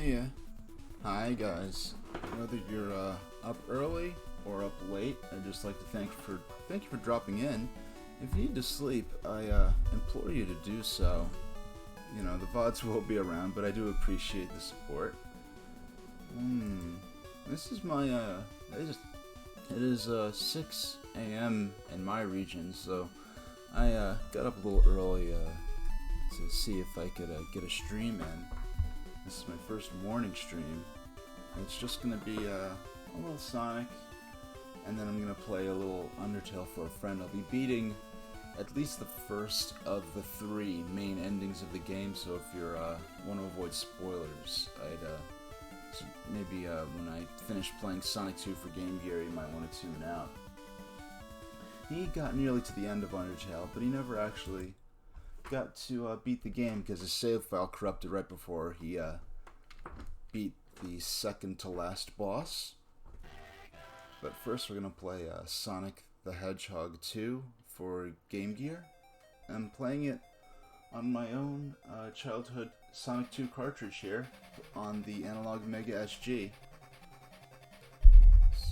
Hey, hi guys. Whether you're up early or up late, I'd just like to thank you for dropping in. If you need to sleep, I implore you to do so. You know, the VODs will be around, but I do appreciate the support. This is my it is 6 a.m. in my region, so I got up a little early to see if I could get a stream in. This is my first morning stream. It's just gonna be a little Sonic, and then I'm gonna play a little Undertale for a friend. I'll be beating at least the first of the 3 main endings of the game, so if you want to avoid spoilers, so maybe when I finish playing Sonic 2 for Game Gear, you might want to tune out. He got nearly to the end of Undertale, but he never actually got to beat the game because his save file corrupted right before he beat the second to last boss. But first we're going to play Sonic the Hedgehog 2 for Game Gear. I'm playing it on my own childhood Sonic 2 cartridge here on the Analog Mega SG.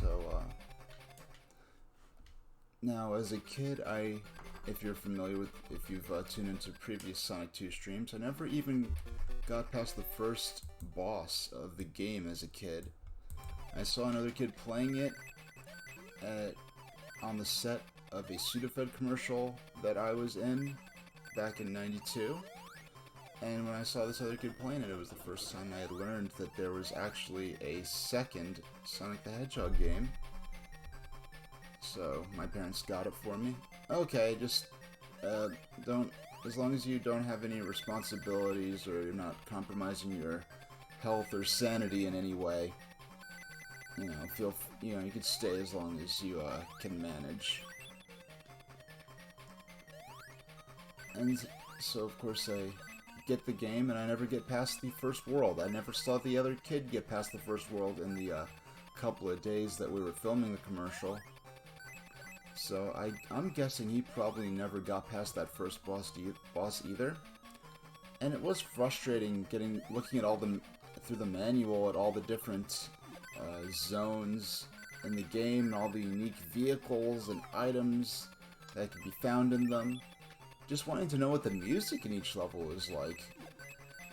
So, now as a kid, if you're familiar with, if you've tuned into previous Sonic 2 streams, I never even got past the first boss of the game as a kid. I saw another kid playing it on the set of a Sudafed commercial that I was in back in '92, and when I saw this other kid playing it, it was the first time I had learned that there was actually a second Sonic the Hedgehog game. So my parents got it for me. Okay, just don't, as long as you don't have any responsibilities or you're not compromising your health or sanity in any way, you can stay as long as you can manage. And so of course I get the game and I never get past the first world. I never saw the other kid get past the first world in the couple of days that we were filming the commercial. So I'm guessing he probably never got past that first boss either. And it was frustrating looking at through the manual at all the different zones in the game and all the unique vehicles and items that could be found in them. Just wanting to know what the music in each level is like.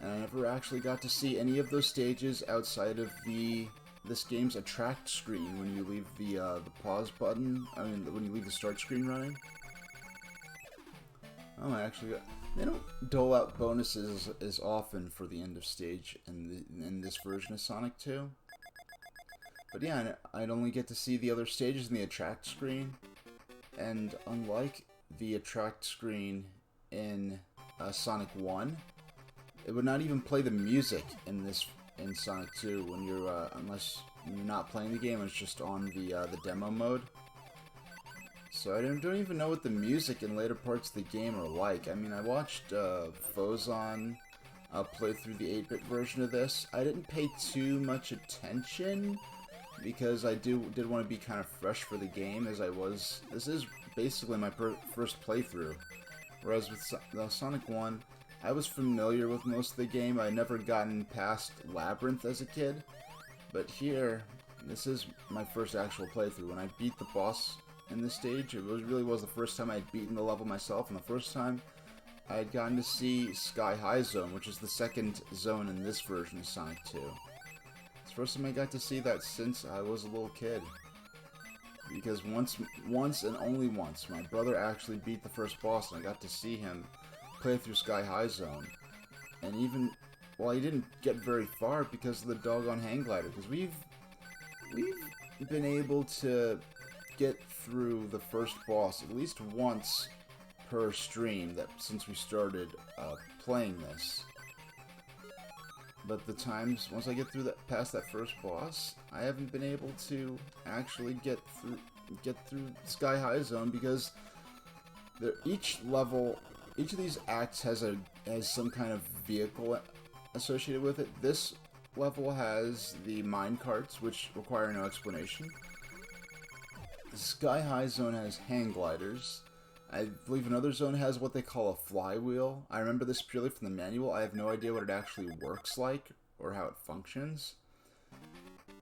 And I never actually got to see any of those stages outside of this game's attract screen when you leave the pause button. I mean, when you leave the start screen running. Oh, they don't dole out bonuses as often for the end of stage in this version of Sonic 2. But yeah, I'd only get to see the other stages in the attract screen, and unlike the attract screen in Sonic 1, it would not even play the music in Sonic 2 when unless you're not playing the game. It's just on the demo mode. So I don't even know what the music in later parts of the game are like. I mean, I watched Fozon play through the 8-bit version of this. I didn't pay too much attention because I did want to be kind of fresh for the game, as this is basically my first playthrough. Whereas with Sonic 1, I was familiar with most of the game. I never gotten past Labyrinth as a kid, but here, this is my first actual playthrough. When I beat the boss in this stage, it really was the first time I'd beaten the level myself, and the first time I had gotten to see Sky High Zone, which is the second zone in this version of Sonic 2. It's the first time I got to see that since I was a little kid. Because once and only once, my brother actually beat the first boss, and I got to see him play through Sky High Zone. And even, well, he didn't get very far because of the doggone hang glider, because we've been able to get through the first boss at least once per stream since we started playing this. But the times, once I get past that first boss, I haven't been able to actually get through Sky High Zone because each of these acts has some kind of vehicle associated with it. This level has the mine carts, which require no explanation. The Sky High Zone has hang gliders. I believe another zone has what they call a flywheel. I remember this purely from the manual. I have no idea what it actually works like or how it functions.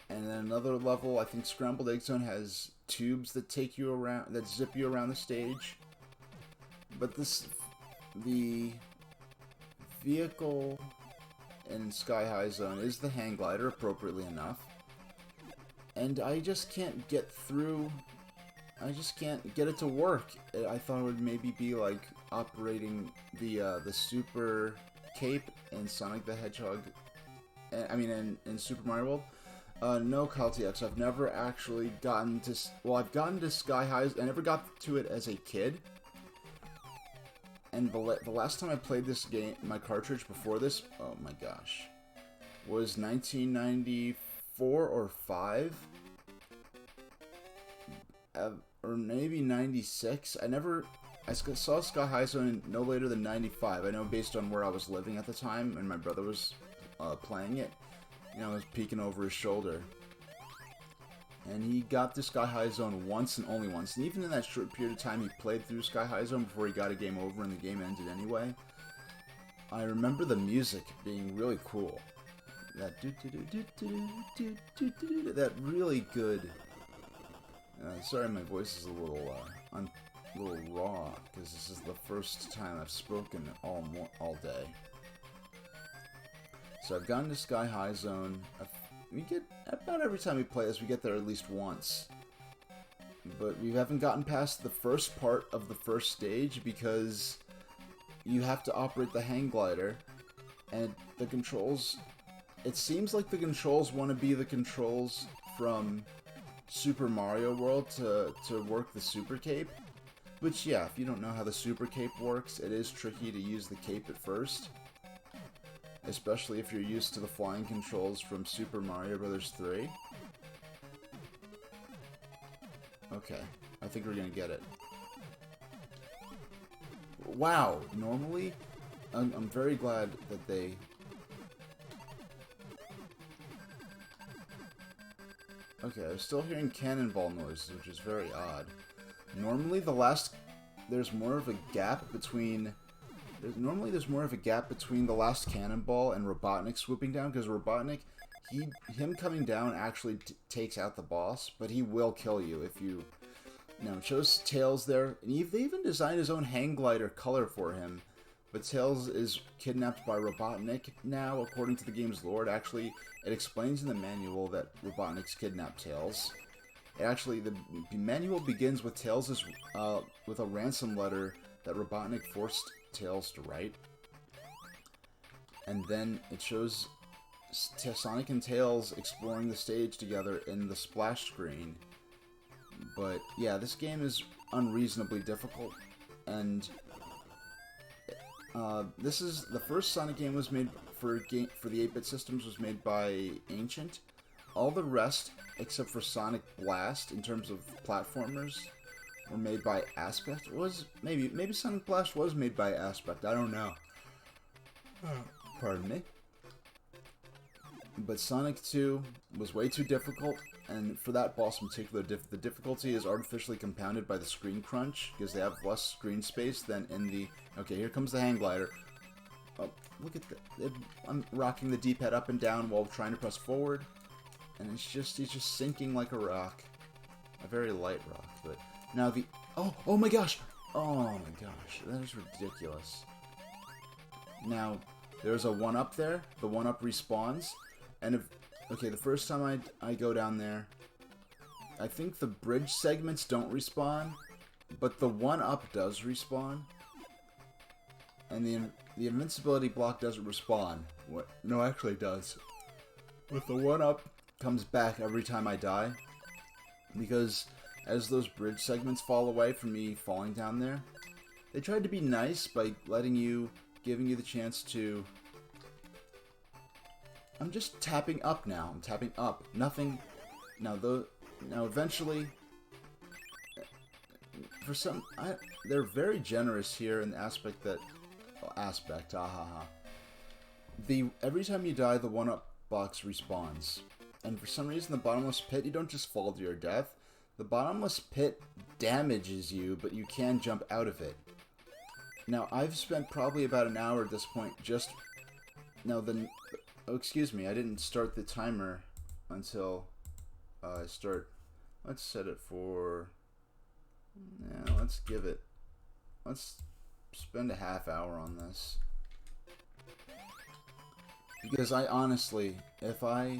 And then another level, I think Scrambled Egg Zone has tubes that take you around, that zip you around the stage. But the vehicle in Sky High Zone is the hang glider, appropriately enough. And I just can't get through. I just can't get it to work. I thought it would maybe be like operating the super cape in Sonic the Hedgehog. I mean, in Super Mario World. No, CalTX. I've never actually gotten to. Well, I've gotten to Sky Highs. I never got to it as a kid. And the last time I played this game, my cartridge before this, oh my gosh, was 1994 or 5, or maybe 96. I saw Sky High Zone no later than 95. I know based on where I was living at the time, and my brother was playing it. You know, I was peeking over his shoulder. And he got to Sky High Zone once and only once. And even in that short period of time he played through Sky High Zone before he got a game over and the game ended anyway. I remember the music being really cool. That that really good. Sorry, my voice is a little raw because this is the first time I've spoken all day. So I've gone to Sky High Zone. We get, about every time we play this, we get there at least once. But we haven't gotten past the first part of the first stage because you have to operate the hang glider. And the controls, it seems like the controls want to be the controls from Super Mario World to work the Super Cape. Which, yeah, if you don't know how the Super Cape works, it is tricky to use the cape at first. Especially if you're used to the flying controls from Super Mario Bros. 3. Okay, I think we're gonna get it. Wow, normally, I'm very glad that they... Okay, I'm still hearing cannonball noises, which is very odd. Normally there's more of a gap between... Normally there's more of a gap between the last cannonball and Robotnik swooping down, because Robotnik, him coming down actually takes out the boss, but he will kill you if you... Now, it shows Tails there, and they even designed his own hang glider color for him, but Tails is kidnapped by Robotnik now, according to the game's lore. Actually, it explains in the manual that Robotnik's kidnapped Tails. The manual begins with Tails' with a ransom letter that Robotnik forced Tails to write, and then it shows Sonic and Tails exploring the stage together in the splash screen. But yeah, this game is unreasonably difficult, and this is the first Sonic game was made for the 8-bit systems was made by Ancient. All the rest, except for Sonic Blast, in terms of platformers, were made by Aspect. Maybe Sonic Blast was made by Aspect. I don't know. Pardon me. But Sonic 2 was way too difficult, and for that boss in particular, the difficulty is artificially compounded by the screen crunch, because they have less screen space than in the... Okay, here comes the hang glider. Oh, look at that. I'm rocking the D-pad up and down while trying to press forward, and he's just sinking like a rock. A very light rock, but... Now the... Oh my gosh! Oh my gosh, that is ridiculous. Now, there's a 1-up there. The 1-up respawns. And if... Okay, the first time I go down there, I think the bridge segments don't respawn, but the 1-up does respawn. And the invincibility block doesn't respawn. What? No, actually it does. But the 1-up comes back every time I die. Because as those bridge segments fall away from me falling down there, they tried to be nice by giving you the chance to... I'm just tapping up now. I'm tapping up. Nothing... Now eventually... For some... they're very generous here in the aspect that... Every time you die, the 1-up box respawns. And for some reason, the bottomless pit, you don't just fall to your death. The bottomless pit damages you, but you can jump out of it. Now, I've spent probably about an hour at this point just... Now, Oh, excuse me, I didn't start the timer until I start. Let's set it for. Yeah, let's give it. Let's spend a half hour on this. Because I honestly, if I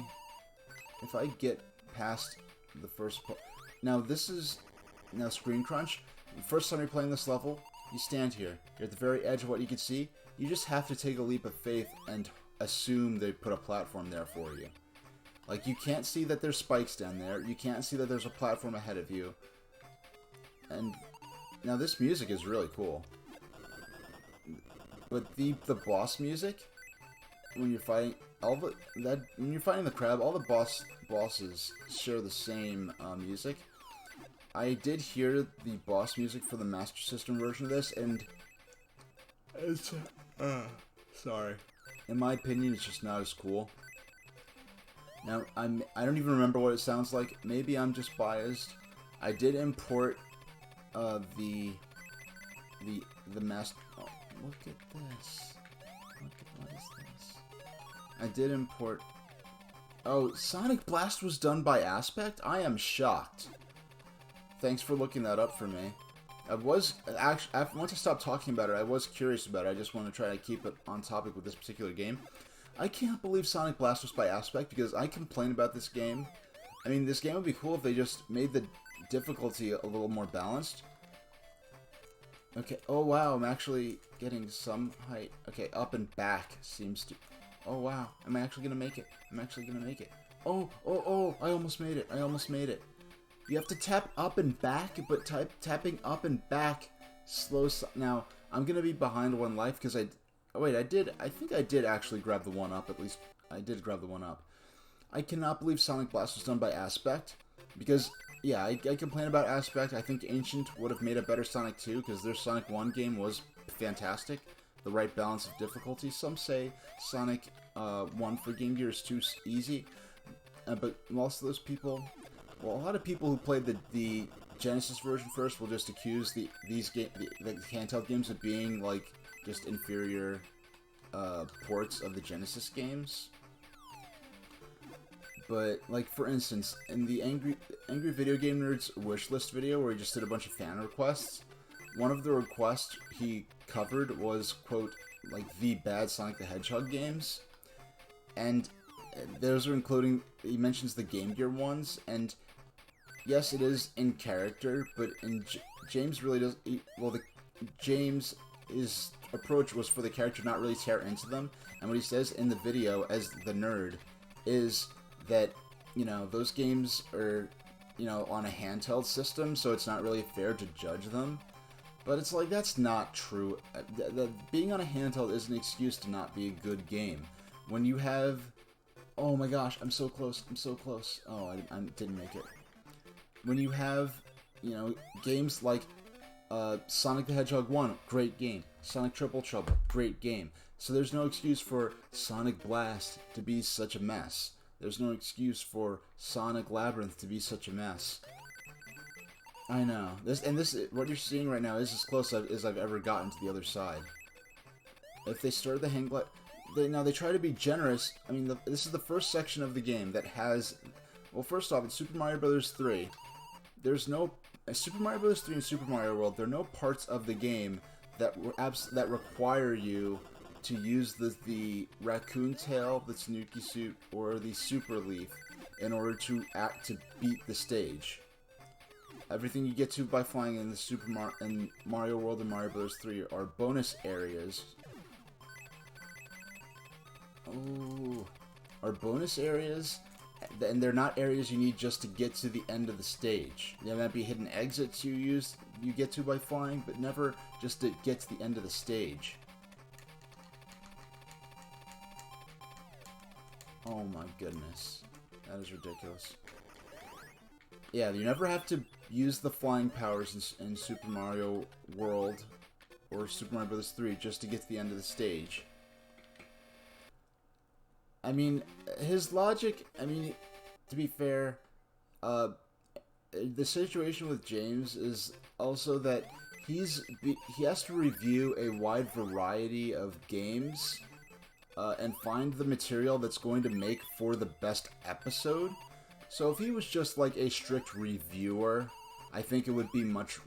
get past the first part. Now, this is. Now, Screen Crunch. The first time you're playing this level, you stand here. You're at the very edge of what you can see. You just have to take a leap of faith and assume they put a platform there for you. Like, you can't see that there's spikes down there. You can't see that there's a platform ahead of you. And now this music is really cool. But the boss music, when you're fighting when you're fighting the crab, all the bosses share the same music. I did hear the boss music for the Master System version of this, and it's sorry. In my opinion, it's just not as cool. Now, I don't even remember what it sounds like. Maybe I'm just biased. I did import the master. Oh, look at this. What is this? I did import. Oh, Sonic Blast was done by Aspect? I am shocked. Thanks for looking that up for me. I was actually, once I stopped talking about it, I was curious about it. I just want to try to keep it on topic with this particular game. I can't believe Sonic Blast was by Aspect because I complain about this game. I mean, this game would be cool if they just made the difficulty a little more balanced. Okay, oh wow, I'm actually getting some height. Okay, up and back seems to... Oh wow, am I actually gonna make it? I'm actually gonna make it. Oh, I almost made it. I almost made it. You have to tap up and back, but tapping up and back slows... Now, I'm gonna be behind one life because I... Oh wait, I think I did actually grab the one up, at least I did grab the one up. I cannot believe Sonic Blast was done by Aspect, because, yeah, I complain about Aspect. I think Ancient would have made a better Sonic 2, because their Sonic 1 game was fantastic. The right balance of difficulty. Some say Sonic 1 for Game Gear is too easy, but most of those people... Well, a lot of people who played the Genesis version first will just accuse the handheld games of being, like, just inferior ports of the Genesis games. But, like, for instance, in the Angry Video Game Nerd's wishlist video where he just did a bunch of fan requests, one of the requests he covered was, quote, like, the bad Sonic the Hedgehog games. And those are including, he mentions the Game Gear ones, and yes, it is in character, but James really does, James' approach was for the character not really tear into them, and what he says in the video as the nerd is that, you know, those games are, you know, on a handheld system, so it's not really fair to judge them. But it's like, that's not true. Being on a handheld is an excuse to not be a good game. When you have... Oh my gosh, I'm so close, I'm so close. Oh, I didn't make it. When you have, you know, games like Sonic the Hedgehog 1, great game. Sonic Triple Trouble, great game. So there's no excuse for Sonic Blast to be such a mess. There's no excuse for Sonic Labyrinth to be such a mess. I know. What you're seeing right now is as close as I've ever gotten to the other side. If they start the hang glide... Now, they try to be generous. I mean, this is the first section of the game that has... Well, first off, in Super Mario Bros. 3, there's no... Super Mario Bros. 3 and Super Mario World, there are no parts of the game that require you to use the raccoon tail, the Tanuki suit, or the Super Leaf in order to beat the stage. Everything you get to by flying in the Mario World and Mario Bros. 3 are bonus areas. Oh, are bonus areas, and they're not areas you need just to get to the end of the stage. There might be hidden exits you get to by flying, but never just to get to the end of the stage. Oh my goodness, that is ridiculous. Yeah, you never have to use the flying powers in Super Mario World or Super Mario Bros. 3 just to get to the end of the stage. I mean, his logic, I mean, to be fair, the situation with James is also that he has to review a wide variety of games and find the material that's going to make for the best episode. So if he was just like a strict reviewer, I think it would be much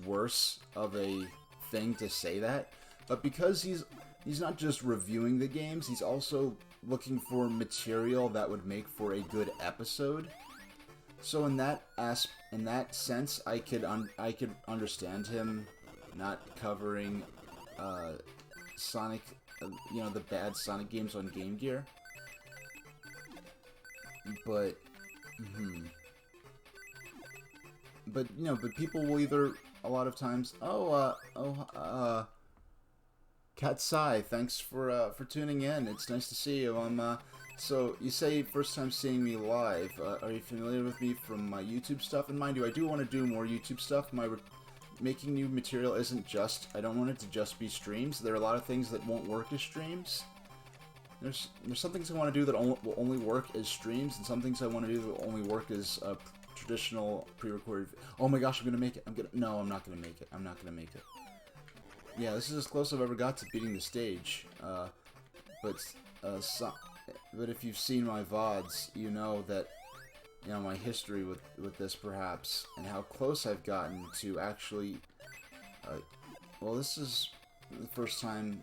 worse of a thing to say that. But because he's not just reviewing the games, he's also looking for material that would make for a good episode. So in that sense, I could understand him not covering Sonic, the bad Sonic games on Game Gear. But but people will either a lot of times, Katsai, thanks for tuning in. It's nice to see you. So you say first time seeing me live. Are you familiar with me from my YouTube stuff? And mind you, I do want to do more YouTube stuff. Making new material isn't just, I don't want it to just be streams. There are a lot of things that won't work as streams. There's some things I want to do that will only work as streams, and some things I want to do that will only work as traditional pre-recorded. Oh my gosh, I'm gonna make it. No, I'm not gonna make it. I'm not gonna make it. Yeah, this is as close I've ever got to beating the stage. But if you've seen my VODs, you know that, my history with this perhaps, and how close I've gotten to actually, well, this is the first time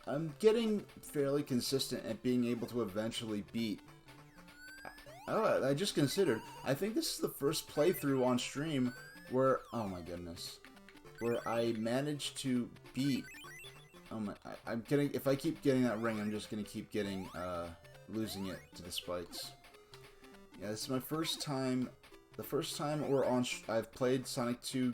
I'm getting fairly consistent at being able to eventually beat. Oh, I just considered, I think this is the first playthrough on stream where, oh my goodness, where I managed to beat, if I keep getting that ring, I'm just gonna keep getting, losing it to the spikes. Yeah, this is my first time, I've played Sonic 2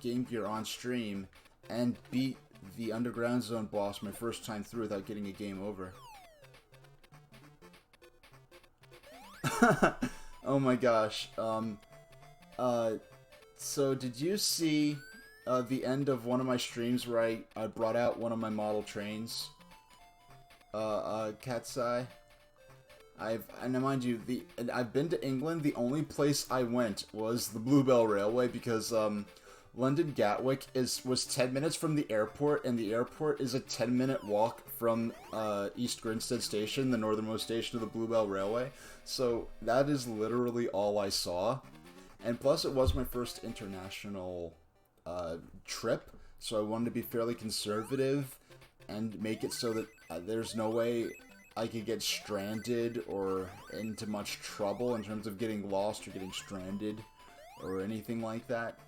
Game Gear on stream, and beat the Underground Zone boss my first time through without getting a game over. Oh my gosh. So did you see the end of one of my streams where I brought out one of my model trains? Katsai? And mind you, I've been to England. The only place I went was the Bluebell Railway because London Gatwick was 10 minutes from the airport, and the airport is a 10-minute walk from East Grinstead Station, the northernmost station of the Bluebell Railway. So that is literally all I saw. And plus, it was my first international trip, so I wanted to be fairly conservative and make it so that there's no way I could get stranded or into much trouble in terms of getting lost or getting stranded or anything like that.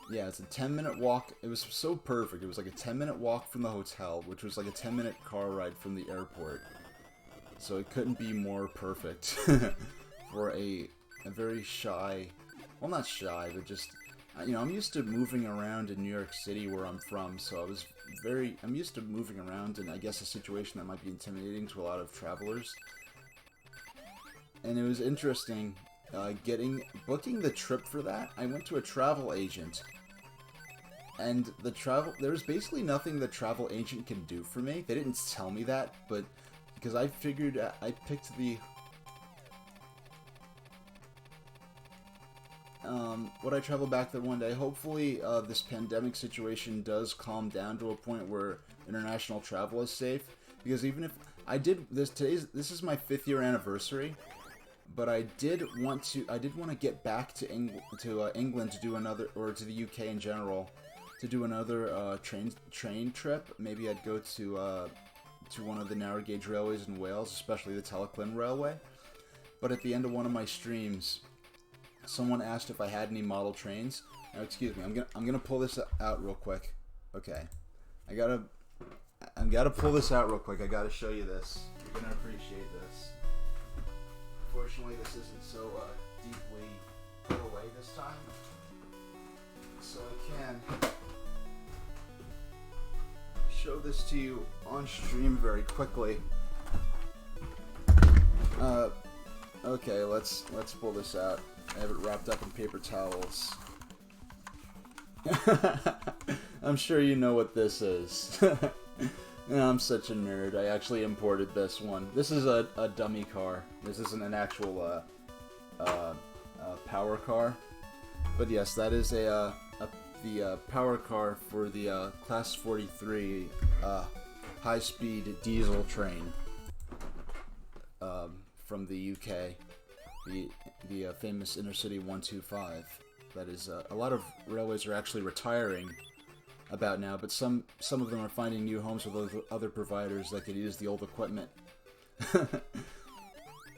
Yeah, it's a 10-minute walk. It was so perfect. It was like a 10-minute walk from the hotel, which was like a 10-minute car ride from the airport. So it couldn't be more perfect for a very shy, well, not shy, but just, I'm used to moving around in New York City where I'm from, so I'm used to moving around in, I guess, a situation that might be intimidating to a lot of travelers. And it was interesting, booking the trip for that. I went to a travel agent, and there's basically nothing the travel agent can do for me. They didn't tell me that, but because I figured I picked the would I travel back there one day? Hopefully, this pandemic situation does calm down to a point where international travel is safe. Because even if I did this, this is my 5th year anniversary, but I did want to get back to England to do another, or to the UK in general, to do another train trip. Maybe I'd go to one of the narrow gauge railways in Wales, especially the Teleclyn Railway. But at the end of one of my streams, someone asked if I had any model trains. Now, excuse me, I'm gonna pull this out real quick. Okay, I gotta pull this out real quick. I gotta show you this. You're gonna appreciate this. Unfortunately, this isn't so deeply put away this time, so I can show this to you on stream very quickly. Okay, let's pull this out. I have it wrapped up in paper towels. I'm sure you know what this is. I'm such a nerd. I actually imported this one. This is a dummy car. This isn't an actual power car. But yes, that is the power car for the Class 43 high-speed diesel train from the UK, the famous Intercity 125. That is, a lot of railways are actually retiring about now, but some of them are finding new homes with other providers that could use the old equipment.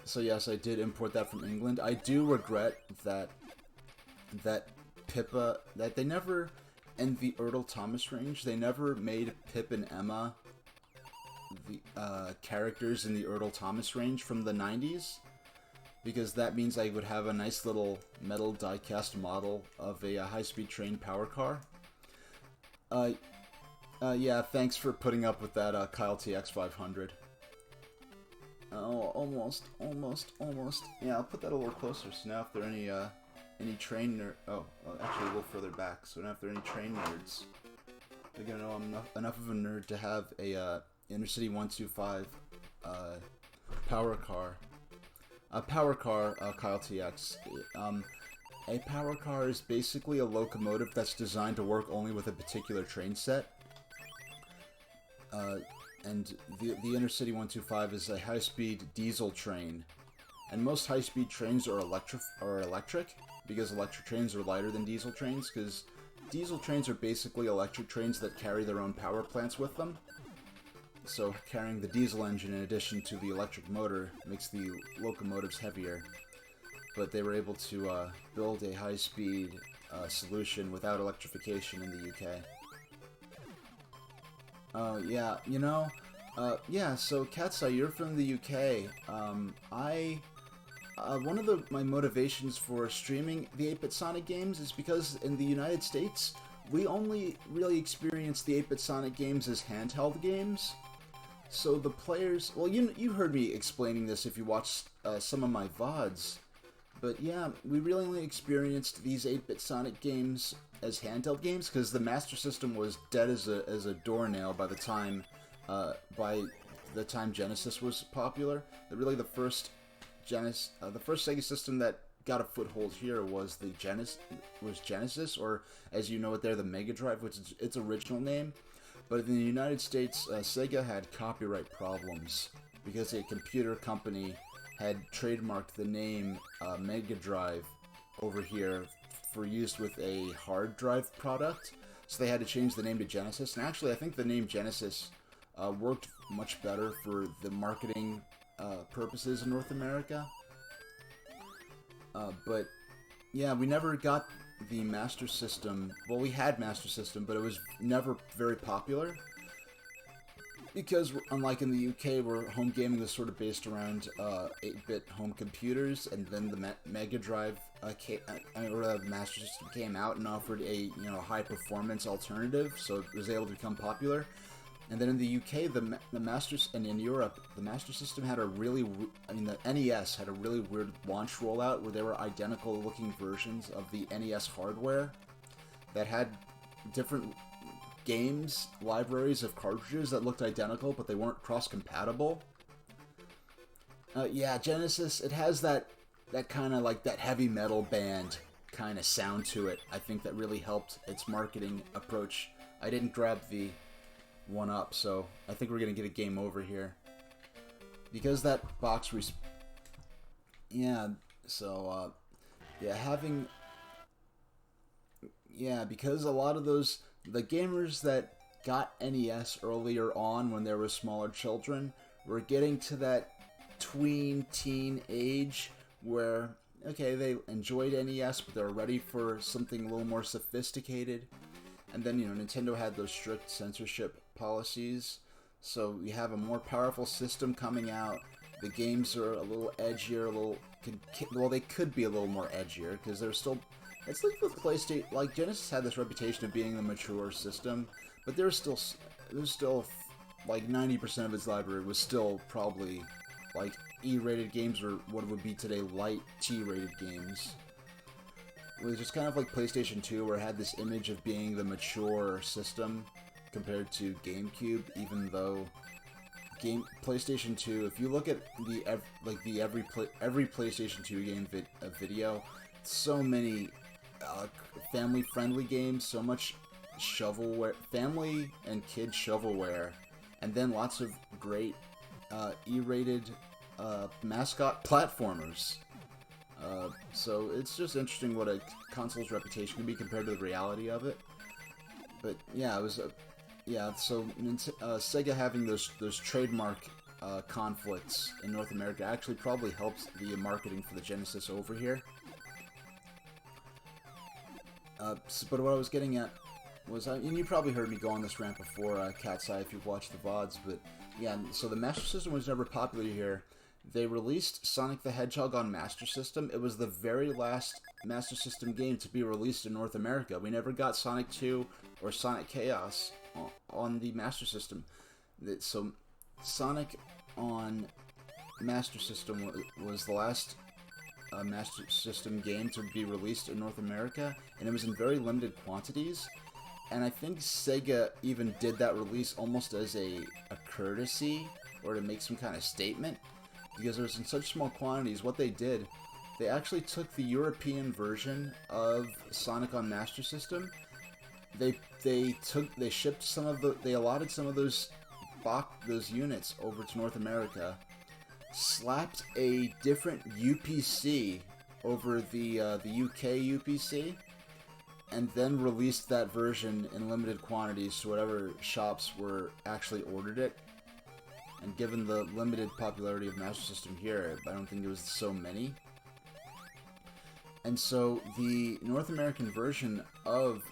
So yes, I did import that from England. I do regret that Pippa, that they never, in the Ertl Thomas range, they never made Pip and Emma the characters in the Ertl Thomas range from the 90s, because that means I would have a nice little metal die-cast model of a high-speed train power car. Yeah, thanks for putting up with that, Kyle TX500. Oh, almost. Yeah, I'll put that a little closer, so now if there are any train nerd... Oh, actually a little further back, so now if there are any train nerds, they're gonna know I'm enough of a nerd to have a, Intercity 125, power car. A power car, Kyle TX. A power car is basically a locomotive that's designed to work only with a particular train set. And the Intercity 125 is a high-speed diesel train. And most high-speed trains are electric, because electric trains are lighter than diesel trains, because diesel trains are basically electric trains that carry their own power plants with them. So carrying the diesel engine in addition to the electric motor makes the locomotives heavier. But they were able to build a high-speed solution without electrification in the UK. Yeah, you know, yeah, so Katsai, you're from the UK. One of my motivations for streaming the 8-Bit Sonic games is because in the United States, we only really experience the 8-Bit Sonic games as handheld games. So the players, well, you heard me explaining this if you watched some of my VODs. But yeah, we really only experienced these 8-Bit Sonic games as handheld games, because the Master System was dead as a doornail by the time Genesis was popular. Really, the first Sega system that got a foothold here was Genesis, or as you know it there, the Mega Drive, which is its original name. But in the United States, Sega had copyright problems because a computer company had trademarked the name Mega Drive over here for use with a hard drive product, so they had to change the name to Genesis. And actually, I think the name Genesis worked much better for the marketing purposes in North America. But yeah, we never got the Master System. Well, we had Master System, but it was never very popular. Because, unlike in the UK, where home gaming was sort of based around 8-bit home computers, and then the Mega Drive or the Master System came out and offered a high-performance alternative, so it was able to become popular. And then in the UK, and in Europe, the Master System had the NES had a really weird launch rollout where there were identical-looking versions of the NES hardware that had different games, libraries of cartridges that looked identical, but they weren't cross-compatible. Yeah, Genesis, it has that kind of like that heavy metal band kind of sound to it. I think that really helped its marketing approach. I didn't grab the one up, so I think we're gonna get a game over here. Because that box because a lot of the gamers that got NES earlier on when they were smaller children were getting to that teen age where, okay, they enjoyed NES, but they're ready for something a little more sophisticated. And then, Nintendo had those strict censorship policies, so we have a more powerful system coming out. The games are a little edgier, they could be a little more edgier, because they're still... It's like with PlayStation, like Genesis had this reputation of being the mature system, but there's still like 90% of its library was still probably like E-rated games, or what would be today light T-rated games. It was just kind of like PlayStation 2, where it had this image of being the mature system compared to GameCube, even though PlayStation 2, if you look at every PlayStation 2 game video, so many family-friendly games, so much shovelware, family and kid shovelware, and then lots of great E-rated mascot platformers. So it's just interesting what a console's reputation can be compared to the reality of it. But yeah, it was so Sega having those trademark conflicts in North America actually probably helps the marketing for the Genesis over here. But what I was getting at was, and you probably heard me go on this rant before, Cat's Eye, if you've watched the VODs, but yeah, so the Master System was never popular here. They released Sonic the Hedgehog on Master System. It was the very last Master System game to be released in North America. We never got Sonic 2 or Sonic Chaos on the Master System. So Sonic on Master System was the last Master System game to be released in North America, and it was in very limited quantities. And I think Sega even did that release almost as a courtesy, or to make some kind of statement, because it was in such small quantities. What they did, they actually took the European version of Sonic on Master System. They shipped some of they allotted some of those units over to North America, slapped a different UPC over the UK UPC, and then released that version in limited quantities to whatever shops were actually ordered it. And given the limited popularity of Master System here, I don't think there was so many. And so the North American version of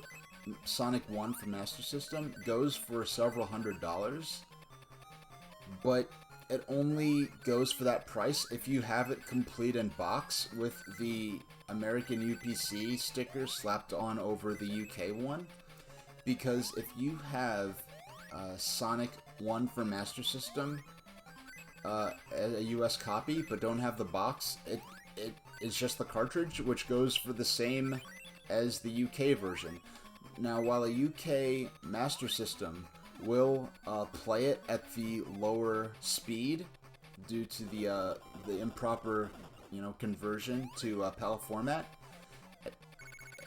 Sonic 1 for Master System goes for several $100s, but it only goes for that price if you have it complete in box with the American UPC sticker slapped on over the UK one. Because if you have Sonic 1 for Master System, a US copy, but don't have the box, it is just the cartridge, which goes for the same as the UK version. Now, while a UK Master System will play it at the lower speed due to the improper, conversion to PAL format,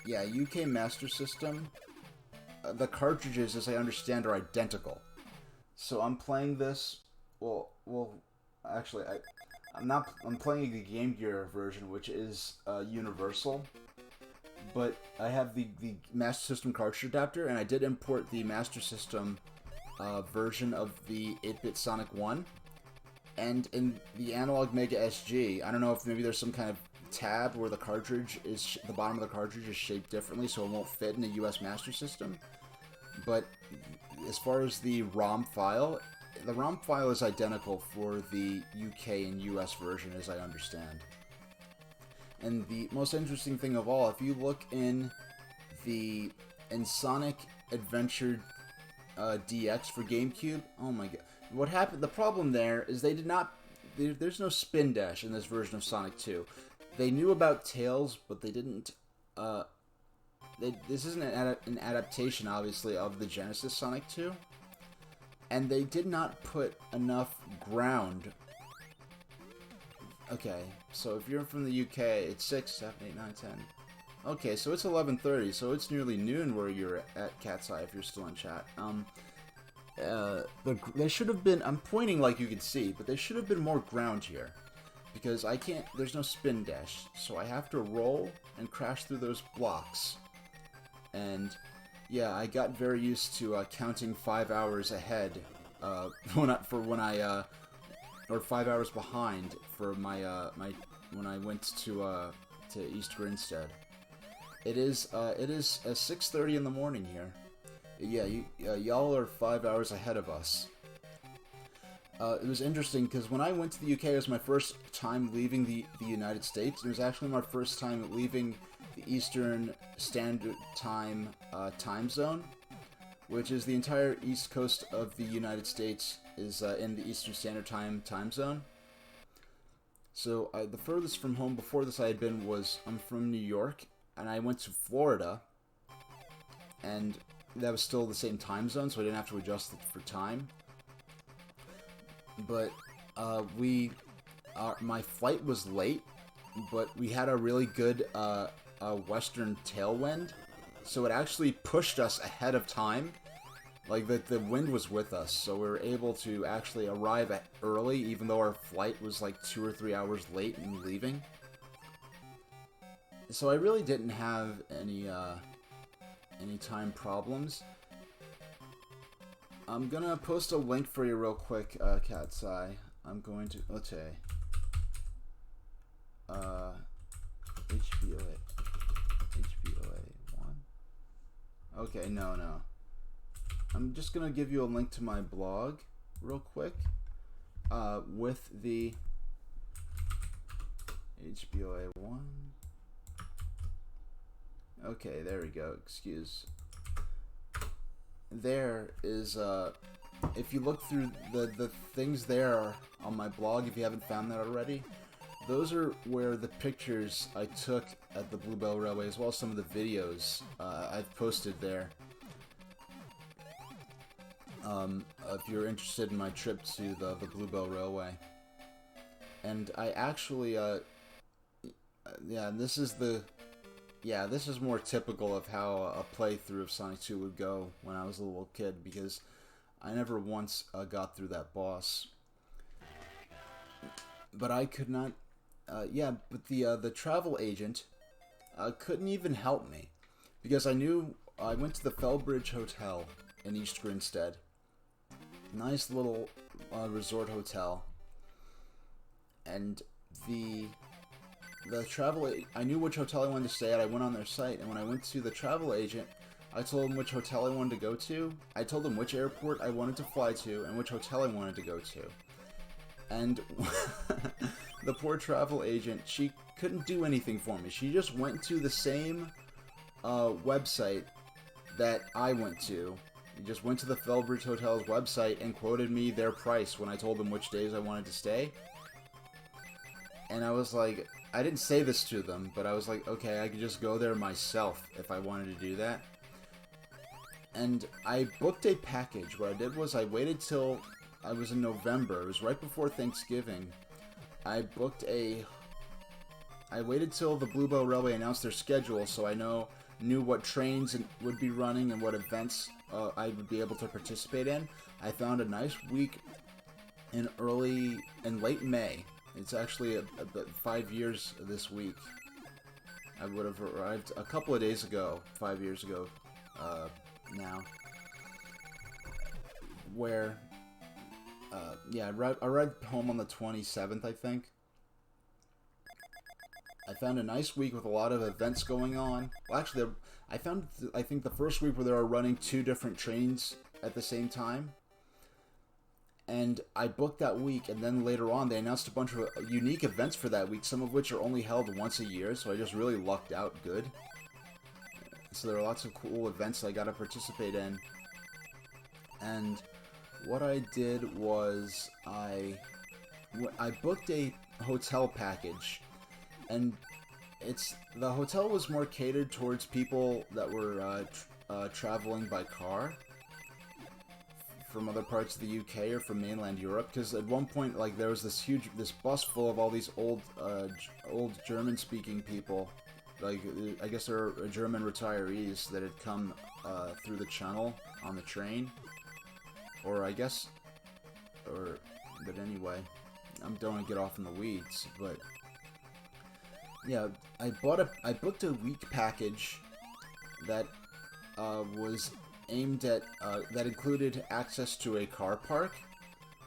yeah, UK Master System, the cartridges, as I understand, are identical. So I'm playing this. Well, actually, I'm playing the Game Gear version, which is universal. But I have the Master System cartridge adapter, and I did import the Master System version of the 8-bit Sonic 1. And in the Analog Mega SG, I don't know if maybe there's some kind of tab where the cartridge is, the bottom of the cartridge is shaped differently, so it won't fit in a US Master System. But as far as the ROM file is identical for the UK and US version, as I understand. And the most interesting thing of all, if you look in Sonic Adventure DX for GameCube, oh my god. What happened, the problem there is there's no spin dash in this version of Sonic 2. They knew about Tails, but they didn't, this isn't an adaptation, obviously, of the Genesis Sonic 2. And they did not put enough ground. Okay, so if you're from the UK, it's 6, 7, 8, 9, 10. Okay, so it's 11:30, so it's nearly noon where you're at, Cat's Eye, if you're still in chat. There should have been, I'm pointing like you can see, but there should have been more ground here. Because there's no spin dash, so I have to roll and crash through those blocks. And yeah, I got very used to counting 5 hours ahead, or 5 hours behind for when I went to East Grinstead. It is 6:30 in the morning here. Yeah, y'all are 5 hours ahead of us. It was interesting because when I went to the UK, it was my first time leaving the United States. It was actually my first time leaving the Eastern Standard Time time zone, which is the entire east coast of the United States is in the Eastern Standard Time zone. So the furthest from home before this I had been I'm from New York, and I went to Florida, and that was still the same time zone, so I didn't have to adjust it for time. But my flight was late, but we had a really good western tailwind, so it actually pushed us ahead of time. Like, the wind was with us, so we were able to actually arrive early, even though our flight was like 2 or 3 hours late in leaving. So I really didn't have any time problems. I'm gonna post a link for you real quick, Cat's Eye. I'm going to, let's say, HBOA 1. Okay, no. I'm just gonna give you a link to my blog real quick, with the HBOA 1. Okay, there we go. Excuse. There is, if you look through the things there on my blog, if you haven't found that already, those are where the pictures I took at the Bluebell Railway, as well as some of the videos I've posted there. If you're interested in my trip to the Bluebell Railway. And I actually, this is more typical of how a playthrough of Sonic 2 would go when I was a little kid, because I never once got through that boss. But I could not, but the travel agent couldn't even help me, because I went to the Fellbridge Hotel in East Grinstead. Nice little resort hotel. And the travel, I knew which hotel I wanted to stay at. I went on their site, and when I went to the travel agent, I told him which hotel I wanted to go to. I told him which airport I wanted to fly to and which hotel I wanted to go to. And the poor travel agent, she couldn't do anything for me. She just went to the same website that I went to. He just went to the Fellbridge Hotel's website and quoted me their price when I told them which days I wanted to stay. And I was like, I didn't say this to them, but I was like, okay, I could just go there myself if I wanted to do that. And I booked a package. What I did was I waited till I was in November. It was right before Thanksgiving. I waited till the Bluebell Railway announced their schedule, so I knew what trains would be running and what events I would be able to participate in. I found a nice week in late May. It's actually about 5 years this week. I would have arrived a couple of days ago, 5 years ago now, where, I arrived home on the 27th, I think. I found a nice week with a lot of events going on. Well, actually, I think the first week where they were running 2 different trains at the same time. And I booked that week, and then later on they announced a bunch of unique events for that week, some of which are only held once a year, so I just really lucked out good. So there are lots of cool events that I got to participate in. And what I did was I booked a hotel package, and the hotel was more catered towards people that were traveling by car from other parts of the UK or from mainland Europe, because at one point, like, there was this bus full of all these old German-speaking people. Like, I guess they're German retirees that had come through the channel on the train, but anyway, I don't want to get off in the weeds, but yeah, I booked a week package that was aimed at, that included access to a car park,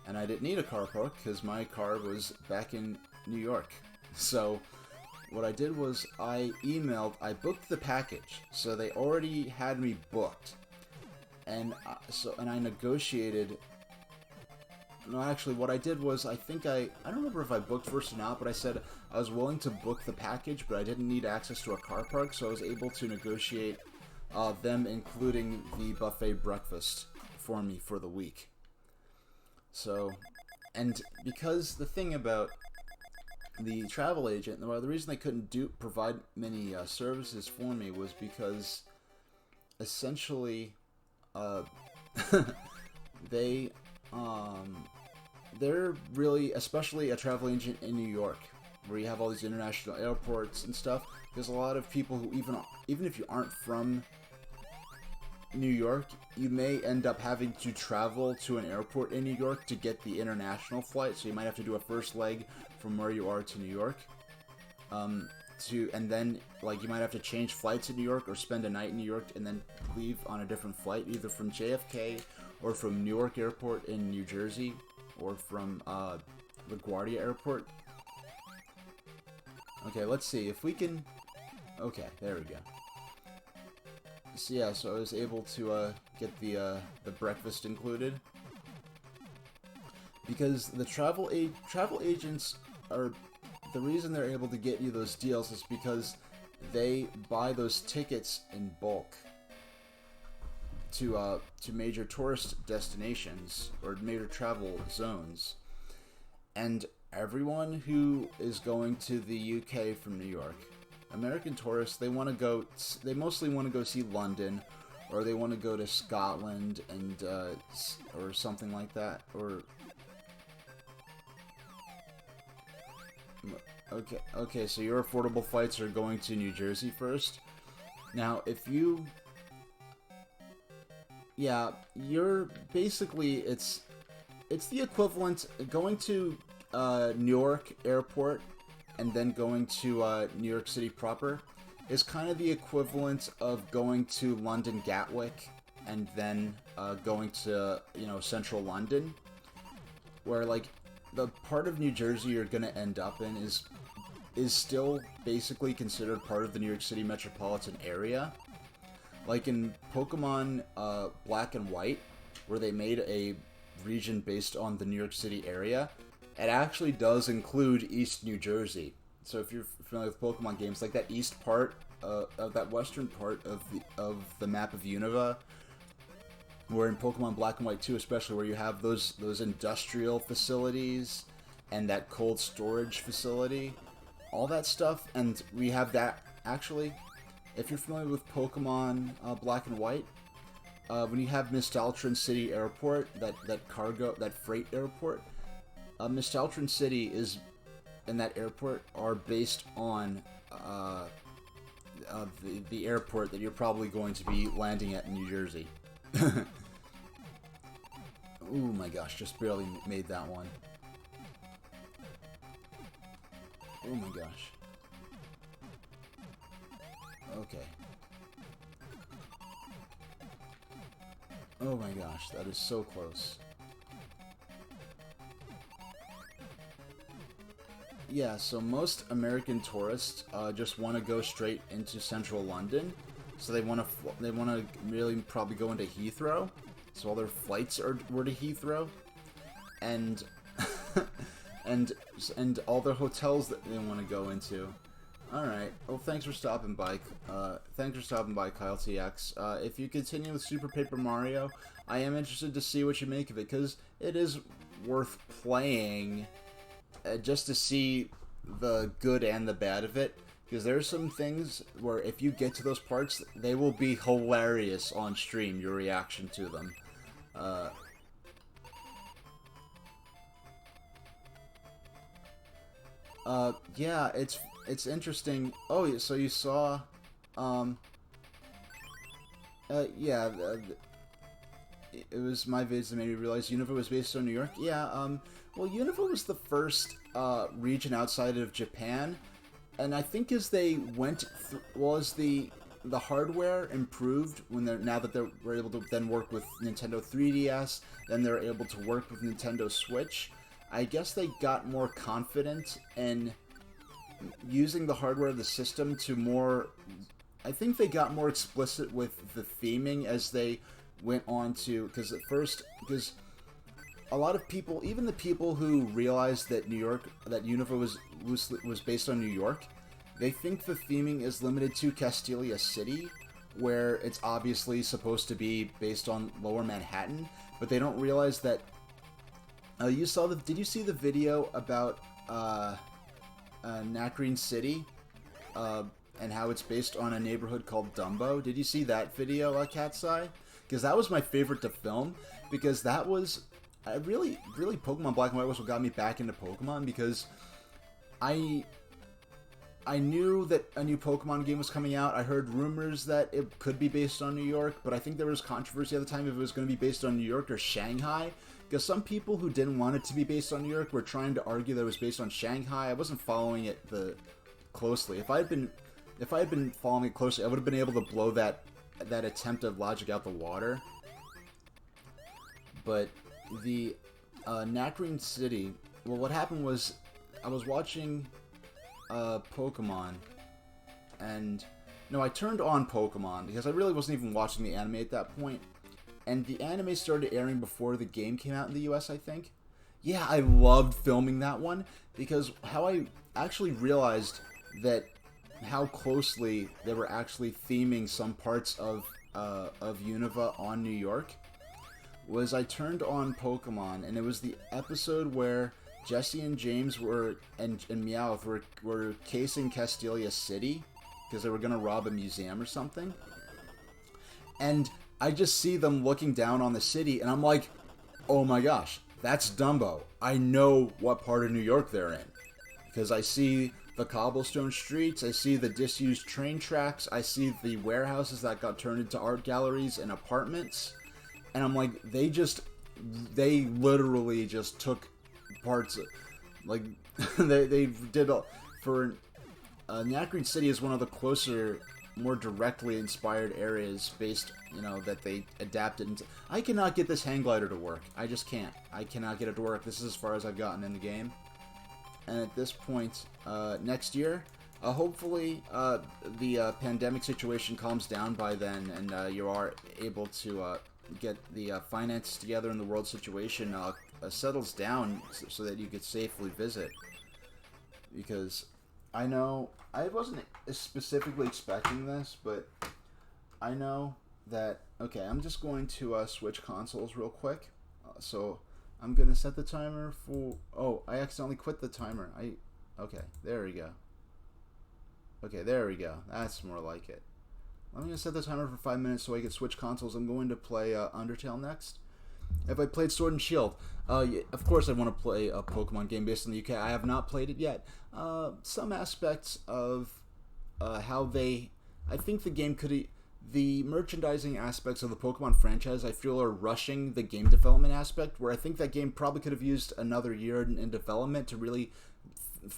and I didn't need a car park because my car was back in New York. So what I did was I booked the package, so they already had me booked, and I negotiated. No, actually, what I did was I don't remember if I booked first or not, but I said I was willing to book the package, but I didn't need access to a car park, so I was able to negotiate them including the buffet breakfast for me for the week. So, and because the thing about the travel agent, the reason they couldn't provide many services for me was because essentially they're really, especially a travel agent in New York, where you have all these international airports and stuff. There's a lot of people who even if you aren't from New York, you may end up having to travel to an airport in New York to get the international flight. So you might have to do a first leg from where you are to New York. And then, like, you might have to change flights in New York or spend a night in New York and then leave on a different flight, either from JFK or from Newark Airport in New Jersey or from LaGuardia Airport. Okay, let's see if we can... Okay, there we go. So yeah, so I was able to get the breakfast included. Because the travel agents are... The reason they're able to get you those deals is because they buy those tickets in bulk to major tourist destinations or major travel zones, and everyone who is going to the UK from New York, American tourists, they mostly want to go see London, or they want to go to Scotland and or something like that, or Okay, so your affordable flights are going to New Jersey first. Now, if you... Yeah, you're basically, it's the equivalent, going to Newark Airport and then going to New York City proper is kind of the equivalent of going to London Gatwick and then going to, central London, where, like, the part of New Jersey you're going to end up in is still basically considered part of the New York City metropolitan area. Like in Pokemon Black and White, where they made a region based on the New York City area, it actually does include East New Jersey. So if you're familiar with Pokemon games, like that east part, of that western part of the map of Unova, where in Pokemon Black and White 2 especially, where you have those industrial facilities and that cold storage facility, all that stuff, and we have that, actually, if you're familiar with Pokemon Black and White, when you have Mistaltron City Airport, that freight airport, Mistaltron City and that airport are based on the airport that you're probably going to be landing at in New Jersey. Oh my gosh, just barely made that one. Oh my gosh. Okay. Oh my gosh, that is so close. Yeah, so most American tourists just want to go straight into central London. So they want to really probably go into Heathrow. So all their flights were to Heathrow, and and all the hotels that they want to go into. All right. Well, thanks for stopping by. Thanks for stopping by, Kyle TX. If you continue with Super Paper Mario, I am interested to see what you make of it, because it is worth playing just to see the good and the bad of it. Because there's some things where if you get to those parts, they will be hilarious on stream, your reaction to them. Yeah, it's interesting. Oh, so you saw, yeah, it was my vids that made me realize Unova was based on New York. Yeah, well, Unova was the first, region outside of Japan. And I think as they went as the hardware improved now that they were able to then work with Nintendo 3DS, then they're able to work with Nintendo Switch, I guess they got more confident in using the hardware of the system to more... I think they got more explicit with the theming as they went on to... Because at first... Because a lot of people, even the people who realized that Unova was based on New York, they think the theming is limited to Castelia City, where it's obviously supposed to be based on Lower Manhattan, but they don't realize that. Did you see the video about Nakreen City, and how it's based on a neighborhood called Dumbo? Did you see that video, Katsai? Because that was my favorite to film, because that was... really Pokemon Black and White was what got me back into Pokemon, because I I knew that a new Pokemon game was coming out. I heard rumors that it could be based on New York, but I think there was controversy at the time if it was going to be based on New York or Shanghai, because some people who didn't want it to be based on New York were trying to argue that it was based on Shanghai. I wasn't following it closely. If I had been following it closely, I would have been able to blow that attempt of logic out the water. But the Nacrene City, well, what happened was I was watching Pokemon, and no, I turned on Pokemon because I really wasn't even watching the anime at that point, and the anime started airing before the game came out in the US, I think. Yeah, I loved filming that one because how I actually realized that how closely they were actually theming some parts of Unova on New York was I turned on Pokemon, and it was the episode where Jesse and James and Meowth were casing Castelia City because they were going to rob a museum or something. And I just see them looking down on the city, and I'm like, oh my gosh, that's Dumbo. I know what part of New York they're in. Because I see the cobblestone streets, I see the disused train tracks, I see the warehouses that got turned into art galleries and apartments. And I'm like, they literally just took parts, like, they did, Nacrene City is one of the closer, more directly inspired areas based, that they adapted into. I cannot get this hang glider to work. I just can't. I cannot get it to work. This is as far as I've gotten in the game. And at this point, next year, hopefully, the pandemic situation calms down by then, and you are able to get the finances together and the world situation settles down so that you could safely visit. Because I know I wasn't specifically expecting this, but I know that, okay, I'm just going to switch consoles real quick. So I'm going to set the timer for, oh, I accidentally quit the timer. Okay, there we go. Okay, there we go. That's more like it. I'm going to set the timer for 5 minutes so I can switch consoles. I'm going to play Undertale next. Have I played Sword and Shield? Yeah, of course I want to play a Pokemon game based in the UK. I have not played it yet. Some aspects of how they... I think the game could... The merchandising aspects of the Pokemon franchise, I feel, are rushing the game development aspect, where I think that game probably could have used another year in development to really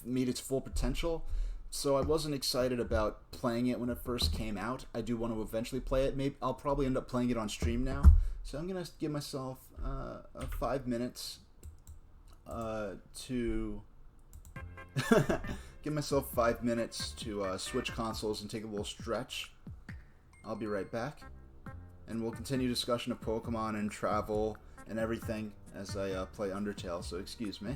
meet its full potential. So I wasn't excited about playing it when it first came out. I do want to eventually play it. Maybe I'll probably end up playing it on stream now. So I'm going to give myself 5 minutes to... give myself 5 minutes to switch consoles and take a little stretch. I'll be right back. And we'll continue discussion of Pokemon and travel and everything as I play Undertale, so excuse me.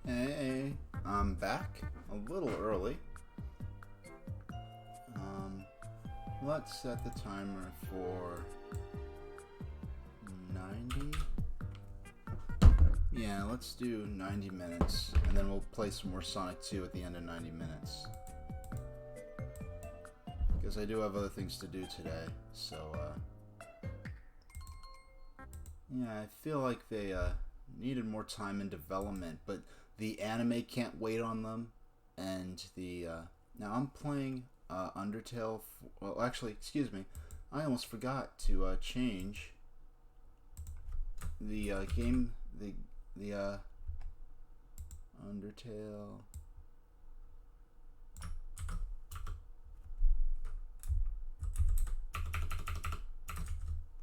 Hey, I'm back a little early. Let's set the timer for 90. Yeah, let's do 90 minutes, and then we'll play some more Sonic 2 at the end of 90 minutes. Because I do have other things to do today, so, yeah, I feel like they, needed more time in development, but the anime can't wait on them, and the, now I'm playing, Undertale, well, actually, excuse me, I almost forgot to, change the, game, the Undertale,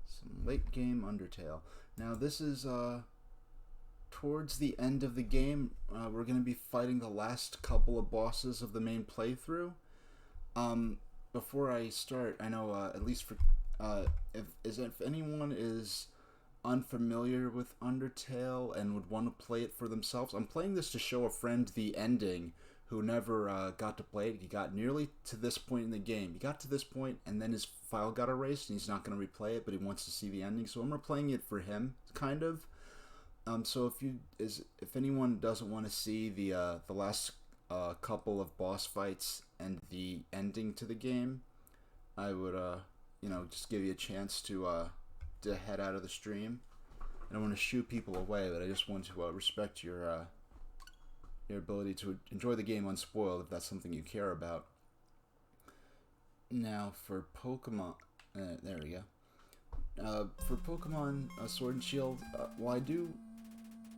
some late game Undertale. Now this is, towards the end of the game. We're going to be fighting the last couple of bosses of the main playthrough. Before I start, I know, at least for, if anyone is unfamiliar with Undertale and would want to play it for themselves, I'm playing this to show a friend the ending who never, got to play it. He got nearly to this point in the game. He got to this point, and then his file got erased, and he's not going to replay it, but he wants to see the ending, so I'm replaying it for him, kind of. So if anyone doesn't want to see the last couple of boss fights and the ending to the game, I would just give you a chance to head out of the stream. I don't want to shoo people away, but I just want to respect your ability to enjoy the game unspoiled if that's something you care about. Now for Pokemon, there we go. For Pokemon Sword and Shield,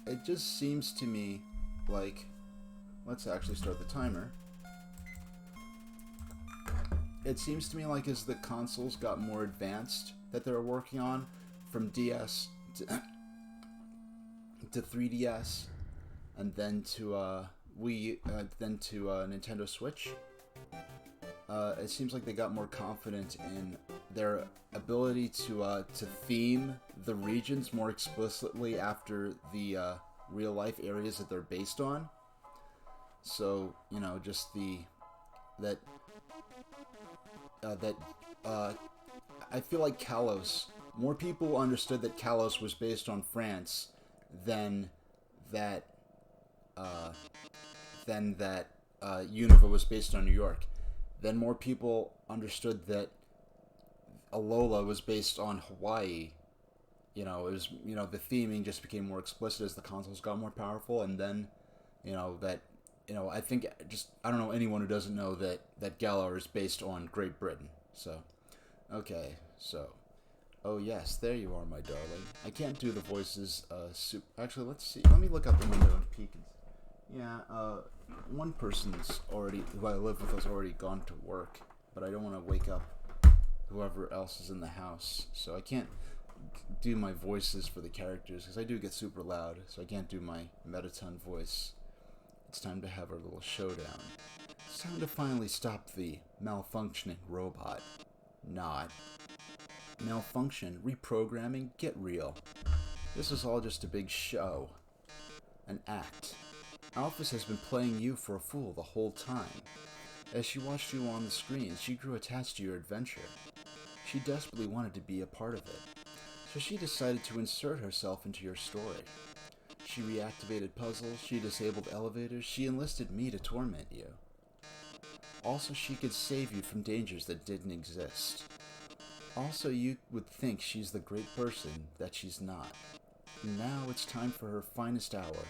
it just seems to me like, let's actually start the timer. It seems to me like as the consoles got more advanced that they were working on, from DS to 3DS, and then to Wii, then to Nintendo Switch. It seems like they got more confident in their ability to theme the regions more explicitly after the real life areas that they're based on. So just I feel like Kalos. More people understood that Kalos was based on France than that Unova was based on New York. Then more people understood that Alola was based on Hawaii. It was, the theming just became more explicit as the consoles got more powerful, and then, I think I don't know anyone who doesn't know that Galar is based on Great Britain. So, okay, so, oh yes, there you are, my darling. I can't do the voices, actually, let's see, let me look out the window and peek. Yeah, one person's already, who I live with, has already gone to work, but I don't want to wake up whoever else is in the house, so I can't do my voices for the characters, because I do get super loud, so I can't do my Mettaton voice. It's time to have our little showdown. It's time to finally stop the malfunctioning robot. Not. Malfunction, reprogramming, get real. This is all just a big show. An act. Alphys has been playing you for a fool the whole time. As she watched you on the screen, she grew attached to your adventure. She desperately wanted to be a part of it, so she decided to insert herself into your story. She reactivated puzzles, she disabled elevators, she enlisted me to torment you. Also, she could save you from dangers that didn't exist. Also, you would think she's the great person that she's not. Now it's time for her finest hour.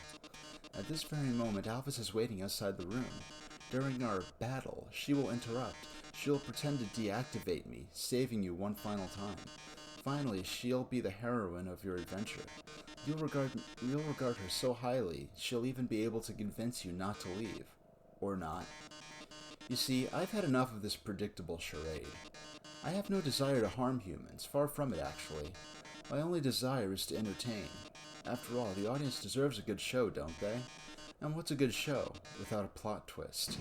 At this very moment, Alphys is waiting outside the room. During our battle, she will interrupt. She'll pretend to deactivate me, saving you one final time. Finally, she'll be the heroine of your adventure. You'll regard her so highly, she'll even be able to convince you not to leave. Or not. You see, I've had enough of this predictable charade. I have no desire to harm humans, far from it actually. My only desire is to entertain. After all, the audience deserves a good show, don't they? And what's a good show without a plot twist?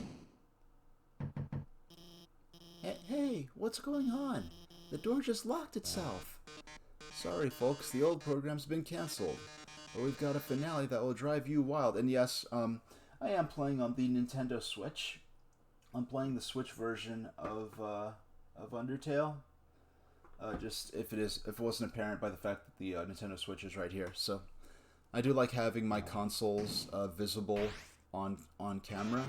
Hey, what's going on? The door just locked itself. Sorry folks, the old program's been cancelled. But we've got a finale that will drive you wild. And yes, I am playing on the Nintendo Switch. I'm playing the Switch version of Undertale. Just if it wasn't apparent by the fact that the Nintendo Switch is right here. So I do like having my consoles visible on camera.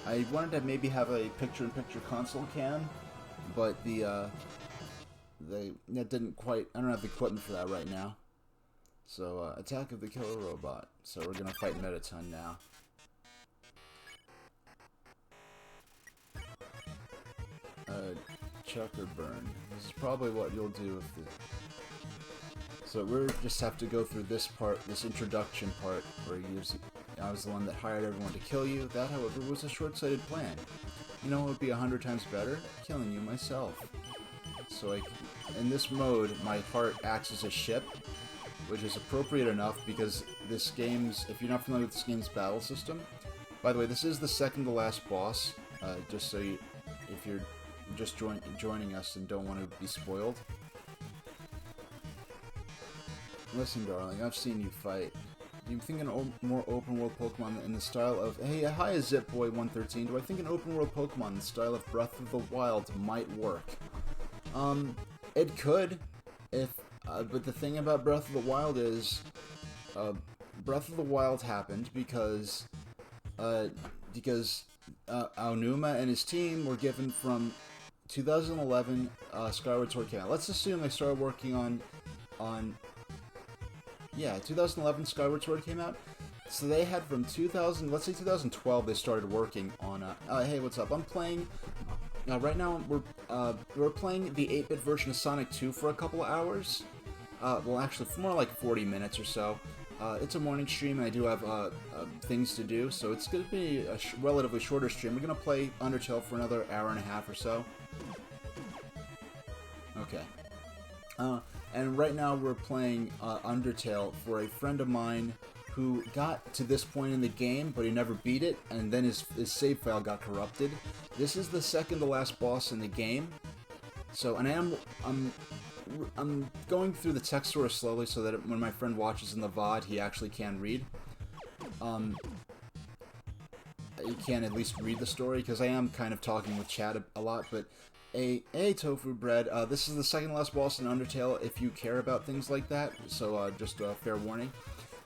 I wanted to maybe have a picture-in-picture console cam, but that didn't quite. I don't have the equipment for that right now. So Attack of the Killer Robot. So we're gonna fight Mettaton now. Chuck or burn. This is probably what you'll do if the... So we just have to go through this part, this introduction part, where I was the one that hired everyone to kill you. That, however, was a short-sighted plan. You know what would be 100 times better? Killing you myself. So in this mode, my heart acts as a ship, which is appropriate enough because this game's, if you're not familiar with this game's battle system, by the way, this is the second to last boss, just so you, if you're just joining us and don't want to be spoiled. Listen, darling, I've seen you fight. Do you think an more open-world Pokemon in the style of... Hey, hi, Zipboy113. Do I think an open-world Pokemon in the style of Breath of the Wild might work? It could, but the thing about Breath of the Wild is... Breath of the Wild happened because Aonuma and his team were given from 2011 Skyward Sword came out. Let's assume they started working on 2011 Skyward Sword came out. So they had from let's say 2012 they started working on hey, what's up? I'm playing right now we're playing the 8-bit version of Sonic 2 for a couple of hours. Well, actually more like 40 minutes or so. It's a morning stream, and I do have things to do, so it's going to be a relatively shorter stream. We're going to play Undertale for another hour and a half or so. Okay. And right now we're playing Undertale for a friend of mine who got to this point in the game, but he never beat it, and then his save file got corrupted. This is the second to last boss in the game. So, and I'm going through the text source slowly so that when my friend watches in the VOD, he actually can read. He can at least read the story, because I am kind of talking with chat a lot, but hey, Tofu Bread, this is the second to last boss in Undertale if you care about things like that, so just a fair warning.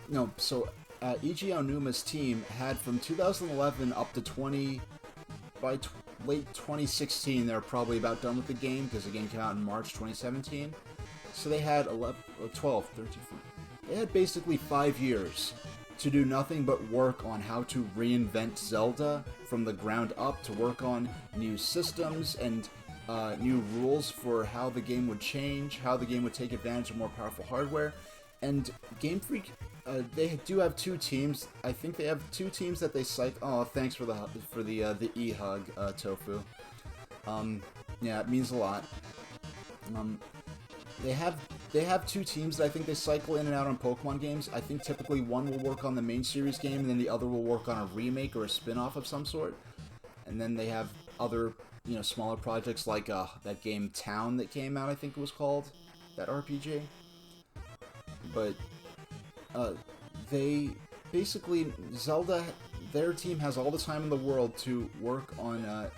No, so E.G. Aonuma's team had from 2011 up to late 2016, they're probably about done with the game, because the game came out in March 2017. So they had 12, 13, 14. They had basically 5 years to do nothing but work on how to reinvent Zelda from the ground up, to work on new systems and new rules for how the game would change, how the game would take advantage of more powerful hardware. And Game Freak, they do have 2 teams. I think they have 2 teams that they cycle. Oh, thanks for the e-hug, Tofu. Yeah, it means a lot. They have 2 teams that I think they cycle in and out on Pokemon games. I think typically one will work on the main series game, and then the other will work on a remake or a spin-off of some sort. And then they have other, smaller projects like that game Town that came out, I think it was called, that RPG. But they basically, Zelda, their team has all the time in the world to work on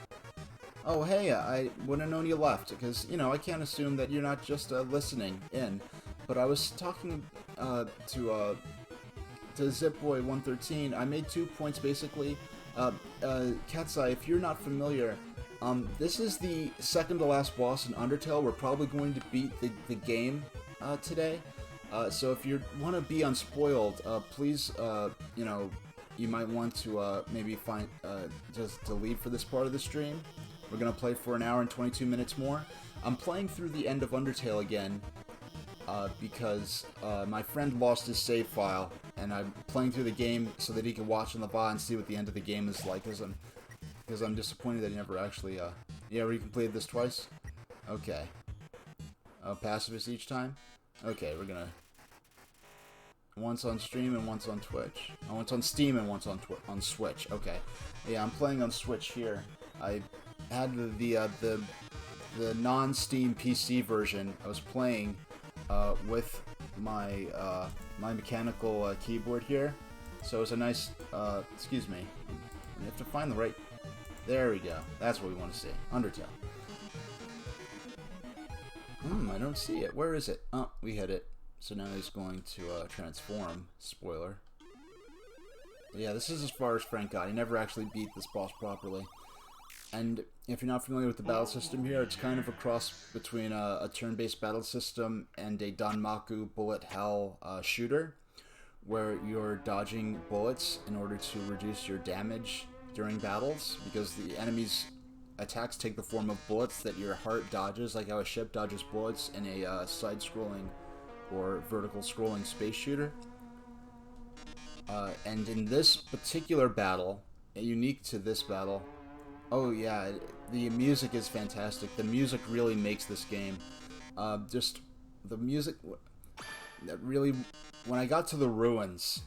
oh, hey, I wouldn't have known you left, because, I can't assume that you're not just listening in. But I was talking to Zipboy113. I made 2 points, basically. Cat's Eye, if you're not familiar, this is the second to last boss in Undertale. We're probably going to beat the game today. So if you want to be unspoiled, please, you might want to maybe just delete for this part of the stream. We're going to play for an hour and 22 minutes more. I'm playing through the end of Undertale again, because my friend lost his save file, and I'm playing through the game so that he can watch on the VOD and see what the end of the game is like, because I'm disappointed that he never actually, yeah, we completed this twice? Okay. Pacifist each time? Okay, we're gonna... Once on stream and once on Twitch. Oh, once on Steam and once on Switch. Okay. Yeah, I'm playing on Switch here. I had the non-Steam PC version. I was playing with my my mechanical keyboard here. So it's a nice, excuse me, you have to find the right, there we go, that's what we want to see, Undertale. I don't see it, where is it? Oh, we hit it, so now he's going to transform, spoiler. Yeah, this is as far as Frank got, he never actually beat this boss properly. And if you're not familiar with the battle system here, it's kind of a cross between a turn-based battle system and a Danmaku bullet hell shooter, where you're dodging bullets in order to reduce your damage during battles, because the enemy's attacks take the form of bullets that your heart dodges, like how a ship dodges bullets in a side-scrolling or vertical-scrolling space shooter. And in this particular battle, unique to this battle, oh yeah, the music is fantastic. The music really makes this game. Just the music that really, when I got to the ruins.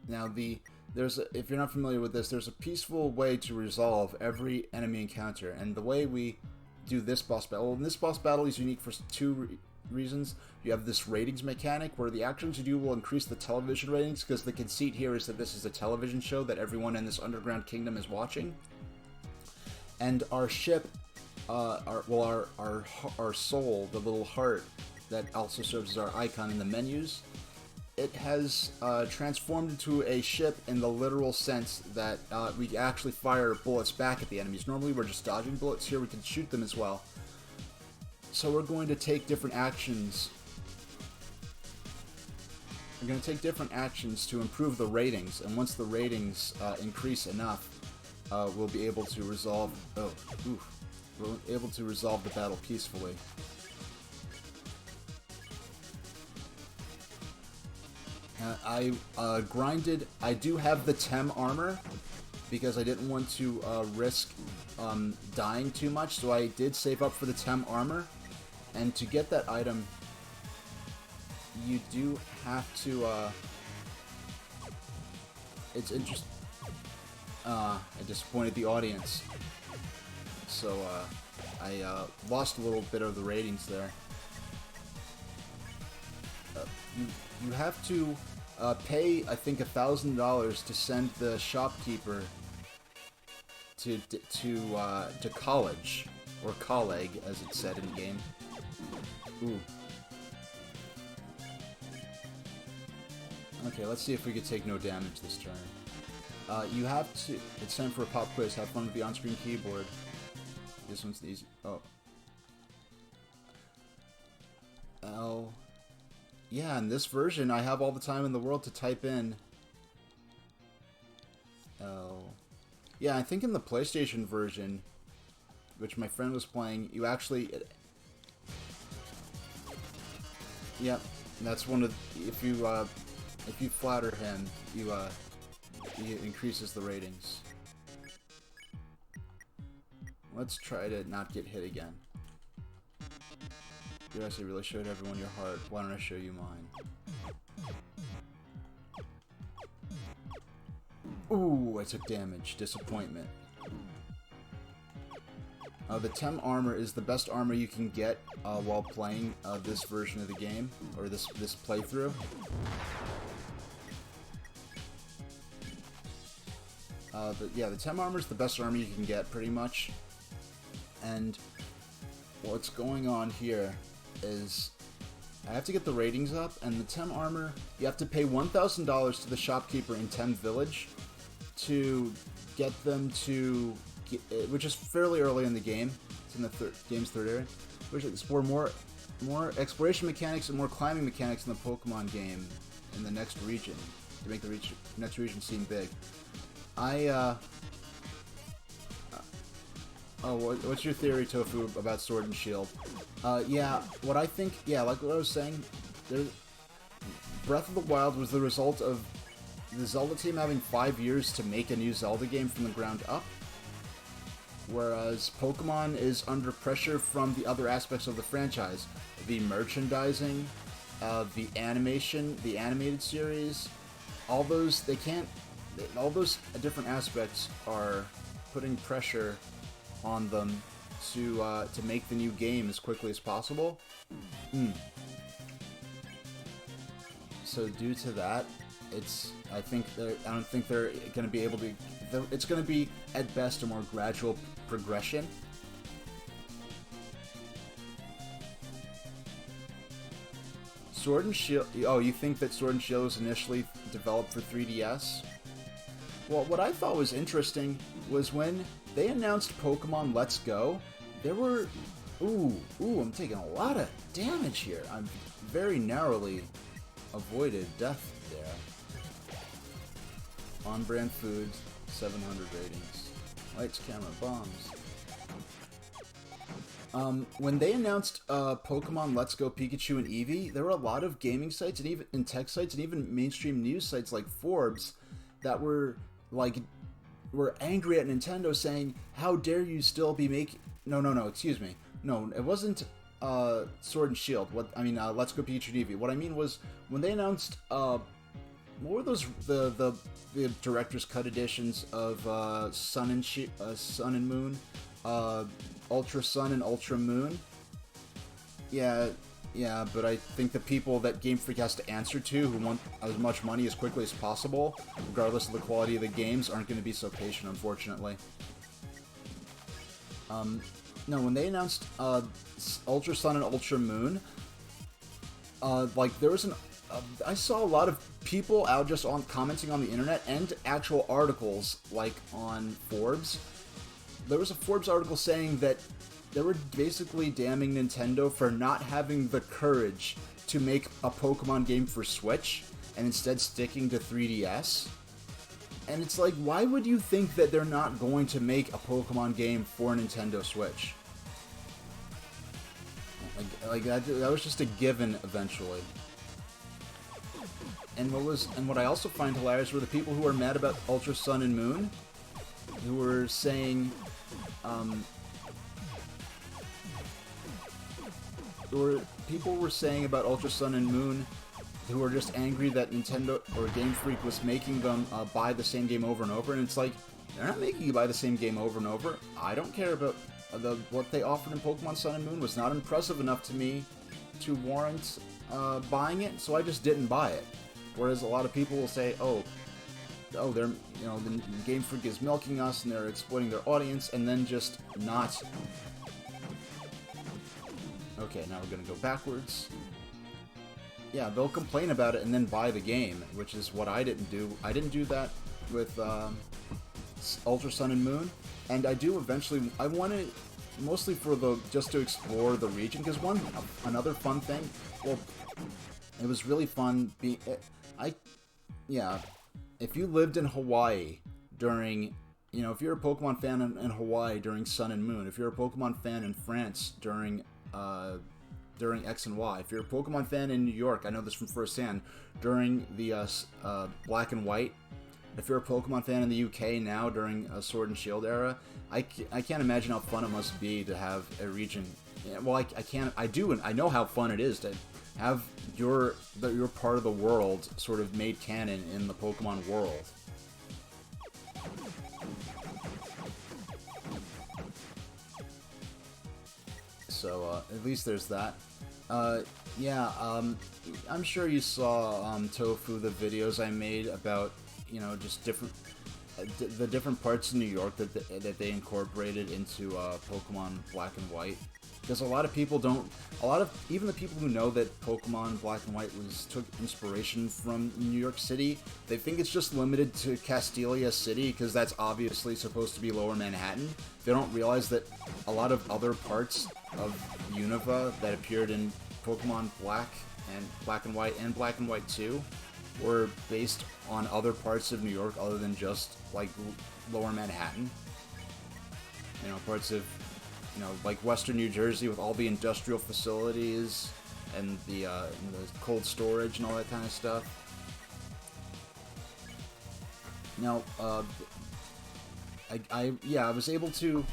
Now if you're not familiar with this, there's a peaceful way to resolve every enemy encounter, and the way we do this boss battle, and this boss battle is unique for two reasons. You have this ratings mechanic where the actions you do will increase the television ratings, because the conceit here is that this is a television show that everyone in this underground kingdom is watching. And our ship, our soul, the little heart that also serves as our icon in the menus, it has transformed into a ship in the literal sense that we actually fire bullets back at the enemies. Normally we're just dodging bullets. Here we can shoot them as well. So we're going to take different actions. We're going to take different actions to improve the ratings, and once the ratings increase enough, we'll be able to resolve. We're able to resolve the battle peacefully. I grinded. I do have the Tem armor because I didn't want to risk dying too much, so I did save up for the Tem armor. And to get that item, you do have to. It's interesting. I disappointed the audience, so I lost a little bit of the ratings there. You have to pay, I think, $1,000 to send the shopkeeper to college, or colleague, as it's said in game. Ooh. Okay, let's see if we can take no damage this turn. You have to. It's time for a pop quiz. Have fun with the on-screen keyboard. This one's the easy. Oh. L. Yeah, in this version, I have all the time in the world to type in L. Yeah, I think in the PlayStation version, which my friend was playing, you actually. Yep, that's one of. If you flatter him, he increases the ratings. Let's try to not get hit again. You actually really showed everyone your heart. Why don't I show you mine? Ooh, I took damage. Disappointment. The Tem armor is the best armor you can get while playing this version of the game, or this playthrough. Yeah, the Tem armor is the best armor you can get, pretty much. And what's going on here is I have to get the ratings up, and the Tem armor, you have to pay $1,000 to the shopkeeper in Tem Village to get them to, which is fairly early in the game. It's in the game's third area, which explore more exploration mechanics and more climbing mechanics in the Pokemon game in the next region to make the next region seem big. What's your theory, Tofu, about Sword and Shield? Yeah, what I think, yeah, like what I was saying, Breath of the Wild was the result of the Zelda team having 5 years to make a new Zelda game from the ground up, whereas Pokemon is under pressure from the other aspects of the franchise. The merchandising, the animation, the animated series, all those different aspects are putting pressure on them to make the new game as quickly as possible. So due to that, I don't think they're going to be able to. It's going to be at best a more gradual progression. Sword and Shield. Oh, you think that Sword and Shield was initially developed for 3DS? Well, what I thought was interesting was when they announced Pokemon Let's Go, there were... Ooh, I'm taking a lot of damage here. I'm very narrowly avoided death there. On-brand food, 700 ratings. Lights, camera, bombs. When they announced Pokemon Let's Go Pikachu and Eevee, there were a lot of gaming sites and tech sites and even mainstream news sites like Forbes that were angry at Nintendo, saying, "How dare you still be making?" No, excuse me. No, it wasn't Sword and Shield. Let's Go Pikachu and Eevee. What I mean was when they announced what were those the director's cut editions of Sun and Moon. Ultra Sun and Ultra Moon. Yeah, but I think the people that Game Freak has to answer to, who want as much money as quickly as possible, regardless of the quality of the games, aren't going to be so patient, unfortunately. No, when they announced Ultra Sun and Ultra Moon, there was I saw a lot of people out just commenting on the internet and actual articles, like on Forbes. There was a Forbes article saying that they were basically damning Nintendo for not having the courage to make a Pokemon game for Switch and instead sticking to 3DS. And it's like, why would you think that they're not going to make a Pokemon game for Nintendo Switch? Like that was just a given eventually. And what I also find hilarious were the people who are mad about Ultra Sun and Moon, who were saying, people were saying about Ultra Sun and Moon, who were just angry that Nintendo or Game Freak was making them buy the same game over and over, and it's like, they're not making you buy the same game over and over. I don't care about what they offered in Pokemon Sun and Moon was not impressive enough to me to warrant buying it, so I just didn't buy it. Whereas a lot of people will say, oh, they're, the Game Freak is milking us and they're exploiting their audience, and then just not. Okay, now we're gonna go backwards. Yeah, they'll complain about it and then buy the game, which is what I didn't do. I didn't do that with Ultra Sun and Moon, and I do eventually. I want to mostly for just to explore the region, because another fun thing. Well, it was really fun being. If you lived in Hawaii during, if you're a Pokemon fan in Hawaii during Sun and Moon, if you're a Pokemon fan in France during X and Y, if you're a Pokemon fan in New York, I know this from firsthand, during the Black and White, if you're a Pokemon fan in the UK now during Sword and Shield era, I can't imagine how fun it must be to have a region. Well, I know how fun it is to have your part of the world sort of made canon in the Pokemon world. So at least there's that. I'm sure you saw Tofu, the videos I made about just the different parts of New York that they incorporated into Pokemon Black and White. Because a lot of people even the people who know that Pokemon Black and White took inspiration from New York City, they think it's just limited to Castelia City, because that's obviously supposed to be Lower Manhattan. They don't realize that a lot of other parts of Unova that appeared in Pokemon Black and White and Black and White 2 were based on other parts of New York other than just, like, Lower Manhattan. Parts of like Western New Jersey with all the industrial facilities and the cold storage and all that kind of stuff. Now, I was able to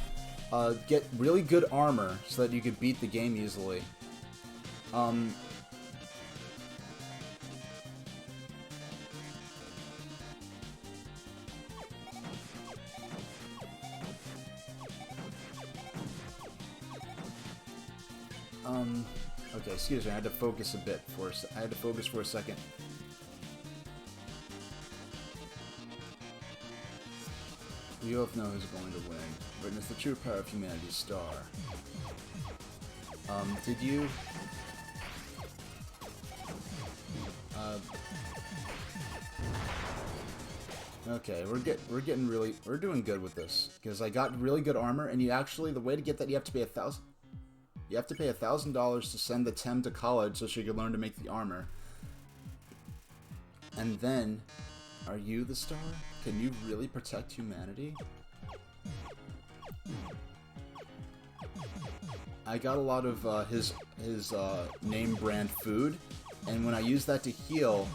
get really good armor so that you could beat the game easily. Okay, excuse me, I had to focus for a second. You both know who's going to win. Witness the true power of humanity's star. Did you... Okay, we're doing good with this, because I got really good armor, and you actually, the way to get that, you have to pay $1,000 to send the Tem to college so she could learn to make the armor. And then, are you the star? Can you really protect humanity? I got a lot of his name brand food, and when I use that to heal,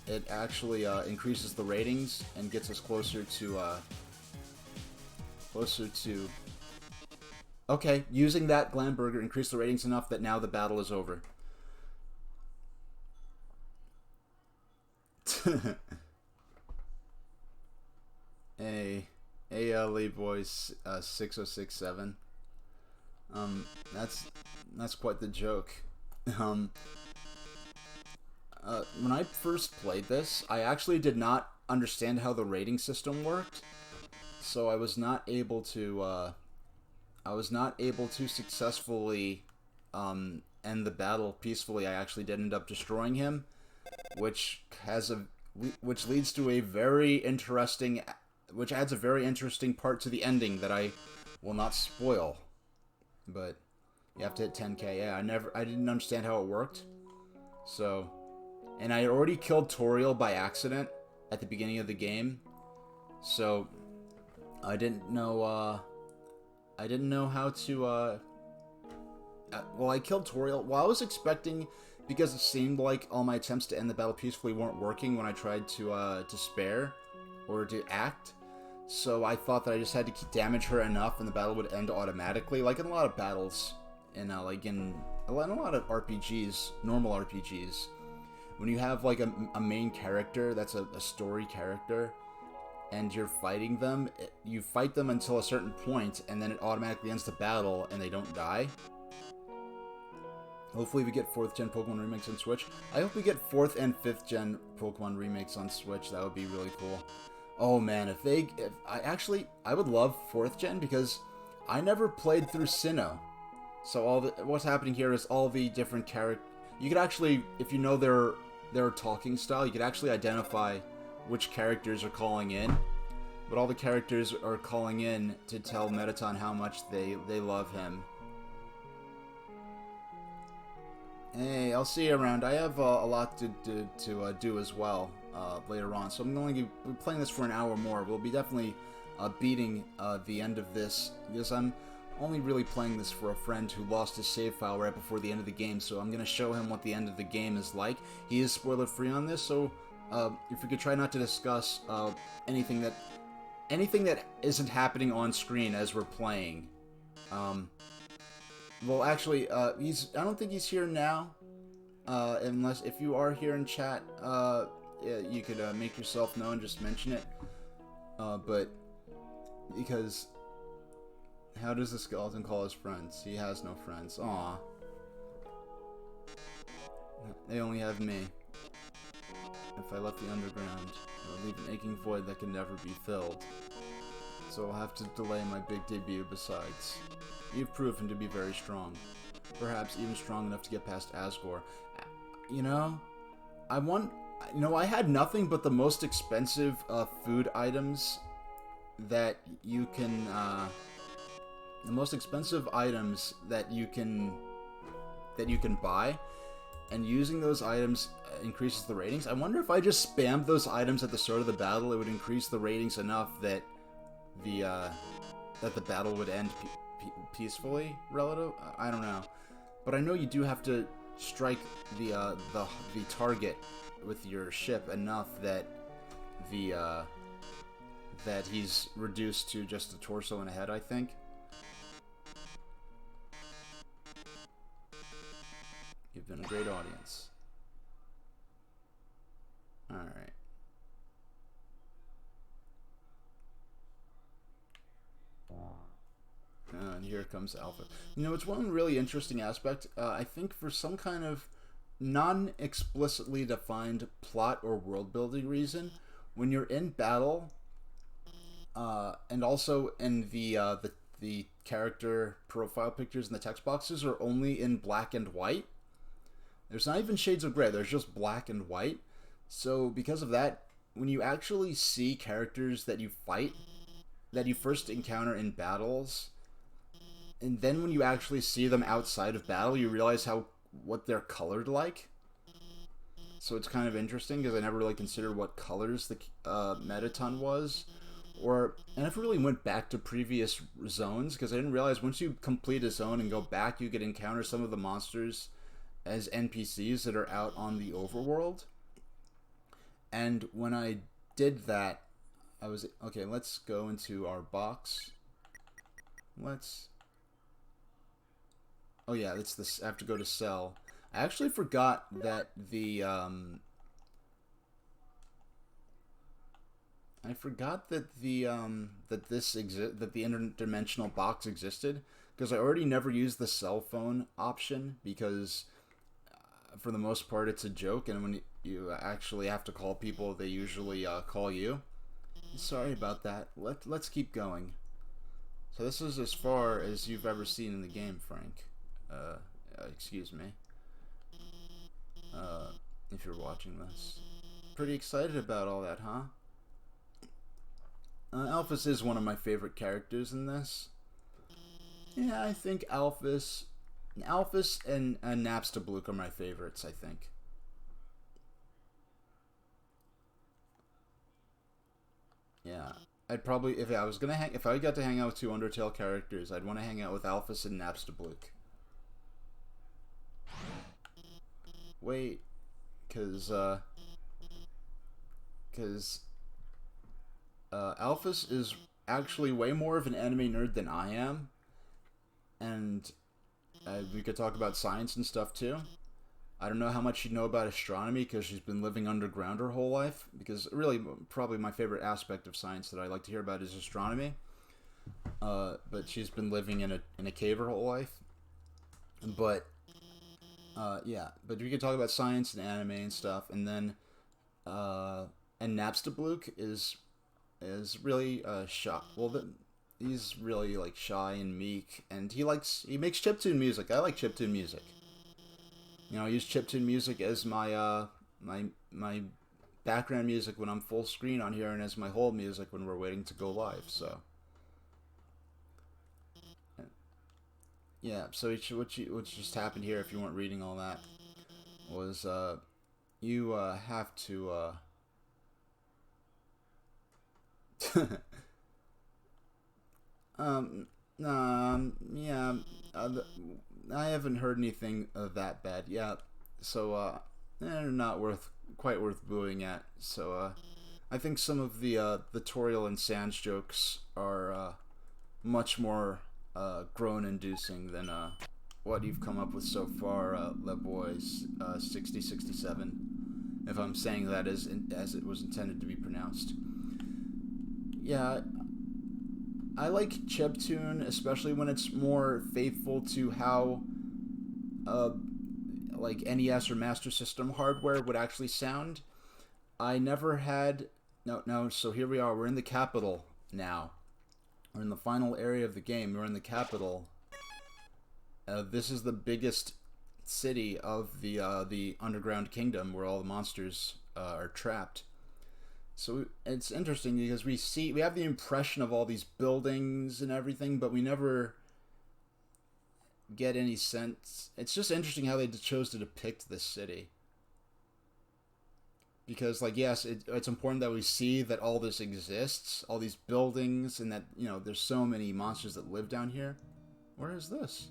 it actually increases the ratings and gets us closer to okay, using that Glamburger increased the ratings enough that now the battle is over. Hey, Lee Boys 6067. That's quite the joke. When I first played this, I actually did not understand how the rating system worked, so I was not able to successfully end the battle peacefully. I actually did end up destroying him, which leads to a very interesting, which adds a very interesting part to the ending that I will not spoil. But you have to hit 10k. Yeah, I didn't understand how it worked, so. And I had already killed Toriel by accident at the beginning of the game, so I didn't know how to, well, I killed Toriel. Well, I was expecting, because it seemed like all my attempts to end the battle peacefully weren't working when I tried to spare, or to act, so I thought that I just had to damage her enough and the battle would end automatically, like in a lot of battles, like in a lot of RPGs, normal RPGs. When you have, like, a main character that's a story character, and you're fighting them, you fight them until a certain point, and then it automatically ends the battle, and they don't die. Hopefully we get 4th gen Pokemon remakes on Switch. I hope we get 4th and 5th gen Pokemon remakes on Switch. That would be really cool. Oh man, I would love 4th gen, because I never played through Sinnoh. So what's happening here is all the different characters. You could actually, if you know their talking style, you could actually identify which characters are calling in. But all the characters are calling in to tell Mettaton how much they love him. Hey, I'll see you around. I have a lot to do as well later on, so I'm going to be playing this for an hour more. We'll be definitely beating the end of this, because I'm only really playing this for a friend who lost his save file right before the end of the game, so I'm going to show him what the end of the game is like. He is spoiler-free on this, so if we could try not to discuss anything that isn't happening on screen as we're playing. Well, actually, I don't think he's here now, unless, if you are here in chat, you could make yourself known, just mention it, but, because... How does the skeleton call his friends? He has no friends. Aww. They only have me. If I left the underground, it would leave an aching void that can never be filled. So I'll have to delay my big debut besides. You've proven to be very strong. Perhaps even strong enough to get past Asgore. You know, I had nothing but the most expensive food items that you can, the most expensive items that you can buy, and using those items increases the ratings. I wonder if I just spammed those items at the start of the battle, it would increase the ratings enough that the battle would end peacefully. Relative, I don't know, but I know you do have to strike the target with your ship enough that that he's reduced to just a torso and a head, I think. You've been a great audience. Alright. And here comes Alpha. You know, it's one really interesting aspect. I think for some kind of non-explicitly defined plot or world-building reason, when you're in battle, And also in the character profile pictures and the text boxes are only in black and white. There's not even shades of gray. There's just black and white. So because of that, when you actually see characters that you fight, that you first encounter in battles, and then when you actually see them outside of battle, you realize what they're colored like. So it's kind of interesting because I never really considered what colors the Metaton was. I never really went back to previous zones because I didn't realize once you complete a zone and go back, you could encounter some of the monsters as NPCs that are out on the overworld. And when I did that, I was... Okay, let's go into our box. Oh yeah, it's this. I have to go to sell. I actually forgot that the that the interdimensional box existed, because I already never used the cell phone option because for the most part it's a joke, and when you actually have to call people, they usually call you. Sorry about that. Let's keep going. So this is as far as you've ever seen in the game, Frank. Excuse me. If you're watching this. Pretty excited about all that, huh? Alphys is one of my favorite characters in this. Yeah, I think Alphys and Napstablook are my favorites, I think. Yeah. I'd probably, if I got to hang out with two Undertale characters, I'd want to hang out with Alphys and Napstablook. Wait, because Alphys is actually way more of an anime nerd than I am, and we could talk about science and stuff too. I don't know how much you know about astronomy because she's been living underground her whole life, because really probably my favorite aspect of science that I like to hear about is astronomy. But she's been living in a cave her whole life. But yeah, but we could talk about science and anime and stuff, and then and Napstablook is really shy. Well, he's really like shy and meek, and he makes chiptune music. I like chiptune music. You know, I use chiptune music as my my background music when I'm full screen on here, and as my hold music when we're waiting to go live. So yeah, so what just happened here, if you weren't reading all that, was you have to yeah, I haven't heard anything that bad. Yeah, so they're not quite worth booing at. So I think some of the Toriel and Sans jokes are much more groan-inducing than what you've come up with so far, Le Boys 6067. If I'm saying that as it was intended to be pronounced. Yeah, I like chiptune, especially when it's more faithful to how like NES or Master System hardware would actually sound. I never had... No, so here we are. We're in the capital now. We're in the final area of the game. We're in the capital. This is the biggest city of the underground kingdom where all the monsters are trapped. So it's interesting because we have the impression of all these buildings and everything, but we never get any sense. It's just interesting how they chose to depict this city. Because, like, yes, it's important that we see that all this exists, all these buildings, and that, you know, there's so many monsters that live down here. Where is this?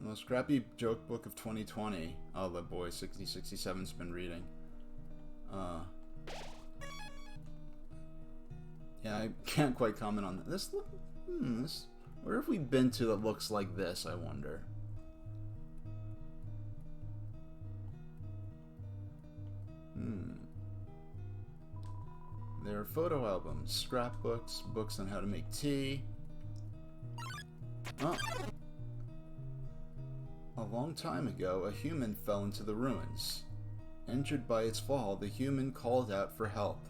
The most scrappy joke book of 2020. Oh, the boy 6067's been reading. Yeah, I can't quite comment on that. This where have we been to that looks like this, I wonder? There are photo albums, scrapbooks, books on how to make tea. Oh. A long time ago, a human fell into the ruins. Injured by its fall, the human called out for help.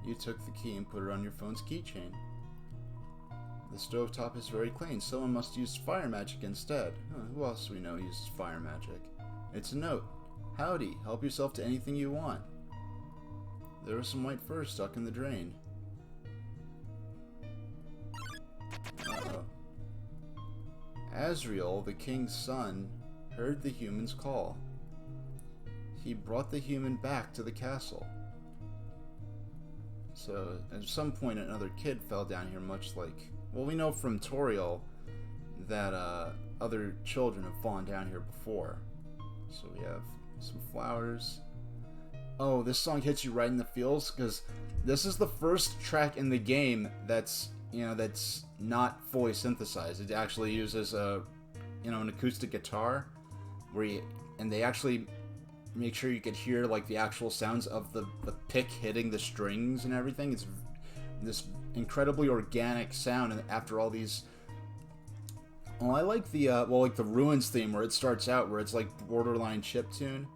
You took the key and put it on your phone's keychain. The stovetop is very clean. Someone must use fire magic instead. Who else we know uses fire magic? It's a note. Howdy, help yourself to anything you want. There was some white fur stuck in the drain. Uh-oh. Azrael, the king's son, heard the human's call. He brought the human back to the castle. So, at some point, another kid fell down here, much like... Well, we know from Toriel that other children have fallen down here before. So we have some flowers. Oh, this song hits you right in the feels, because this is the first track in the game that's, you know, that's not fully synthesized. It actually uses a, you know, an acoustic guitar, and they actually make sure you could hear like the actual sounds of the pick hitting the strings and everything. It's this incredibly organic sound, and after all these, well, I like the like the Ruins theme where it starts out where it's like borderline chiptune.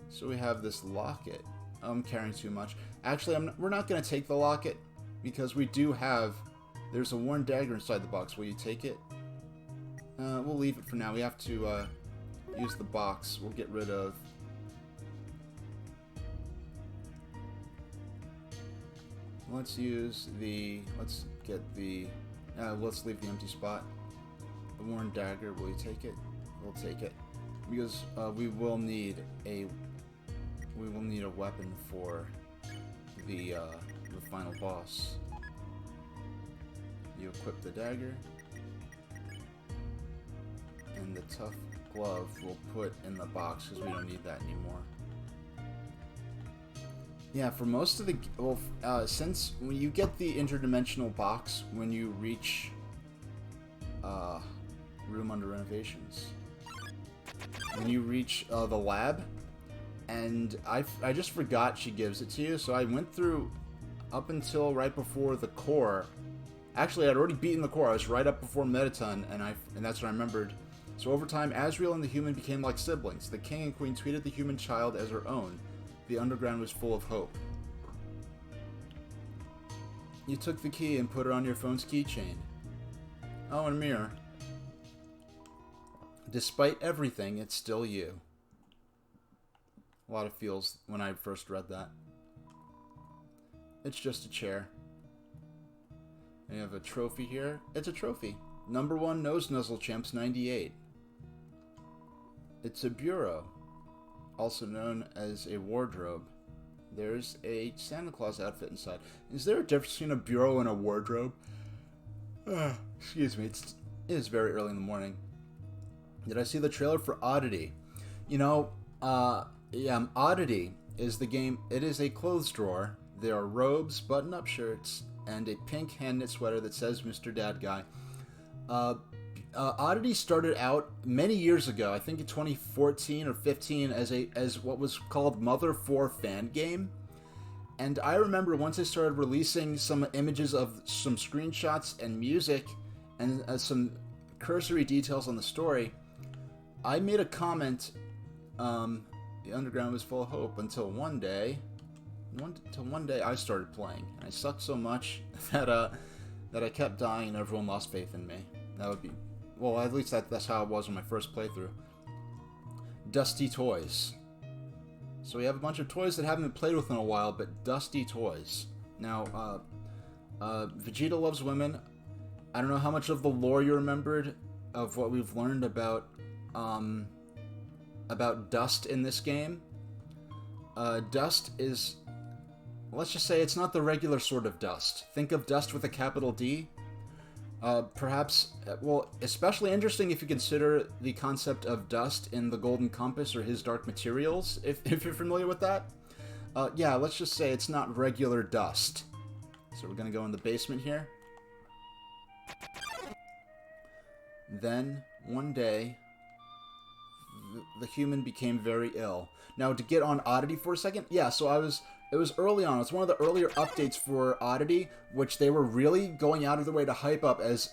So we have this locket. I'm carrying too much. Actually, we're not going to take the locket because we do have. There's a worn dagger inside the box. Will you take it? We'll leave it for now. We have to use the box. We'll get rid of. Let's use the. Let's get the. Let's leave the empty spot. The worn dagger. Will you take it? We'll take it because we will need a. We will need a weapon for the final boss. You equip the dagger, and the tough glove we'll put in the box because we don't need that anymore. Yeah, for most of the since when you get the interdimensional box when you reach room under renovations, when you reach the lab. And I just forgot she gives it to you, so I went through up until right before the core. Actually, I'd already beaten the core. I was right up before Metaton, and that's what I remembered. So over time, Azrael and the human became like siblings. The king and queen treated the human child as her own. The underground was full of hope. You took the key and put it on your phone's keychain. Oh, and a mirror. Despite everything, it's still you. A lot of feels when I first read that. It's just a chair. And you have a trophy here. It's a trophy. Number 1 Nose Nuzzle Champs 98. It's a bureau, also known as a wardrobe. There's a Santa Claus outfit inside. Is there a difference between a bureau and a wardrobe? Excuse me. It is very early in the morning. Did I see the trailer for Oddity? You know, yeah, Oddity is the game. It is a clothes drawer. There are robes, button-up shirts, and a pink hand-knit sweater that says Mr. Dad Guy. Oddity started out many years ago, I think in 2014 or 15, as what was called Mother 4 fan game. And I remember once they started releasing some images of some screenshots and music and some cursory details on the story, I made a comment. The underground was full of hope until one day I started playing, and I sucked so much that I kept dying and everyone lost faith in me. That would be, well, at least that's how it was on my first playthrough. Dusty toys. So we have a bunch of toys that haven't been played with in a while, but dusty toys. Now, Vegeta loves women. I don't know how much of the lore you remembered of what we've learned about dust in this game. Dust is, let's just say it's not the regular sort of dust. Think of dust with a capital D. Perhaps, well, especially interesting if you consider the concept of dust in the Golden Compass or His Dark Materials, if you're familiar with that. Yeah, let's just say it's not regular dust. So we're going to go in the basement here. Then, one day, the human became very ill. Now, to get on Oddity for a second, yeah, so it was early on. It's one of the earlier updates for Oddity, which they were really going out of their way to hype up as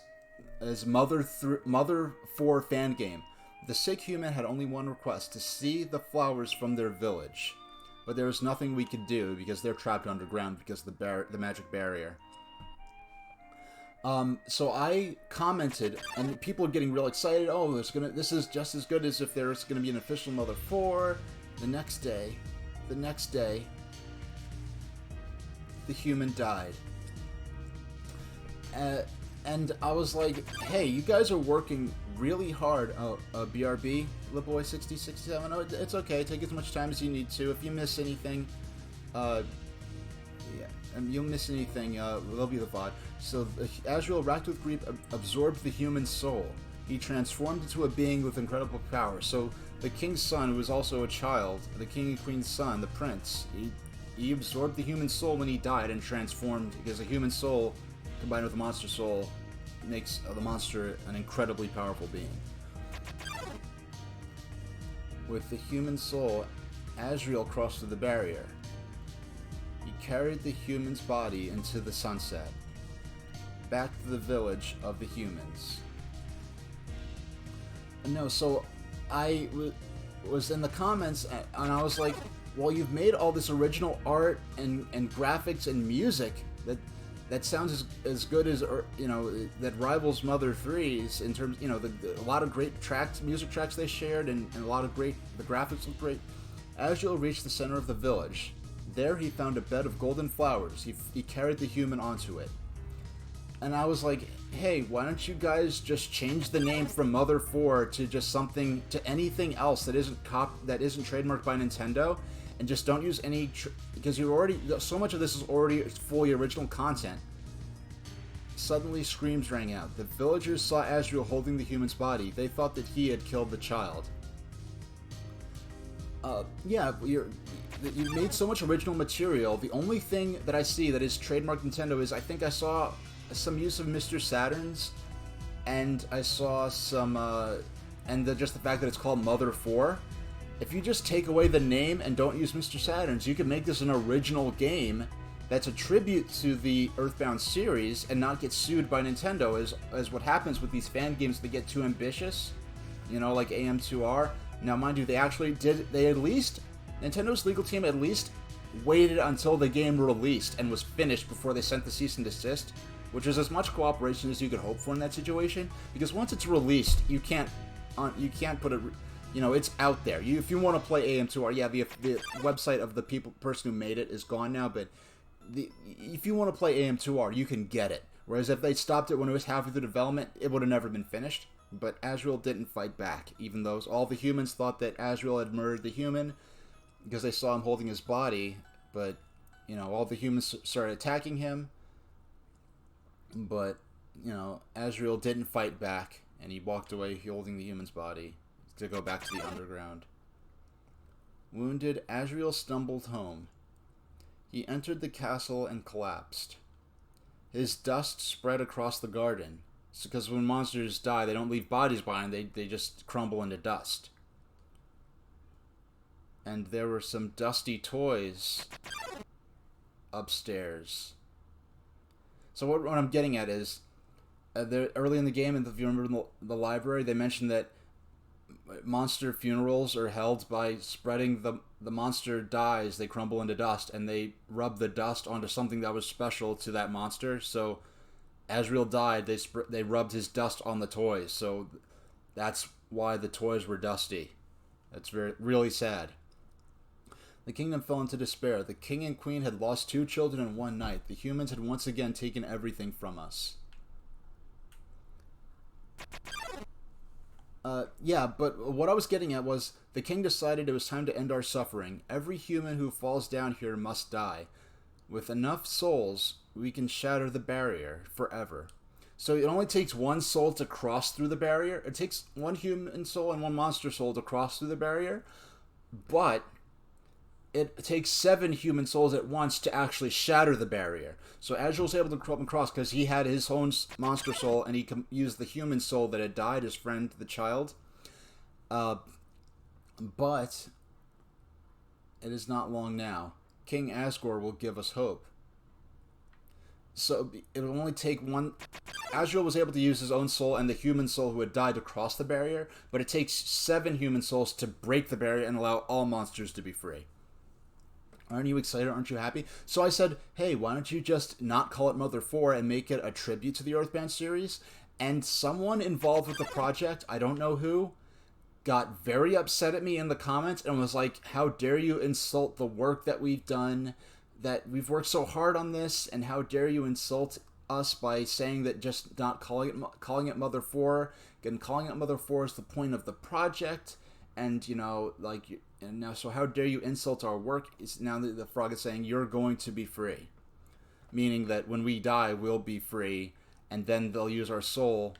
Mother 4 fan game. The sick human had only one request: to see the flowers from their village. but there was nothing we could do because they're trapped underground because of the magic barrier. So I commented, and people are getting real excited. Oh, this is just as good as if there's gonna be an official Mother 4. The next day, the human died. And I was like, hey, you guys are working really hard. Oh, BRB, LitBoy6067. Oh, it's okay. Take as much time as you need to. If you miss anything, yeah, you'll miss anything, there'll be the VOD. So, Azrael, racked with grief, absorbed the human soul. He transformed into a being with incredible power. So, the king's son, who was also a child, the king and queen's son, the prince, he absorbed the human soul when he died and transformed, because a human soul combined with a monster soul makes the monster an incredibly powerful being. With the human soul, Azrael crossed through the barrier. He carried the human's body into the sunset, back to the village of the humans. No, so I was in the comments, and I was like, well, you've made all this original art and graphics and music that sounds as good as, you know, that rivals Mother 3's in terms, you know, a lot of great tracks, music tracks they shared, and a lot of the graphics look great. Azrael reached the center of the village. There he found a bed of golden flowers. He carried the human onto it. And I was like, hey, why don't you guys just change the name from Mother 4 to just something, to anything else that isn't trademarked by Nintendo, and just don't use any, because so much of this is already fully original content. Suddenly screams rang out. The villagers saw Azrael holding the human's body. They thought that he had killed the child. Yeah, you made so much original material. The only thing that I see that is trademark Nintendo is, I think I saw some use of Mr. Saturn's, and I saw some, just the fact that it's called Mother 4. If you just take away the name and don't use Mr. Saturn's, you could make this an original game that's a tribute to the Earthbound series and not get sued by Nintendo, as what happens with these fan games that get too ambitious, you know, like AM2R. Now, mind you, Nintendo's legal team at least waited until the game released and was finished before they sent the cease and desist, which is as much cooperation as you could hope for in that situation, because once it's released, you can't put it, you know, it's out there. If you want to play AM2R, yeah, the website of the person who made it is gone now, but if you want to play AM2R, you can get it. Whereas if they stopped it when it was halfway through development, it would have never been finished. But Azrael didn't fight back, even though all the humans thought that Azrael had murdered the human because they saw him holding his body. But, you know, all the humans started attacking him. But, you know, Azrael didn't fight back, and he walked away holding the human's body to go back to the underground. Wounded, Azrael stumbled home. He entered the castle and collapsed. His dust spread across the garden. It's because when monsters die, they don't leave bodies behind, they just crumble into dust. And there were some dusty toys upstairs. So what I'm getting at is, early in the game, and if you remember the library, they mentioned that monster funerals are held by spreading the monster dies, they crumble into dust, and they rub the dust onto something that was special to that monster. So Azrael died, they rubbed his dust on the toys, so that's why the toys were dusty. That's really sad. The kingdom fell into despair. The king and queen had lost 2 children in one night. The humans had once again taken everything from us. Yeah, but what I was getting at was, the king decided it was time to end our suffering. Every human who falls down here must die. With enough souls, we can shatter the barrier forever. So it only takes 1 soul to cross through the barrier. It takes 1 human soul and 1 monster soul to cross through the barrier, but it takes 7 human souls at once to actually shatter the barrier. So Azrael was able to come across because he had his own monster soul, and he used the human soul that had died, his friend, the child. But it is not long now. King Asgore will give us hope. So it will only take 1... Azrael was able to use his own soul and the human soul who had died to cross the barrier, but it takes 7 human souls to break the barrier and allow all monsters to be free. Aren't you excited? Aren't you happy? So I said, hey, why don't you just not call it Mother 4 and make it a tribute to the Earthbound series? And someone involved with the project, I don't know who, got very upset at me in the comments and was like, how dare you insult the work that we've done, that we've worked so hard on this, and how dare you insult us by saying that just not calling it Mother 4, and calling it Mother 4 is the point of the project, and, you know, like, and now, so how dare you insult our work? Is now the frog is saying, you're going to be free. Meaning that when we die, we'll be free, and then they'll use our soul,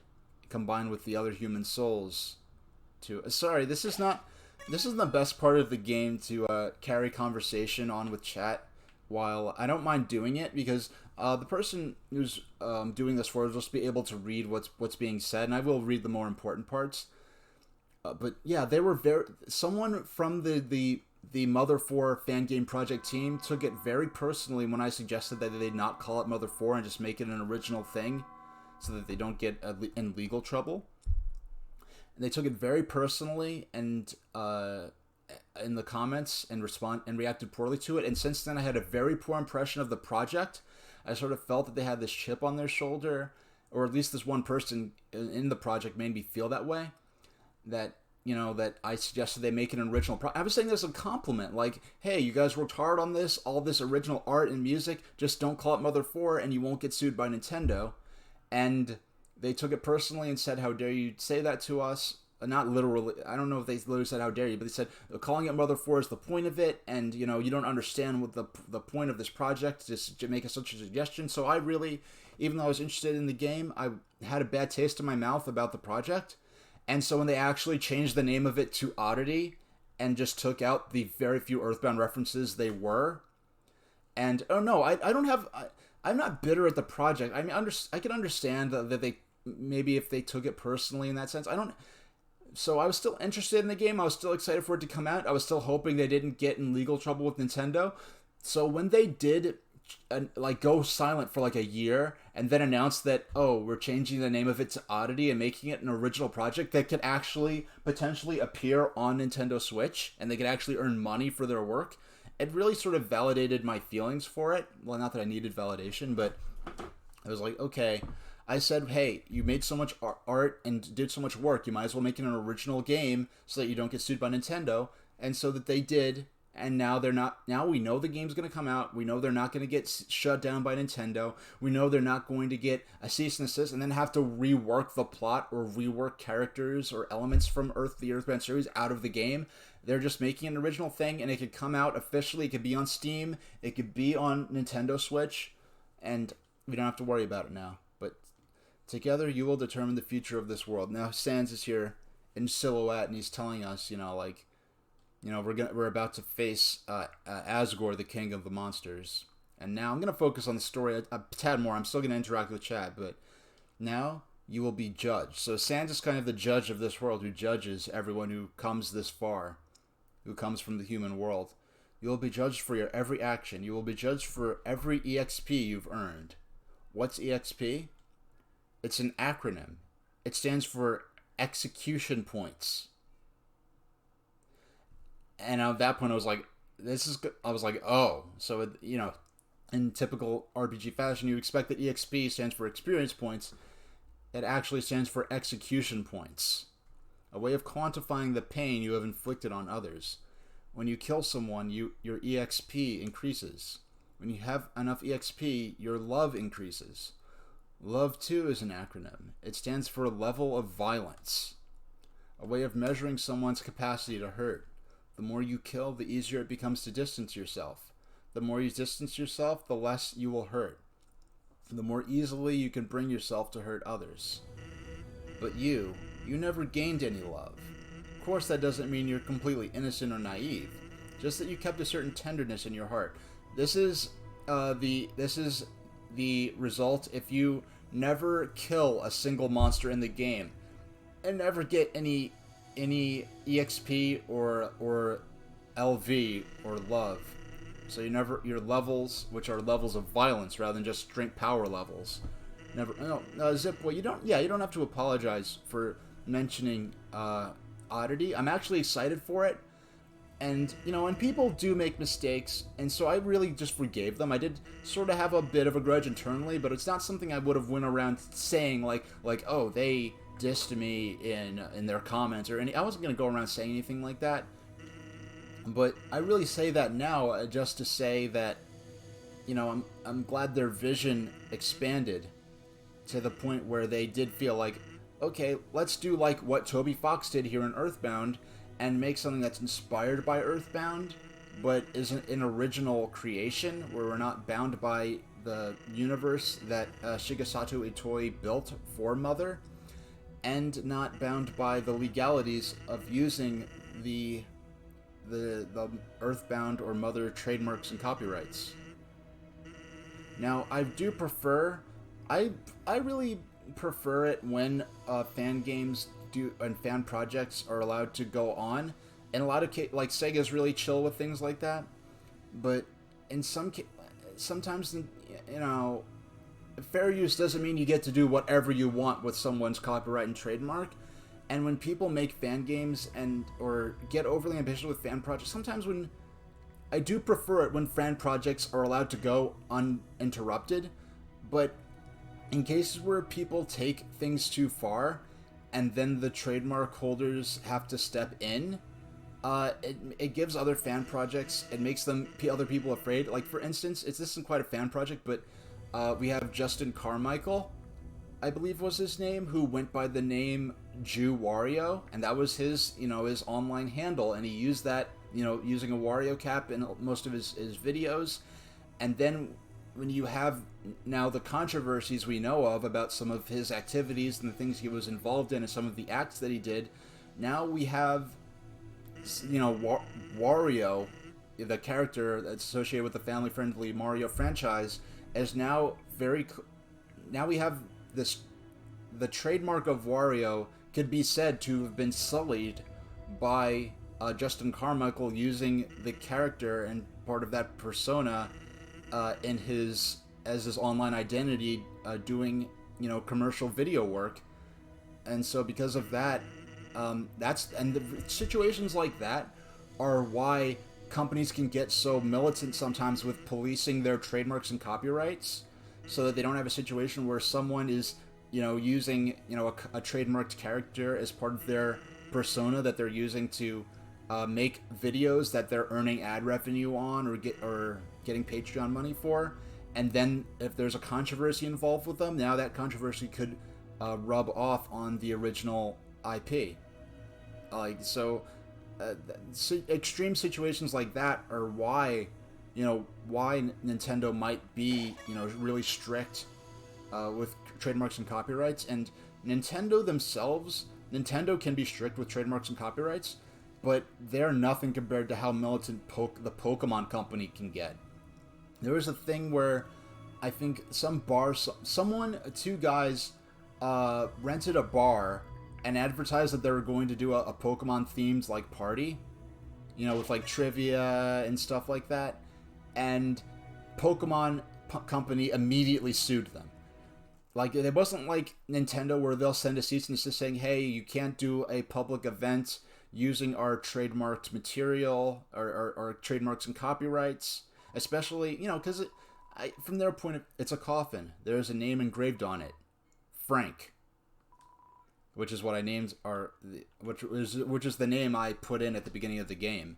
combined with the other human souls, to... Sorry, this isn't the best part of the game to carry conversation on with chat, while I don't mind doing it, because the person who's doing this for us will just be able to read what's being said, and I will read the more important parts. But yeah, they were someone from the Mother 4 fan game project team took it very personally when I suggested that they not call it Mother 4 and just make it an original thing, so that they don't get in legal trouble. And they took it very personally and in the comments and reacted poorly to it. And since then, I had a very poor impression of the project. I sort of felt that they had this chip on their shoulder, or at least this one person in the project made me feel that way. That, you know, that I suggested they make an original I was saying this as a compliment, like, hey, you guys worked hard on this, all this original art and music, just don't call it Mother 4 and you won't get sued by Nintendo. And they took it personally and said, how dare you say that to us? Not literally, I don't know if they literally said, how dare you, but they said, calling it Mother 4 is the point of it, and, you know, you don't understand what the point of this project, just to make such a suggestion. So I really, even though I was interested in the game, I had a bad taste in my mouth about the project. And so when they actually changed the name of it to Oddity and just took out the very few Earthbound references they were, and oh no, I don't have, I'm not bitter at the project. I mean, I can understand that they maybe if they took it personally in that sense. So I was still interested in the game. I was still excited for it to come out. I was still hoping they didn't get in legal trouble with Nintendo. So when they did like go silent for like a year and then announce that, oh, we're changing the name of it to Oddity and making it an original project that could actually potentially appear on Nintendo Switch and they could actually earn money for their work, it really sort of validated my feelings for it. Well, not that I needed validation, but I was like, okay. I said, hey, you made so much art and did so much work, you might as well make it an original game so that you don't get sued by Nintendo. And so that they did, and now they're not. Now we know the game's going to come out. We know they're not going to get shut down by Nintendo. We know they're not going to get a cease and desist and then have to rework the plot or rework characters or elements from the Earthbound series out of the game. They're just making an original thing, and it could come out officially. It could be on Steam. It could be on Nintendo Switch, and we don't have to worry about it now. But together, you will determine the future of this world. Now, Sans is here in silhouette, and he's telling us, we're about to face Asgore, the king of the monsters. And now I'm gonna focus on the story a tad more. I'm still gonna interact with chat, but now you will be judged. So Sans is kind of the judge of this world, who judges everyone who comes this far, who comes from the human world. You will be judged for your every action. You will be judged for every EXP you've earned. What's EXP? It's an acronym. It stands for execution points. And at that point, I was like, this is good. I was like, oh. So, in typical RPG fashion, you expect that EXP stands for experience points. It actually stands for execution points. A way of quantifying the pain you have inflicted on others. When you kill someone, your EXP increases. When you have enough EXP, your love increases. Love, too, is an acronym. It stands for level of violence. A way of measuring someone's capacity to hurt. The more you kill, the easier it becomes to distance yourself. The more you distance yourself, the less you will hurt. The more easily you can bring yourself to hurt others. But you never gained any love. Of course, that doesn't mean you're completely innocent or naive. Just that you kept a certain tenderness in your heart. This is the result if you never kill a single monster in the game and never get any EXP or LV or love. So your levels, which are levels of violence rather than just strength power levels. Zipboy, you don't have to apologize for mentioning Oddity. I'm actually excited for it. And, you know, and people do make mistakes, and so I really just forgave them. I did sort of have a bit of a grudge internally, but it's not something I would have went around saying, like, oh, they dissed me in their comments, or any. I wasn't going to go around saying anything like that. But I really say that now just to say that, you know, I'm glad their vision expanded to the point where they did feel like, okay, let's do like what Toby Fox did here in Earthbound, and make something that's inspired by Earthbound, but isn't an original creation, where we're not bound by the universe that Shigesato Itoi built for Mother, and not bound by the legalities of using the Earthbound or Mother trademarks and copyrights. Now, I do prefer, I really prefer it when fan games and fan projects are allowed to go on. In a lot of cases, like, Sega's really chill with things like that, but in sometimes, you know, fair use doesn't mean you get to do whatever you want with someone's copyright and trademark. And when people make fan games or get overly ambitious with fan projects, sometimes I do prefer it when fan projects are allowed to go uninterrupted, but in cases where people take things too far, and then the trademark holders have to step in, it gives other fan projects, it makes other people afraid. Like, for instance, this isn't quite a fan project, but we have Justin Carmichael, I believe was his name, who went by the name Jew Wario, and that was his, you know, his online handle, and he used that, you know, using a Wario cap in most of his videos. And then when you have now the controversies we know of about some of his activities and the things he was involved in and some of the acts that he did, now we have, you know, Wario, the character that's associated with the family-friendly Mario franchise, is now now we have the trademark of Wario could be said to have been sullied by Justin Carmichael using the character and part of that persona as his online identity, doing, you know, commercial video work. And so because of that, the situations like that are why companies can get so militant sometimes with policing their trademarks and copyrights, so that they don't have a situation where someone is, you know, using, you know, a trademarked character as part of their persona that they're using to make videos that they're earning ad revenue on or getting Patreon money for, and then if there's a controversy involved with them, now that controversy could rub off on the original IP. Extreme situations like that are why, you know, why Nintendo might be, you know, really strict with trademarks and copyrights. And Nintendo can be strict with trademarks and copyrights, but they're nothing compared to how militant the Pokemon Company can get. There was a thing where I think two guys rented a bar and advertised that they were going to do a Pokemon themed like party, you know, with like trivia and stuff like that. And Pokemon Company immediately sued them. Like, it wasn't like Nintendo where they'll send a cease and desist saying, hey, you can't do a public event using our trademarked material or trademarks and copyrights, especially, you know, because from their point of, it's a coffin. There's a name engraved on it, Frank, which is what I named which is the name I put in at the beginning of the game.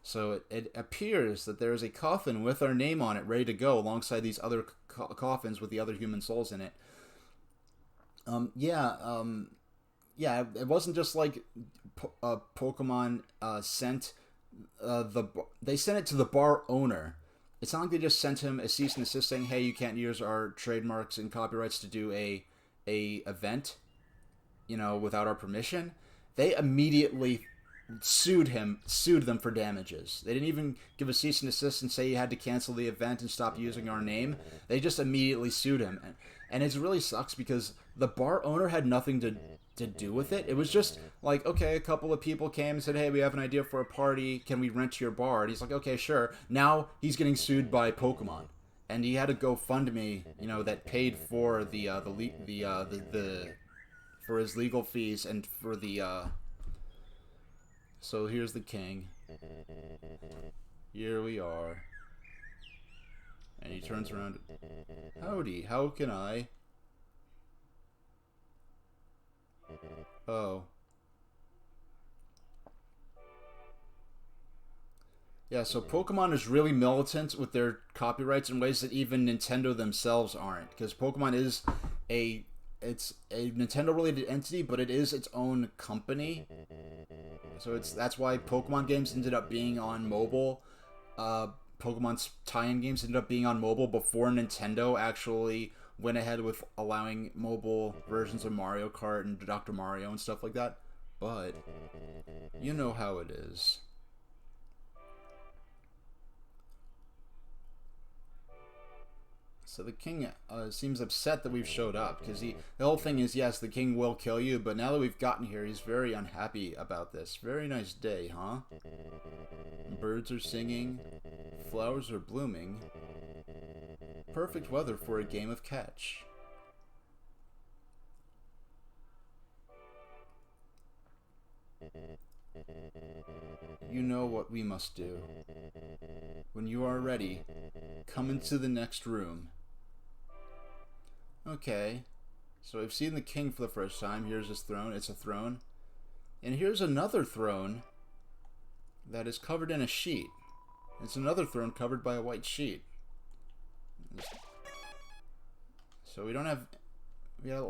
So it appears that there is a coffin with our name on it, ready to go, alongside these other coffins with the other human souls in it. It wasn't just like Pokemon sent they sent it to the bar owner. It's not like they just sent him a cease and desist saying, hey, you can't use our trademarks and copyrights to do a event, you know, without our permission. They immediately sued them for damages. They didn't even give a cease and desist and say you had to cancel the event and stop using our name. They just immediately sued him. And it really sucks because the bar owner had nothing to do with it. It was just like, okay, a couple of people came and said, hey, we have an idea for a party. Can we rent your bar? And he's like, okay, sure. Now he's getting sued by Pokemon. And he had a GoFundMe, you know, that paid for for his legal fees and for the so here's the king. Here we are. And he turns around. Howdy, how can I? Oh. Yeah, so Pokemon is really militant with their copyrights in ways that even Nintendo themselves aren't. Because Pokemon is it's a Nintendo-related entity, but it is its own company. So that's why Pokemon games ended up being on mobile. Pokemon's tie-in games ended up being on mobile before Nintendo actually went ahead with allowing mobile versions of Mario Kart and Dr. Mario and stuff like that. But you know how it is. So the king seems upset that we've showed up, because the whole thing is, yes, the king will kill you, but now that we've gotten here, he's very unhappy about this. Very nice day, huh? Birds are singing, flowers are blooming. Perfect weather for a game of catch. You know what we must do. When you are ready, come into the next room. Okay, so we've seen the king for the first time. Here's his throne. It's a throne. And here's another throne that is covered in a sheet. It's another throne covered by a white sheet. So we'll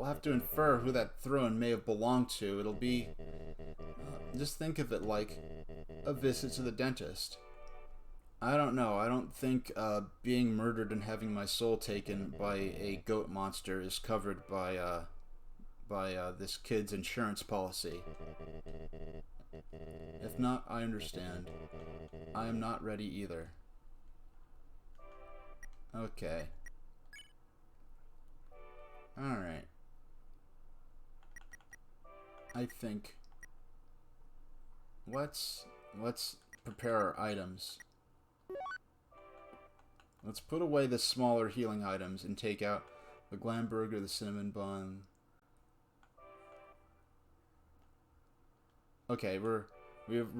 have to infer who that throne may have belonged to. It'll be, just think of it like a visit to the dentist. I don't know. I don't think being murdered and having my soul taken by a goat monster is covered by this kid's insurance policy. If not, I understand. I am not ready either. Okay. Alright. I think let's prepare our items. Let's put away the smaller healing items and take out the glam burger, the cinnamon bun. Okay, we're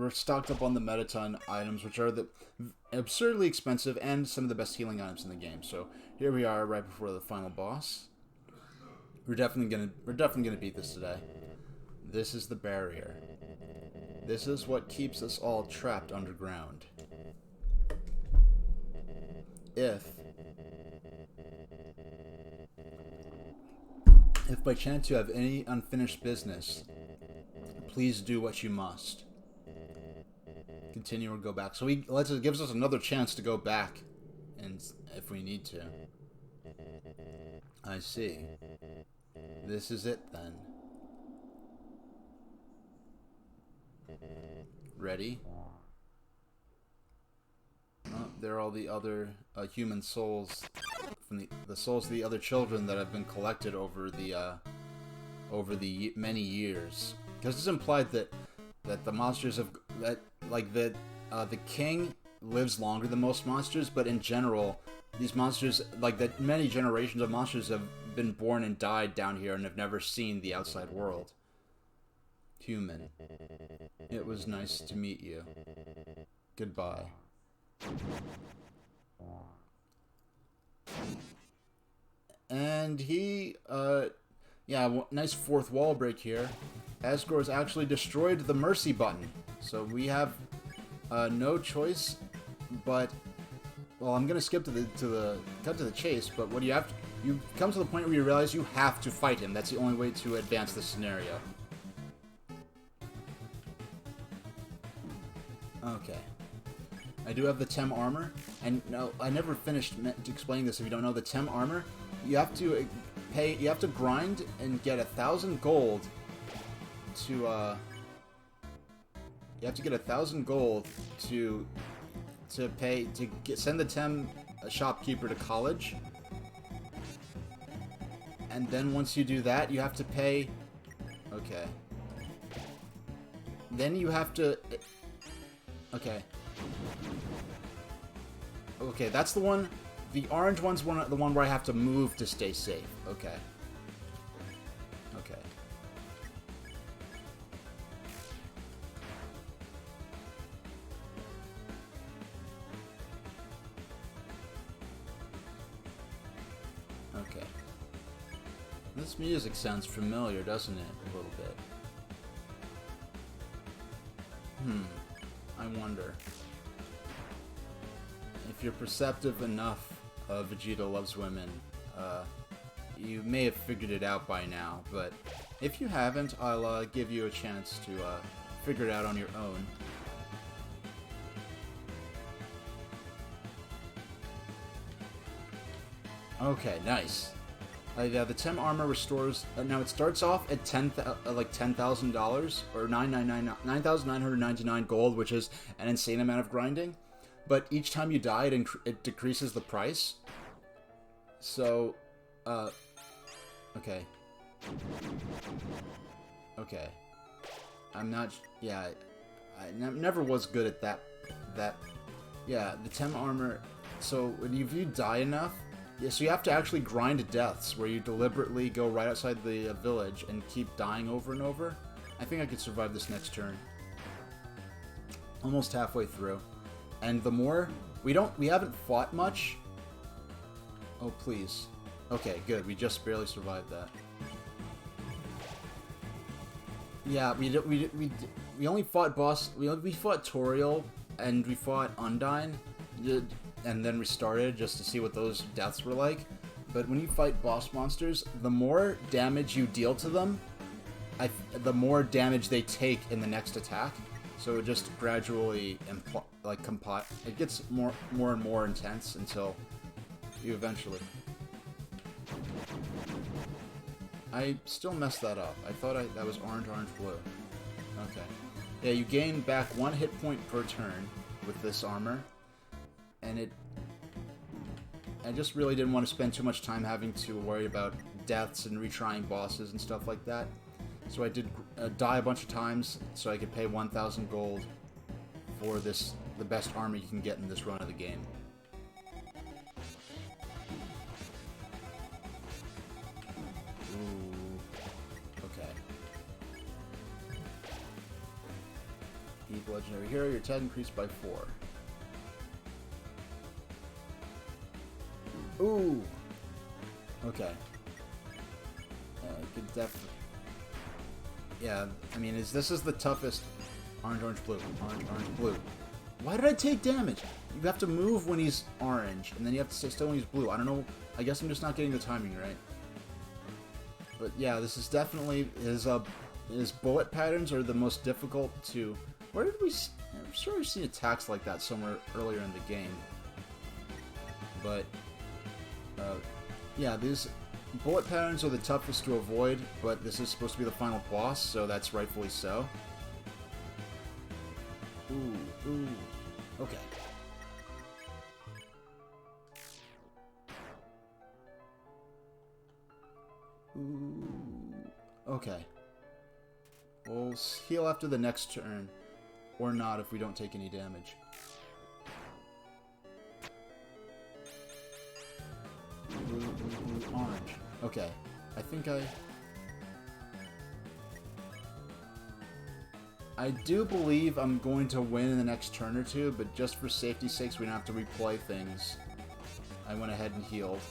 stocked up on the Metaton items, which are the absurdly expensive and some of the best healing items in the game. So here we are, right before the final boss. We're definitely gonna beat this today. This is the barrier. This is what keeps us all trapped underground. If by chance you have any unfinished business, please do what you must. Continue or go back. So it gives us another chance to go back, and if we need to. I see. This is it then. Ready? Oh, there are all the other human souls from the souls of the other children that have been collected over the many years. Because it's implied that the monsters have the king lives longer than most monsters, but in general, these monsters, that many generations of monsters have been born and died down here and have never seen the outside world. Human, it was nice to meet you. Goodbye. And he, yeah, nice fourth wall break here. Asgore's actually destroyed the mercy button, so we have no choice. But, well, I'm gonna skip to the chase. But what you come to the point where you realize you have to fight him. That's the only way to advance the scenario. Okay. I do have the Tem armor, and no, I never finished explaining this. If you don't know the Tem armor, you have to grind and get 1,000 gold to you have to get 1,000 gold to send the Tem shopkeeper to college, and then once you do that, you have to pay. Okay. Then you have to. Okay. Okay, that's the one. The orange one's the one where I have to move to stay safe. Okay. Okay. Okay. This music sounds familiar, doesn't it? A little bit. I wonder. If you're perceptive enough, Vegeta Loves Women, you may have figured it out by now, but if you haven't, I'll give you a chance to figure it out on your own. Okay, nice. Yeah, the Tem armor restores. Now it starts off at $10,000 or 9,999 gold, which is an insane amount of grinding. But each time you die, it decreases the price. So, okay. Okay. I'm not. Yeah, I never was good at that. Yeah, the Tem armor. So if you die enough. Yeah, so you have to actually grind deaths, where you deliberately go right outside the village and keep dying over and over. I think I could survive this next turn. Almost halfway through. And the more... We haven't fought much. Oh, please. Okay, good. We just barely survived that. Yeah, we only fought boss... We fought Toriel, and we fought Undyne. And then restarted just to see what those deaths were like. But when you fight boss monsters, the more damage you deal to them, the more damage they take in the next attack. So it just gradually, it gets more and more intense until you eventually... I still messed that up. I thought that was orange, blue. Okay. Yeah, you gain back 1 hit point per turn with this armor. And I just really didn't want to spend too much time having to worry about deaths and retrying bosses and stuff like that. So I did die a bunch of times so I could pay 1,000 gold for the best armor you can get in this run of the game. Ooh. Okay. Eve Legendary Hero, your attack increased by 4. Ooh. Okay. Could definitely. Yeah, I mean, this is the toughest. Orange, blue. Orange, blue. Why did I take damage? You have to move when he's orange, and then you have to stay still when he's blue. I don't know. I guess I'm just not getting the timing right. But yeah, this is definitely his bullet patterns are the most difficult to. Where did we? I'm sure we've seen attacks like that somewhere earlier in the game. But. Yeah, these bullet patterns are the toughest to avoid, but this is supposed to be the final boss, so that's rightfully so. Ooh. Okay. Ooh. Okay. We'll heal after the next turn, or not if we don't take any damage. Orange. Okay. I think I do believe I'm going to win in the next turn or two, but just for safety's sakes, we don't have to replay things. I went ahead and healed.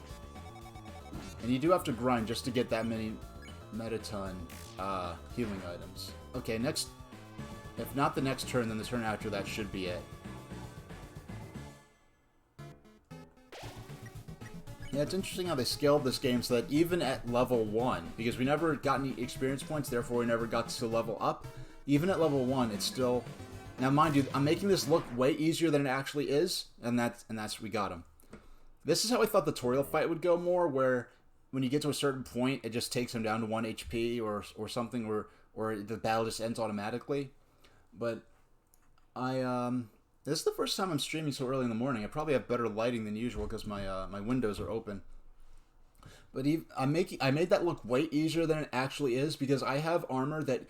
And you do have to grind just to get that many Metaton healing items. Okay, next... If not the next turn, then the turn after that should be it. Yeah, it's interesting how they scaled this game so that even at level 1, because we never got any experience points, therefore we never got to level up, even at level 1, it's still... Now, mind you, I'm making this look way easier than it actually is, and that's we got him. This is how I thought the Toriel fight would go more, where when you get to a certain point, it just takes him down to 1 HP or something, or the battle just ends automatically. But this is the first time I'm streaming so early in the morning. I probably have better lighting than usual because my windows are open. But I made that look way easier than it actually is because I have armor that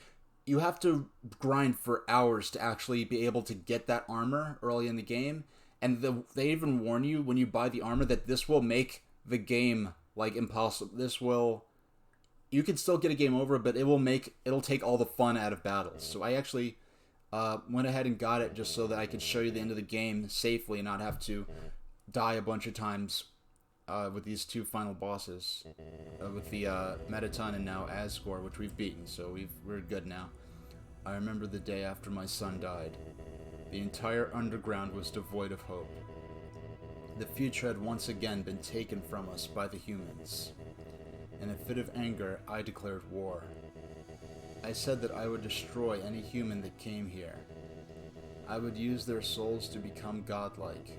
you have to grind for hours to actually be able to get that armor early in the game. And they even warn you when you buy the armor that this will make the game like impossible. You can still get a game over, but it'll take all the fun out of battles. So I actually went ahead and got it just so that I could show you the end of the game safely and not have to die a bunch of times with these two final bosses, with the Metaton and now Asgore, which we've beaten, so we're good now. I remember the day after my son died. The entire underground was devoid of hope. The future had once again been taken from us by the humans. In a fit of anger, I declared war. I said that I would destroy any human that came here. I would use their souls to become godlike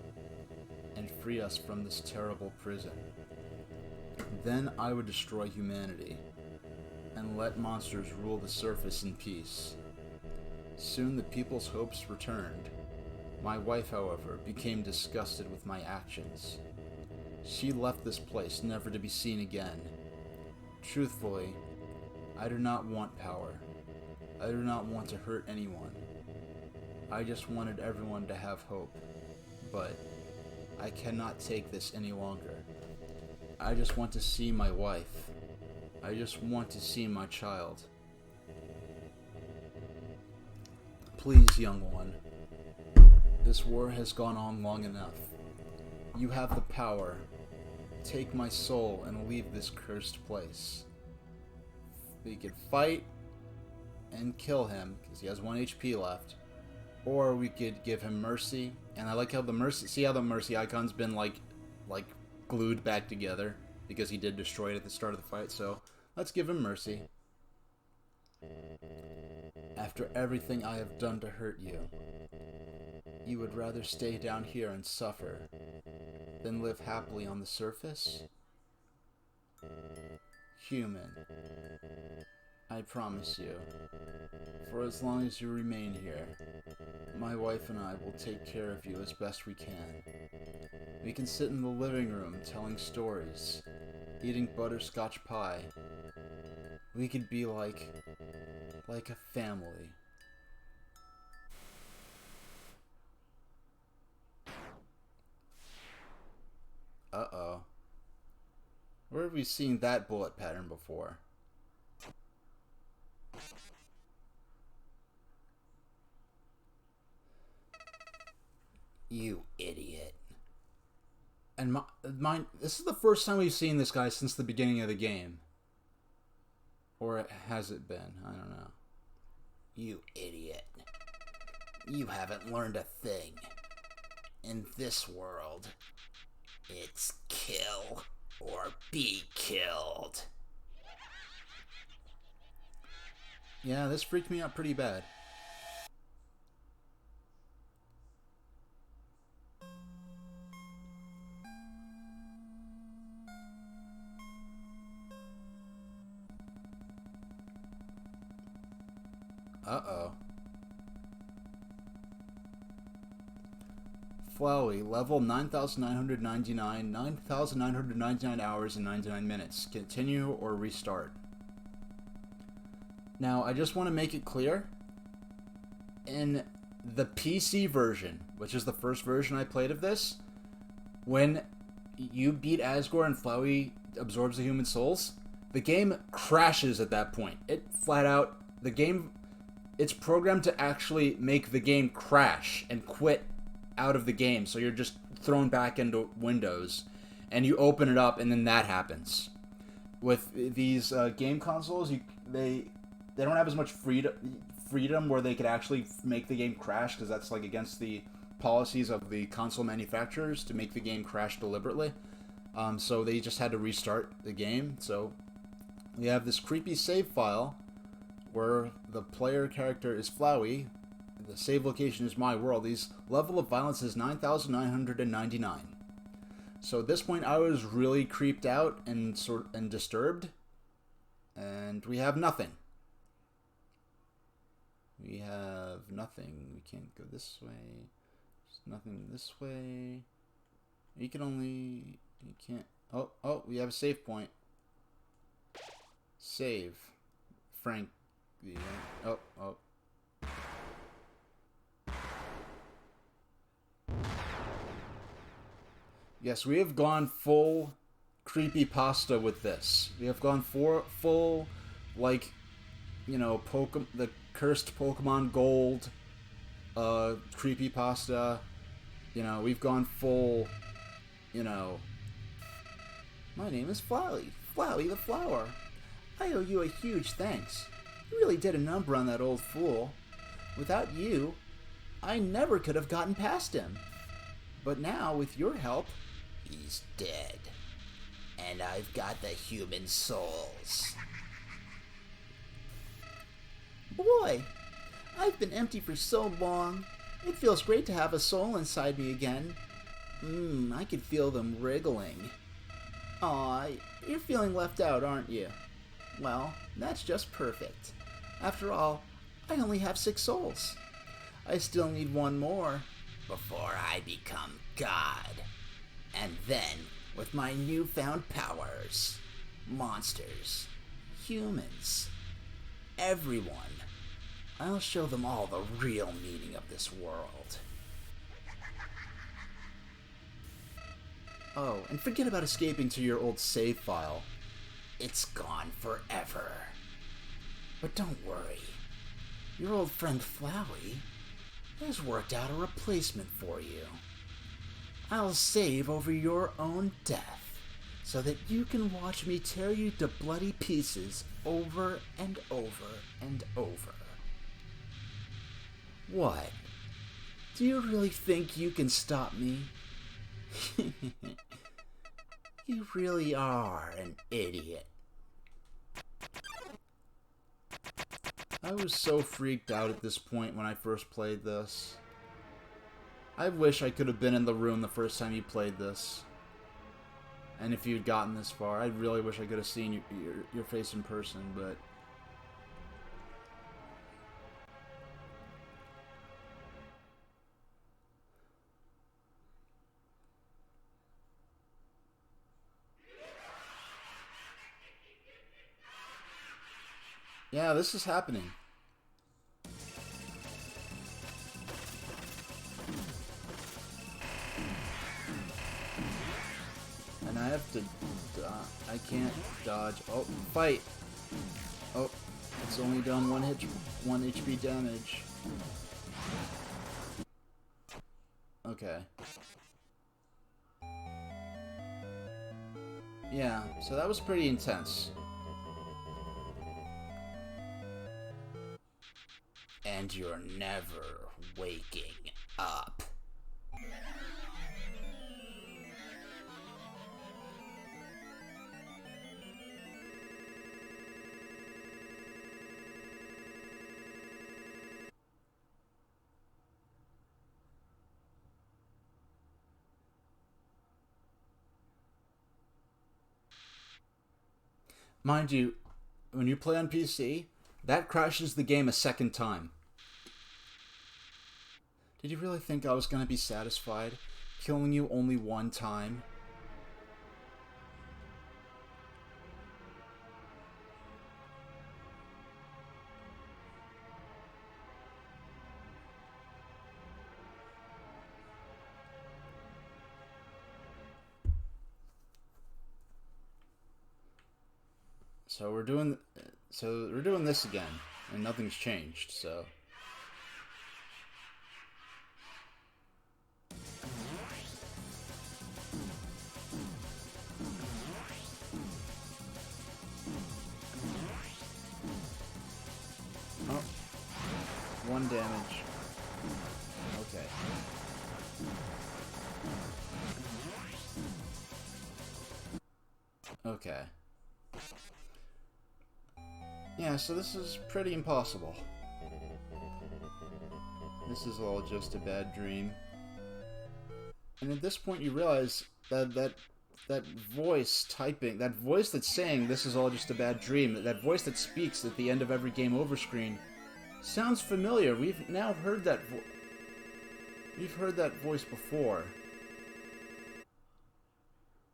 and free us from this terrible prison. Then I would destroy humanity and let monsters rule the surface in peace. Soon the people's hopes returned. My wife, however, became disgusted with my actions. She left this place, never to be seen again. Truthfully, I do not want power. I do not want to hurt anyone. I just wanted everyone to have hope. But I cannot take this any longer. I just want to see my wife. I just want to see my child. Please, young one. This war has gone on long enough. You have the power. Take my soul and leave this cursed place. We could fight and kill him, because he has 1 HP left. Or we could give him mercy. And I like how the mercy... See how the mercy icon's been, like glued back together? Because he did destroy it at the start of the fight, so... Let's give him mercy. After everything I have done to hurt you, you would rather stay down here and suffer than live happily on the surface? Human, I promise you, for as long as you remain here, my wife and I will take care of you as best we can. We can sit in the living room telling stories, eating butterscotch pie. We could be like a family. Uh-oh. Where have we seen that bullet pattern before? You idiot. And this is the first time we've seen this guy since the beginning of the game. Or has it been? I don't know. You idiot. You haven't learned a thing. In this world, it's kill or be killed. Yeah, this freaked me out pretty bad. Uh-oh. Flowey, level 9,999, 9,999 hours and 99 minutes. Continue or restart. Now, I just want to make it clear. In the PC version, which is the first version I played of this, when you beat Asgore and Flowey absorbs the human souls, the game crashes at that point. It flat out, the game... It's programmed to actually make the game crash and quit out of the game. So you're just thrown back into Windows. And you open it up and then that happens. With these game consoles, they don't have as much freedom where they could actually make the game crash. Because that's like against the policies of the console manufacturers to make the game crash deliberately. So they just had to restart the game. So we have this creepy save file where the player character is Flowey, the save location is my world. His level of violence is 9,999. So at this point I was really creeped out and disturbed, and we have nothing. We have nothing. We can't go this way. There's nothing this way. You can't. Oh, we have a save point. Save. Frank. Oh. Yes, we have gone full creepypasta with this. We have gone full, like, you know, the cursed Pokemon Gold, creepypasta. You know, we've gone full, you know, My name is Flowey. Flowey the Flower. I owe you a huge thanks. You really did a number on that old fool. Without you, I never could have gotten past him. But now, with your help, he's dead. And I've got the human souls. Boy, I've been empty for so long. It feels great to have a soul inside me again. I can feel them wriggling. Aw, you're feeling left out, aren't you? Well, that's just perfect. After all, I only have 6 souls. I still need 1 more before I become God. And then, with my newfound powers, monsters, humans, everyone, I'll show them all the real meaning of this world. Oh, and forget about escaping to your old save file. It's gone forever. But don't worry. Your old friend Flowey has worked out a replacement for you. I'll save over your own death so that you can watch me tear you to bloody pieces over and over and over. What? Do you really think you can stop me? You really are an idiot. I was so freaked out at this point when I first played this. I wish I could have been in the room the first time you played this. And if you'd gotten this far, I really wish I could have seen your face in person, but... yeah, this is happening. And I have to... I can't dodge. Oh, fight! Oh, it's only done 1 HP damage. Okay. Yeah, so that was pretty intense. And you're never waking up. Mind you, when you play on PC, that crashes the game a 2nd time. Did you really think I was going to be satisfied killing you only 1 time? So we're doing this again, and nothing's changed, so... oh, 1 damage. Okay. Okay. Yeah, so this is pretty impossible. This is all just a bad dream. And at this point you realize that voice typing, that voice that's saying this is all just a bad dream, that voice that speaks at the end of every game over screen, sounds familiar. We've now heard that we've heard that voice before.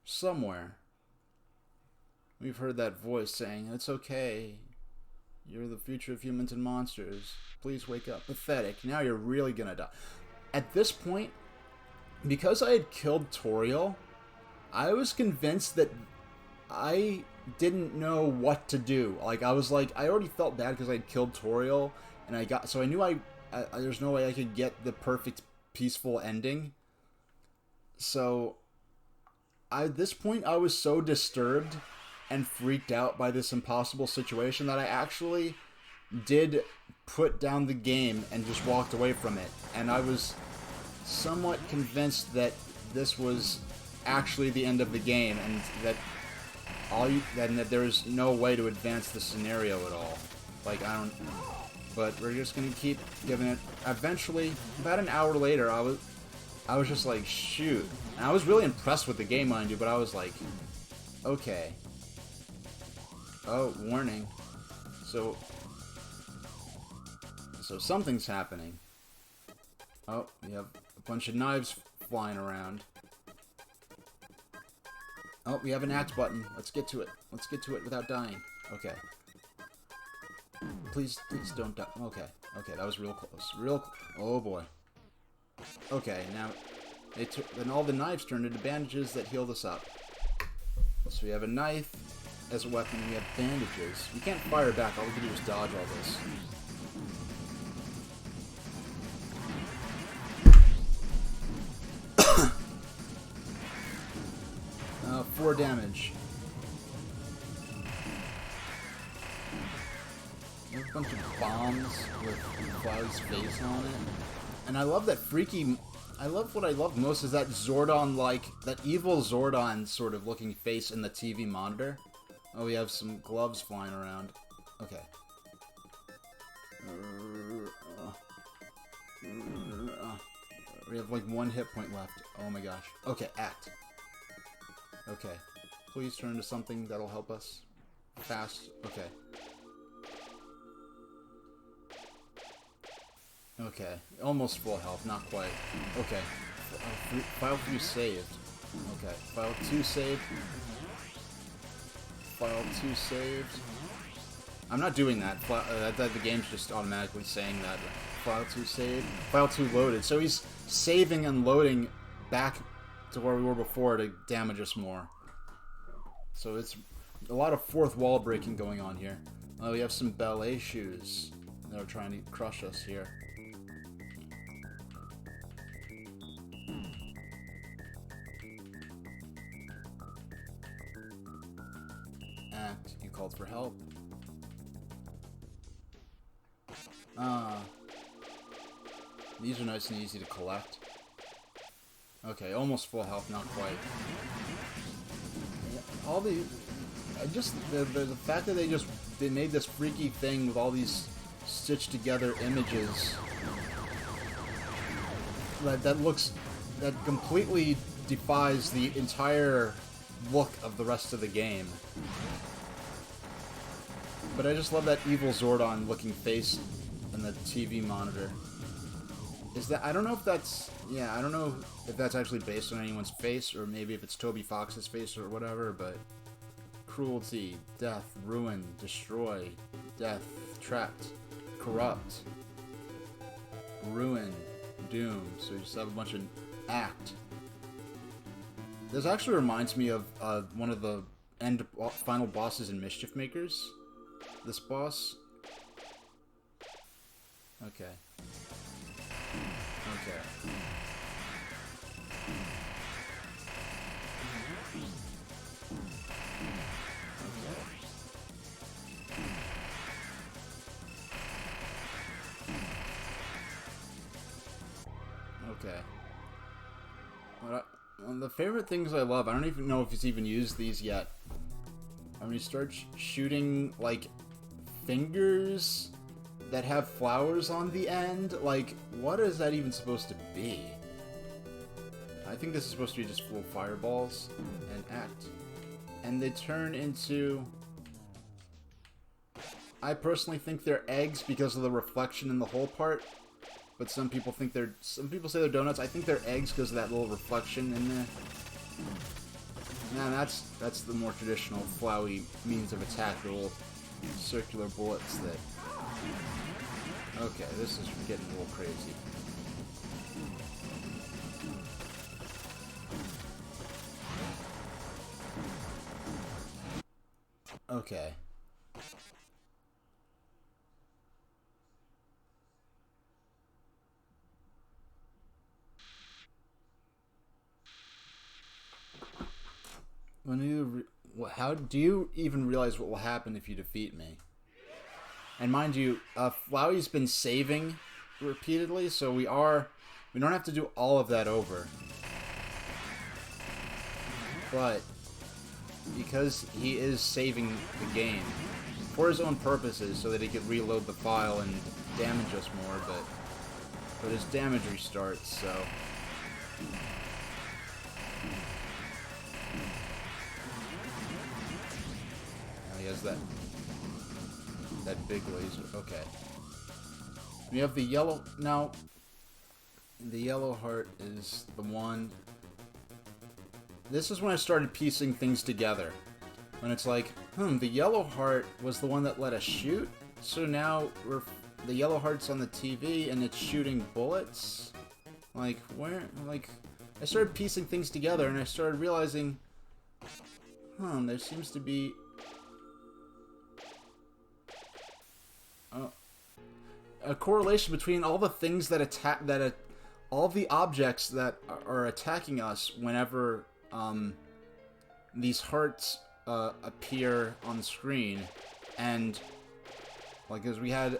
Somewhere. We've heard that voice saying, "It's okay. You're the future of humans and monsters. Please wake up." Pathetic. Now you're really gonna die. At this point, because I had killed Toriel, I was convinced that I didn't know what to do. Like, I was like, I already felt bad because I had killed Toriel, and so I knew there's no way I could get the perfect, peaceful ending. So, at this point, I was so disturbed and freaked out by this impossible situation that I actually did put down the game and just walked away from it. And I was somewhat convinced that this was actually the end of the game, and that that there was no way to advance the scenario at all. Like, I don't... But we're just gonna keep giving it... Eventually, about an hour later, I was just like, shoot. And I was really impressed with the game, mind you, but I was like, okay. Oh, warning. So something's happening. Oh, we have a bunch of knives flying around. Oh, we have an axe button. Let's get to it. Let's get to it without dying. Okay. Please don't die. Okay. Okay, that was real close. Oh boy. Okay, now then all the knives turned into bandages that healed us up. So we have a knife as a weapon. We have bandages. We can't fire back. All we can do is dodge all this. 4 damage. There's a bunch of bombs with Cloud's face on it. And I love that freaky... what I love most is that Zordon-like... That evil Zordon sort of looking face in the TV monitor. Oh, we have some gloves flying around. Okay. We have like 1 hit point left. Oh my gosh. Okay, act. Okay. Please turn to something that'll help us. Fast. Okay. Okay. Almost full health. Not quite. Okay. File 3 saved. Okay. File 2 saved. File 2 saved. I'm not doing that. The game's just automatically saying that. File 2 saved. File 2 loaded. So he's saving and loading back to where we were before to damage us more. So it's a lot of fourth wall breaking going on here. We have some ballet shoes that are trying to crush us here. Act, you called for help. These are nice and easy to collect. Okay, almost full health, not quite. All the... the fact that they made this freaky thing with all these stitched together images that completely defies the entire look of the rest of the game. But I just love that evil Zordon looking face in the TV monitor. I don't know if that's... Yeah, I don't know if that's actually based on anyone's face, or maybe if it's Toby Fox's face or whatever, but... Cruelty, death, ruin, destroy, death, trapped, corrupt, ruin, doom. So you just have a bunch of act. This actually reminds me of one of the final bosses in Mischief Makers. This boss. Okay. Okay. Okay. One of the favorite things I love, I don't even know if he's even used these yet. When you start shooting, like, fingers that have flowers on the end, like, what is that even supposed to be? I think this is supposed to be just little fireballs and act. And they turn into... I personally think they're eggs because of the reflection in the hole part. But some people think they're... Some people say they're donuts. I think they're eggs because of that little reflection in there. Nah, that's the more traditional flowy means of attack. The little circular bullets that... Okay, this is getting a little crazy. Okay. How do you even realize what will happen if you defeat me? And mind you, Flowey's been saving repeatedly, so we don't have to do all of that over. But because he is saving the game for his own purposes, so that he could reload the file and damage us more, but his damage restarts, so. Now he has that big laser. Okay. We have the yellow now. The yellow heart is the one. This is when I started piecing things together. When it's like, the yellow heart was the one that let us shoot. So now the yellow heart's on the TV and it's shooting bullets. Like where? Like I started piecing things together and I started realizing, there seems to be a correlation between all the things that attack all the objects that are attacking us whenever these hearts appear on the screen, and like as we had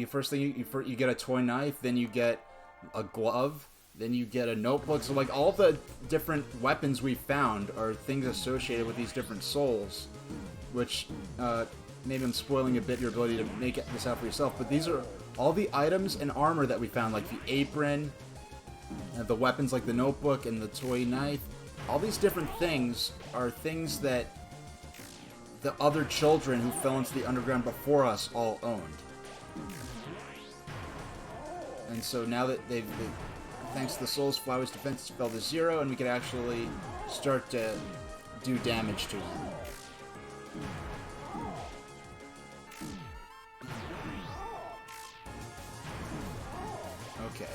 first thing you get a toy knife, then you get a glove, then you get a notebook. So like all the different weapons we found are things associated with these different souls, which maybe I'm spoiling a bit your ability to make this out for yourself, but these are all the items and armor that we found, like the apron, the weapons like the notebook and the toy knife. All these different things are things that the other children who fell into the underground before us all owned. And so now that thanks to the souls, Flowey's defense fell to 0, and we could actually start to do damage to them. Okay.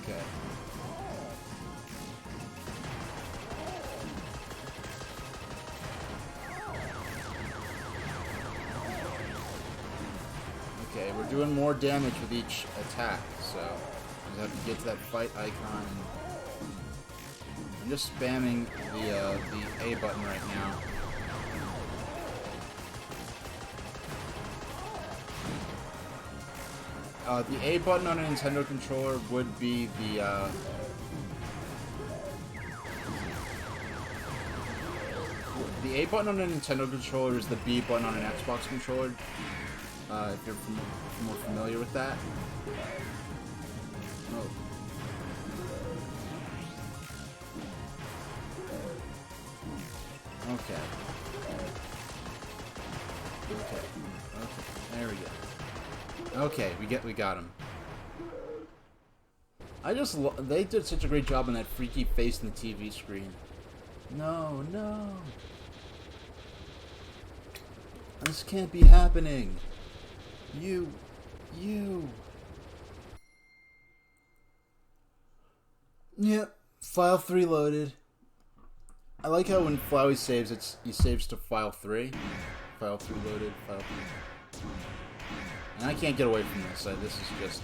Okay. Okay, we're doing more damage with each attack, so we have to get to that fight icon. I'm just spamming the A button right now. The A button on a Nintendo controller would be the, the A button on a Nintendo controller is the B button on an Xbox controller, if you're more familiar with that. Oh. Okay. Okay. There we go. Okay, we got him. They did such a great job on that freaky face in the TV screen. No, no. This can't be happening. You. Yep, file 3 loaded. I like how when Flowey saves, he saves to file 3. File 3 loaded, file 3. And I can't get away from this. This is just...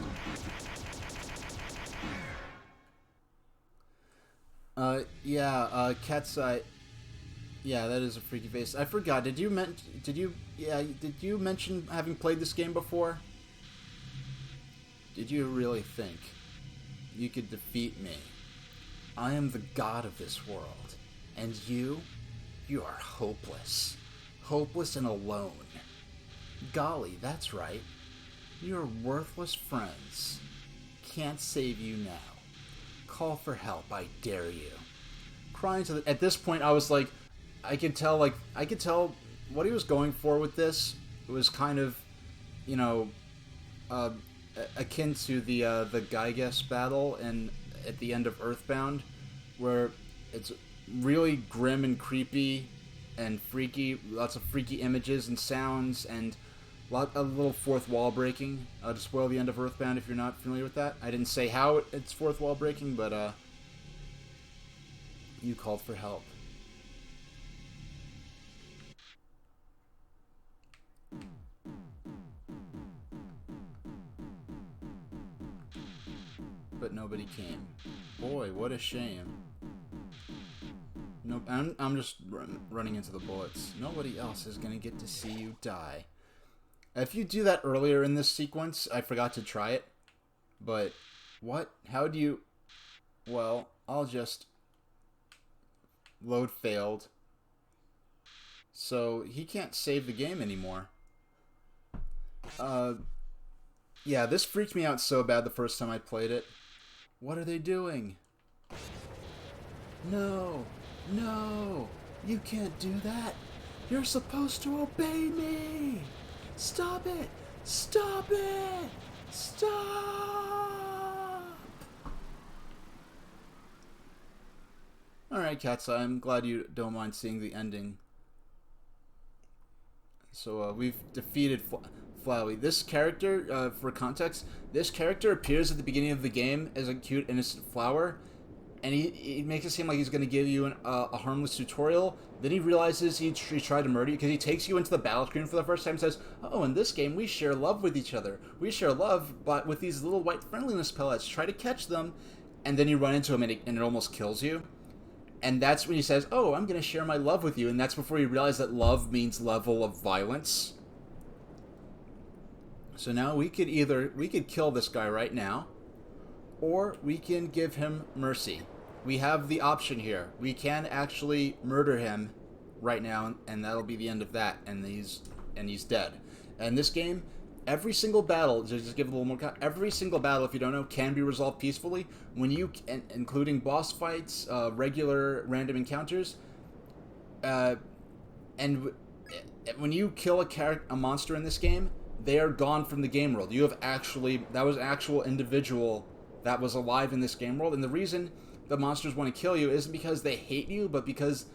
Cat's Eye... Yeah, that is a freaky face. I forgot. Did you mention having played this game before? Did you really think you could defeat me? I am the god of this world. And you are hopeless. Hopeless and alone. Golly, that's right. You're worthless friends. Can't save you now. Call for help, I dare you. Crying to the... At this point, I was like... I could tell what he was going for with this. It was kind of, you know, akin to the Gyges battle and at the end of Earthbound, where it's really grim and creepy and freaky, lots of freaky images and sounds, and a little fourth wall breaking. To spoil the end of Earthbound if you're not familiar with that. I didn't say how it's fourth wall breaking, but you called for help. but nobody came. Boy, what a shame. Nope, I'm just running into the bullets. Nobody else is gonna get to see you die. If you do that earlier in this sequence, I forgot to try it. But, what? How do you... Well, I'll just... Load failed. So, he can't save the game anymore. Yeah, this freaked me out so bad the first time I played it. What are they doing? No! No! You can't do that! You're supposed to obey me! Stop it! Stop it! Stop! Alright, Cats, I'm glad you don't mind seeing the ending. So, we've defeated Flowey. This character, for context, this character appears at the beginning of the game as a cute, innocent flower, and he makes it seem like he's going to give you a harmless tutorial. Then he realizes he tried to murder you, because he takes you into the battle screen for the first time and says, oh, in this game we share love with each other. We share love but with these little white friendliness pellets. Try to catch them. And then you run into him and it almost kills you. And that's when he says, oh, I'm going to share my love with you. And that's before you realize that love means level of violence. So now we could kill this guy right now, or we can give him mercy. We have the option here. We can actually murder him right now, and that'll be the end of that, and he's dead. And this game, every single battle, just give a little more, every single battle, if you don't know, can be resolved peacefully. When you, including boss fights, regular random encounters, and when you kill a monster in this game, they are gone from the game world. You have that was actual individual that was alive in this game world, and the reason the monsters want to kill you isn't because they hate you, but because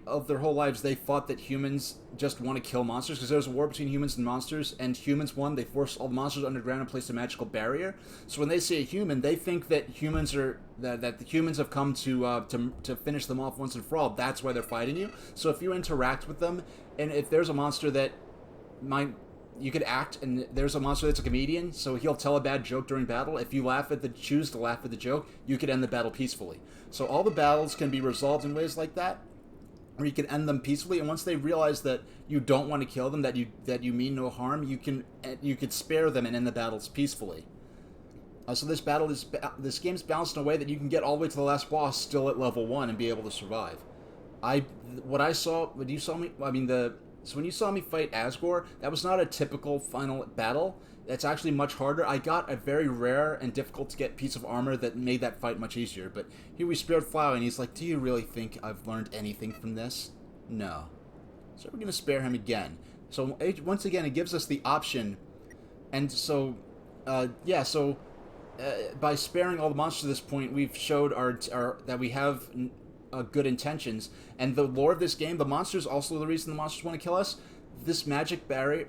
of their whole lives, they thought that humans just want to kill monsters, because there's a war between humans and monsters, and humans won. They forced all the monsters underground and placed a magical barrier. So when they see a human, they think that that the humans have come to finish them off once and for all. That's why they're fighting you. So if you interact with them, and if there's a monster that you could act, and there's a monster that's a comedian, so he'll tell a bad joke during battle. If you choose to laugh at the joke, you could end the battle peacefully. So all the battles can be resolved in ways like that, or you can end them peacefully. And once they realize that you don't want to kill them, that you mean no harm, you could spare them and end the battles peacefully. So this game's balanced in a way that you can get all the way to the last boss still at level 1 and be able to survive. So when you saw me fight Asgore, that was not a typical final battle. That's actually much harder. I got a very rare and difficult to get piece of armor that made that fight much easier. But here we spared Flower, and he's like, do you really think I've learned anything from this? No. So we're going to spare him again. So once again, it gives us the option. And so, by sparing all the monsters at this point, we've showed that we have good intentions. And the lore of this game, the monsters, also the reason the monsters want to kill us. This magic barrier,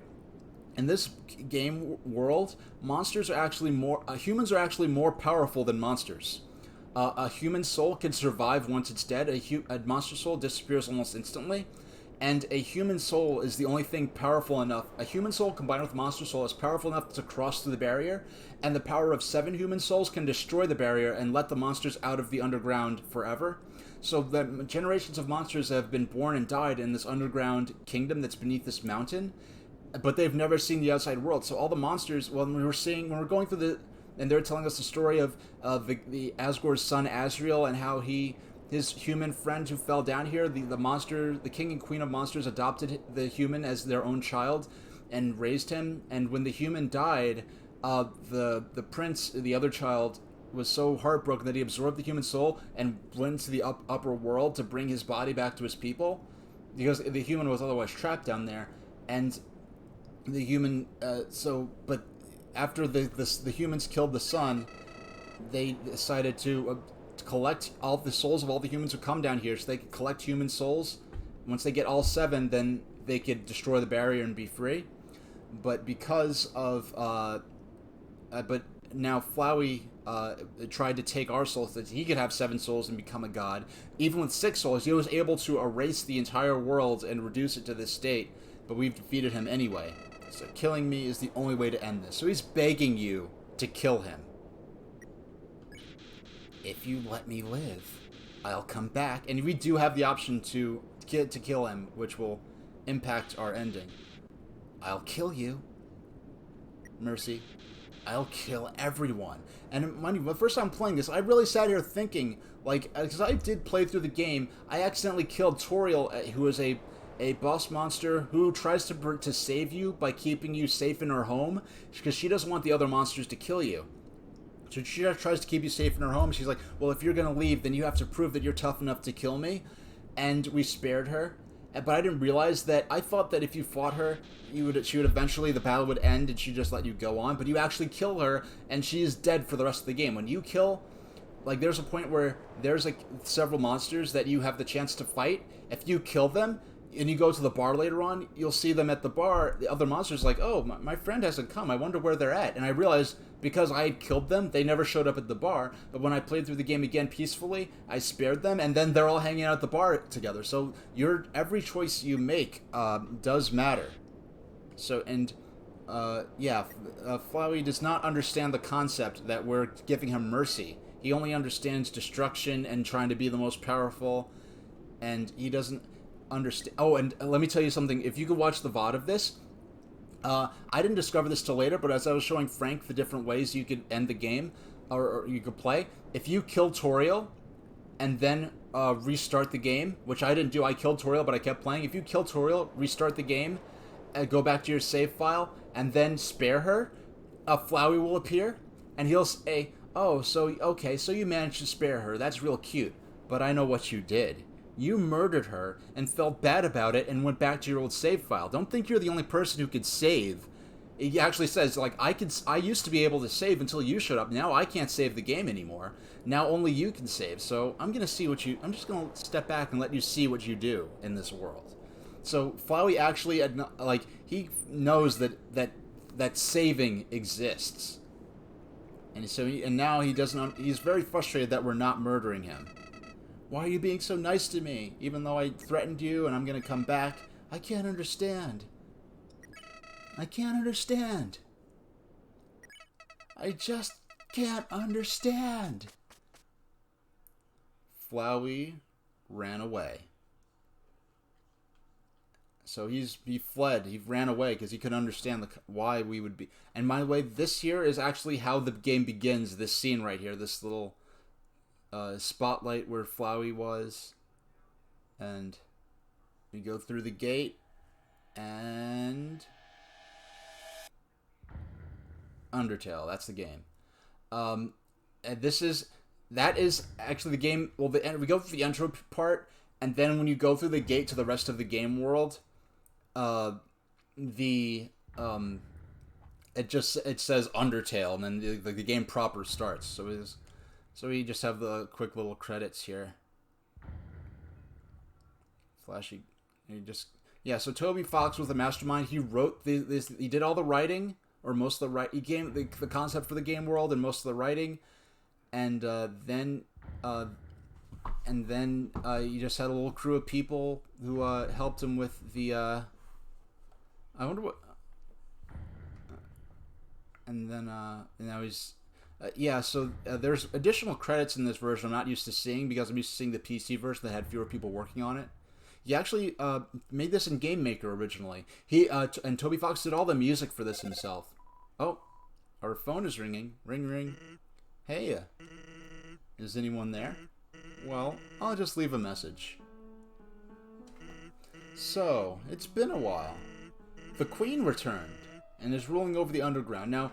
in this game world, monsters are actually humans are actually more powerful than monsters. A human soul can survive once it's dead. A monster soul disappears almost instantly. And a human soul is the only thing powerful enough. A human soul combined with a monster soul is powerful enough to cross through the barrier. And the power of 7 human souls can destroy the barrier and let the monsters out of the underground forever. So the generations of monsters have been born and died in this underground kingdom that's beneath this mountain, but they've never seen the outside world. So all the monsters, when we're going through and they're telling us the story of the Asgore's son Asriel, and how his human friend who fell down here, the king and queen of monsters adopted the human as their own child and raised him. And when the human died, the prince, the other child, was so heartbroken that he absorbed the human soul and went into the upper world to bring his body back to his people, because the human was otherwise trapped down there. And the human, but after the humans killed the son, they decided to collect all the souls of all the humans who come down here, so they could collect human souls. Once they get all 7, then they could destroy the barrier and be free. But because of but now Flowey tried to take our souls, that he could have 7 souls and become a god. Even with 6 souls, he was able to erase the entire world and reduce it to this state, but we've defeated him anyway. So killing me is the only way to end this. So he's begging you to kill him. if you let me live, I'll come back. And we do have the option to kill him, which will impact our ending. I'll kill you. Mercy. I'll kill everyone. And mind you, the first time playing this, I really sat here thinking, like, because I did play through the game, I accidentally killed Toriel, who is a boss monster who tries to save you by keeping you safe in her home, because she doesn't want the other monsters to kill you. So she tries to keep you safe in her home. She's like, well, if you're going to leave, then you have to prove that you're tough enough to kill me. And we spared her. But I didn't realize that. I thought that if you fought her, she would eventually, the battle would end and she'd just let you go on. But you actually kill her and she is dead for the rest of the game. When you kill, like, there's a point where there's like several monsters that you have the chance to fight. If you kill them and you go to the bar later on, you'll see them at the bar. The other monsters like, oh, my friend hasn't come. I wonder where they're at. And I realized because I had killed them, they never showed up at the bar. But when I played through the game again peacefully, I spared them, and then they're all hanging out at the bar together. So every choice you make does matter. So, and Flowey does not understand the concept that we're giving him mercy. He only understands destruction and trying to be the most powerful, and he doesn't understand. Oh, and let me tell you something. If you could watch the VOD of this, I didn't discover this till later, but as I was showing Frank the different ways you could end the game, or you could play, if you kill Toriel and then restart the game, which I didn't do, I killed Toriel, but I kept playing. If you kill Toriel, restart the game, go back to your save file, and then spare her, Flowey will appear, and he'll say, oh, so you managed to spare her. That's real cute, but I know what you did. You murdered her and felt bad about it and went back to your old save file. Don't think you're the only person who could save. It actually says, like, I used to be able to save until you showed up. Now I can't save the game anymore. Now only you can save. So I'm just going to step back and let you see what you do in this world. So Flowey actually, like, he knows that saving exists. And now he doesn't, he's very frustrated that we're not murdering him. Why are you being so nice to me? Even though I threatened you and I'm going to come back. I can't understand. I can't understand. I just can't understand. Flowey ran away. So he fled. He ran away because he couldn't understand why we would be. And by the way, this here is actually how the game begins. This scene right here. This little spotlight where Flowey was, and we go through the gate, and Undertale. That's the game. And that is actually the game. Well, we go through the intro part, and then when you go through the gate to the rest of the game world, it says Undertale, and then the game proper starts. So we just have the quick little credits here. Flashy. So Toby Fox was the mastermind. He wrote this. He did all the writing, or most of the writing. He gave the concept for the game world and most of the writing, and then you just had a little crew of people who helped him with the. I wonder what. And then now he's. So there's additional credits in this version I'm not used to seeing because I'm used to seeing the PC version that had fewer people working on it. He actually made this in Game Maker originally. He and Toby Fox did all the music for this himself. Oh, our phone is ringing. Ring, ring. Hey, is anyone there? Well, I'll just leave a message. So, it's been a while. The Queen returned and is ruling over the underground. Now,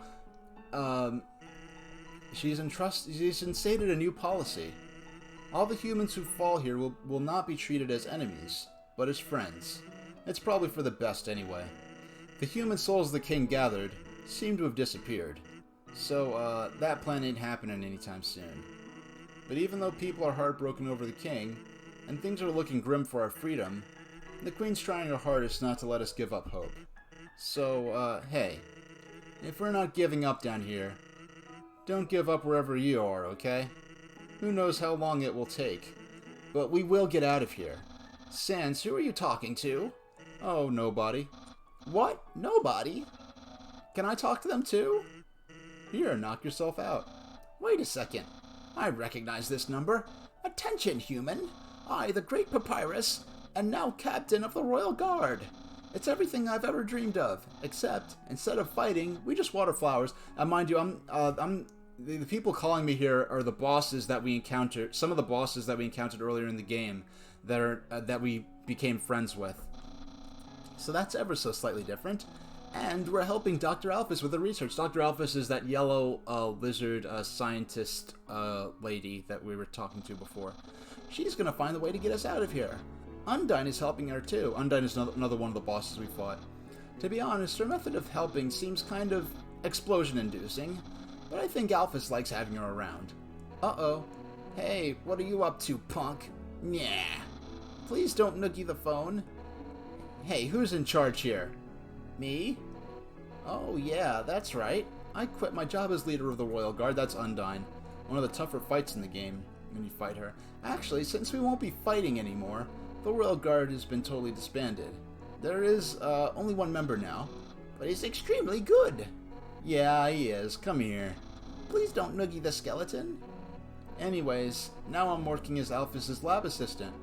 she's instated a new policy. All the humans who fall here will not be treated as enemies, but as friends. It's probably for the best anyway. The human souls the king gathered seem to have disappeared, so that plan ain't happening anytime soon. But even though people are heartbroken over the king, and things are looking grim for our freedom, the queen's trying her hardest not to let us give up hope. So, hey, if we're not giving up down here, don't give up wherever you are, okay? Who knows how long it will take. But we will get out of here. Sans, who are you talking to? Oh, nobody. What? Nobody? Can I talk to them too? Here, knock yourself out. Wait a second. I recognize this number. Attention, human. I, the Great Papyrus, and now Captain of the Royal Guard. It's everything I've ever dreamed of, except instead of fighting, we just water flowers. Mind you, the people calling me here are the bosses that we encountered. Some of the bosses that we encountered earlier in the game that we became friends with. So that's ever so slightly different. And we're helping Dr. Alphys with the research. Dr. Alphys is that yellow lizard scientist lady that we were talking to before. She's going to find the way to get us out of here. Undyne is helping her too. Undyne is another one of the bosses we fought. To be honest, her method of helping seems kind of explosion-inducing, but I think Alphys likes having her around. Uh-oh. Hey, what are you up to, punk? Yeah. Please don't noogie the phone. Hey, who's in charge here? Me? Oh yeah, that's right. I quit my job as leader of the Royal Guard. That's Undyne. One of the tougher fights in the game when you fight her. Actually, since we won't be fighting anymore, the Royal Guard has been totally disbanded. There is only one member now, but he's extremely good. Yeah, he is. Come here. Please don't noogie the skeleton. Anyways, now I'm working as Alphys' lab assistant.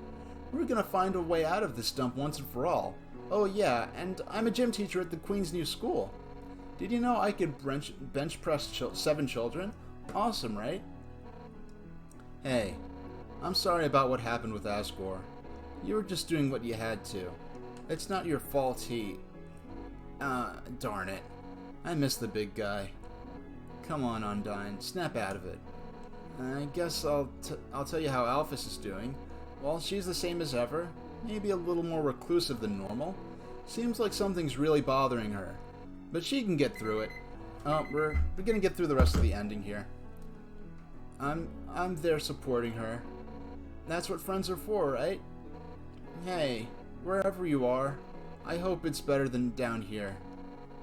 We're gonna find a way out of this dump once and for all. Oh yeah, and I'm a gym teacher at the Queen's new school. Did you know I could bench press 7 children? Awesome, right? Hey, I'm sorry about what happened with Asgore. You were just doing what you had to. It's not your fault darn it. I miss the big guy. Come on, Undyne, snap out of it. I guess I'll tell you how Alphys is doing. Well, she's the same as ever. Maybe a little more reclusive than normal. Seems like something's really bothering her. But she can get through it. We're gonna get through the rest of the ending here. I'm there supporting her. That's what friends are for, right? Hey, wherever you are, I hope it's better than down here.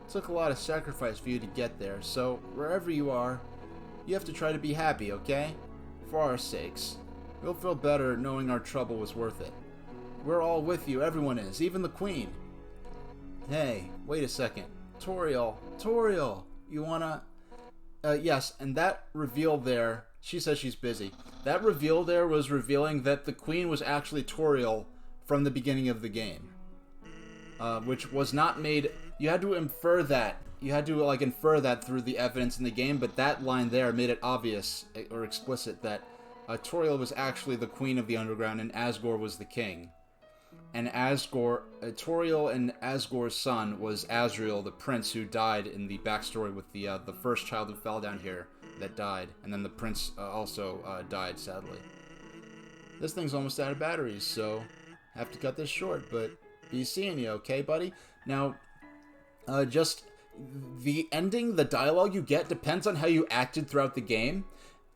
It took a lot of sacrifice for you to get there, so wherever you are, you have to try to be happy, okay? For our sakes. We'll feel better knowing our trouble was worth it. We're all with you, everyone is, even the Queen. Hey, wait a second. Toriel, you wanna... yes, and that reveal there, she says she's busy. That reveal there was revealing that the Queen was actually Toriel from the beginning of the game. Which was not made... You had to infer that. You had to, infer that through the evidence in the game, but that line there made it obvious, or explicit, that Toriel was actually the Queen of the Underground and Asgore was the king. And Toriel and Asgore's son was Azrael, the prince who died in the backstory with the first child who fell down here that died, and then the prince also died, sadly. This thing's almost out of batteries, so have to cut this short, but be seeing you, okay, buddy? Now, just the ending, the dialogue you get depends on how you acted throughout the game.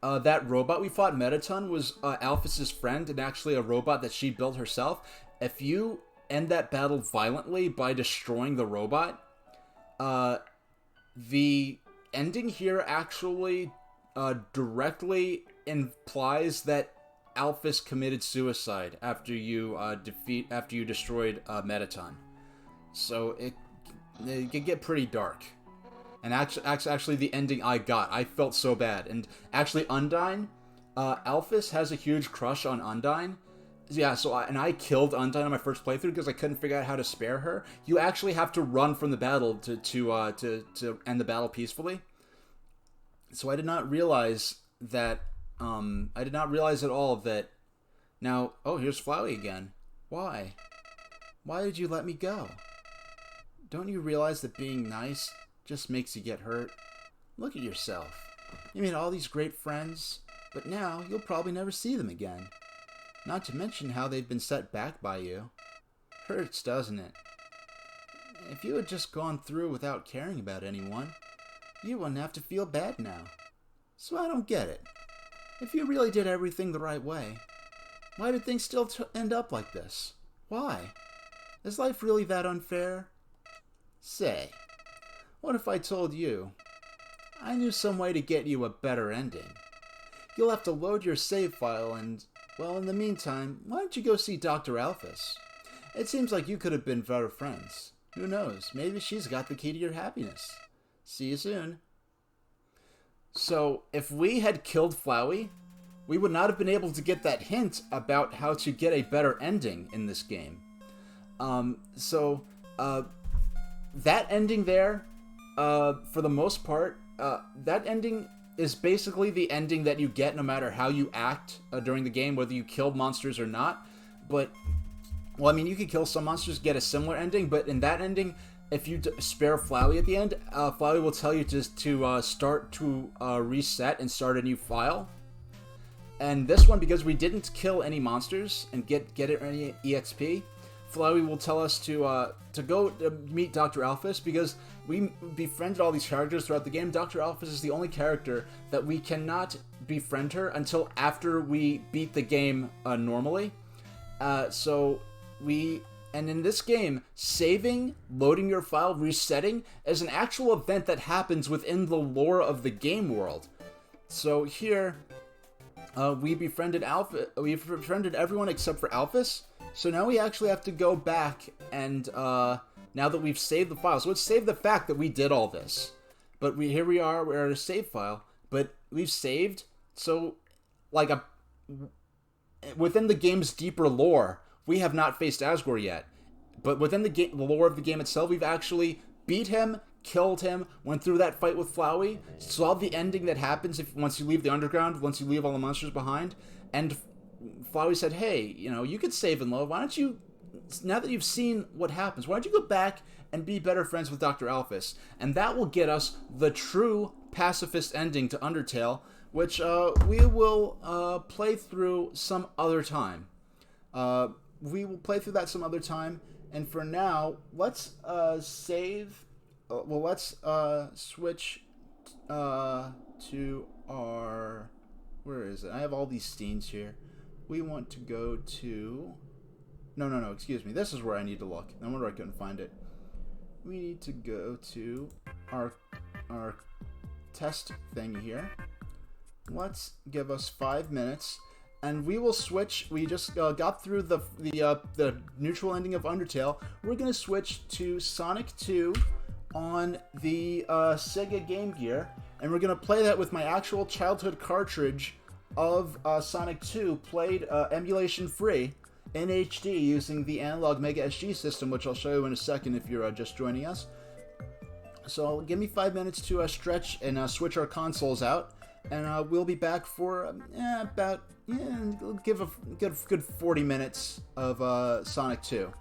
That robot we fought, Metaton, was Alphys' friend and actually a robot that she built herself. If you end that battle violently by destroying the robot, the ending here actually directly implies that Alphys committed suicide after you destroyed Metaton. So it can get pretty dark. And actually the ending I got, I felt so bad. And actually Undyne, Alphys has a huge crush on Undyne. Yeah, and I killed Undyne on my first playthrough because I couldn't figure out how to spare her. You actually have to run from the battle to end the battle peacefully. So I did not realize that. I did not realize at all that. Now, oh, here's Flowey again. Why? Why did you let me go? Don't you realize that being nice just makes you get hurt? Look at yourself. You made all these great friends, but now you'll probably never see them again. Not to mention how they've been set back by you. Hurts, doesn't it? If you had just gone through without caring about anyone, you wouldn't have to feel bad now. So I don't get it. If you really did everything the right way, why did things still end up like this? Why? Is life really that unfair? Say, what if I told you I knew some way to get you a better ending? You'll have to load your save file and, well, in the meantime, why don't you go see Dr. Alphys? It seems like you could have been better friends. Who knows? Maybe she's got the key to your happiness. See you soon. So, if we had killed Flowey, we would not have been able to get that hint about how to get a better ending in this game. That ending there, for the most part, that ending is basically the ending that you get no matter how you act during the game, whether you kill monsters or not. But, well, I mean, you could kill some monsters, get a similar ending, but in that ending, if you spare Flowey at the end, Flowey will tell you just to start to reset and start a new file. And this one, because we didn't kill any monsters and get any EXP, Flowey will tell us to go meet Dr. Alphys, because we befriended all these characters throughout the game. Dr. Alphys is the only character that we cannot befriend her until after we beat the game normally. And in this game, saving, loading your file, resetting is an actual event that happens within the lore of the game world. So here, we befriended everyone except for Alphys. So now we actually have to go back and, now that we've saved the file. So let's save the fact that we did all this. But here we are, we're at a save file. But we've saved, so, like, within the game's deeper lore, we have not faced Asgore yet. But within the lore of the game itself, we've actually beat him, killed him, went through that fight with Flowey, saw the ending that happens once you leave the underground, once you leave all the monsters behind, and Flowey said, hey, you could save and load. Why don't you, now that you've seen what happens, why don't you go back and be better friends with Dr. Alphys? And that will get us the true pacifist ending to Undertale, which we will play through some other time. We will play through that some other time, and for now, let's save. Let's switch to our. Where is it? I have all these scenes here. We want to go to. No. Excuse me. This is where I need to look. No wonder I couldn't find it. We need to go to our test thing here. Let's give us 5 minutes. And we will switch. We just got through the neutral ending of Undertale. We're gonna switch to Sonic 2 on the Sega Game Gear, and we're gonna play that with my actual childhood cartridge of Sonic 2, played emulation free in HD using the analog Mega SG system, which I'll show you in a second if you're just joining us. So give me 5 minutes to stretch and switch our consoles out. And we'll be back for give a good 40 minutes of Sonic 2.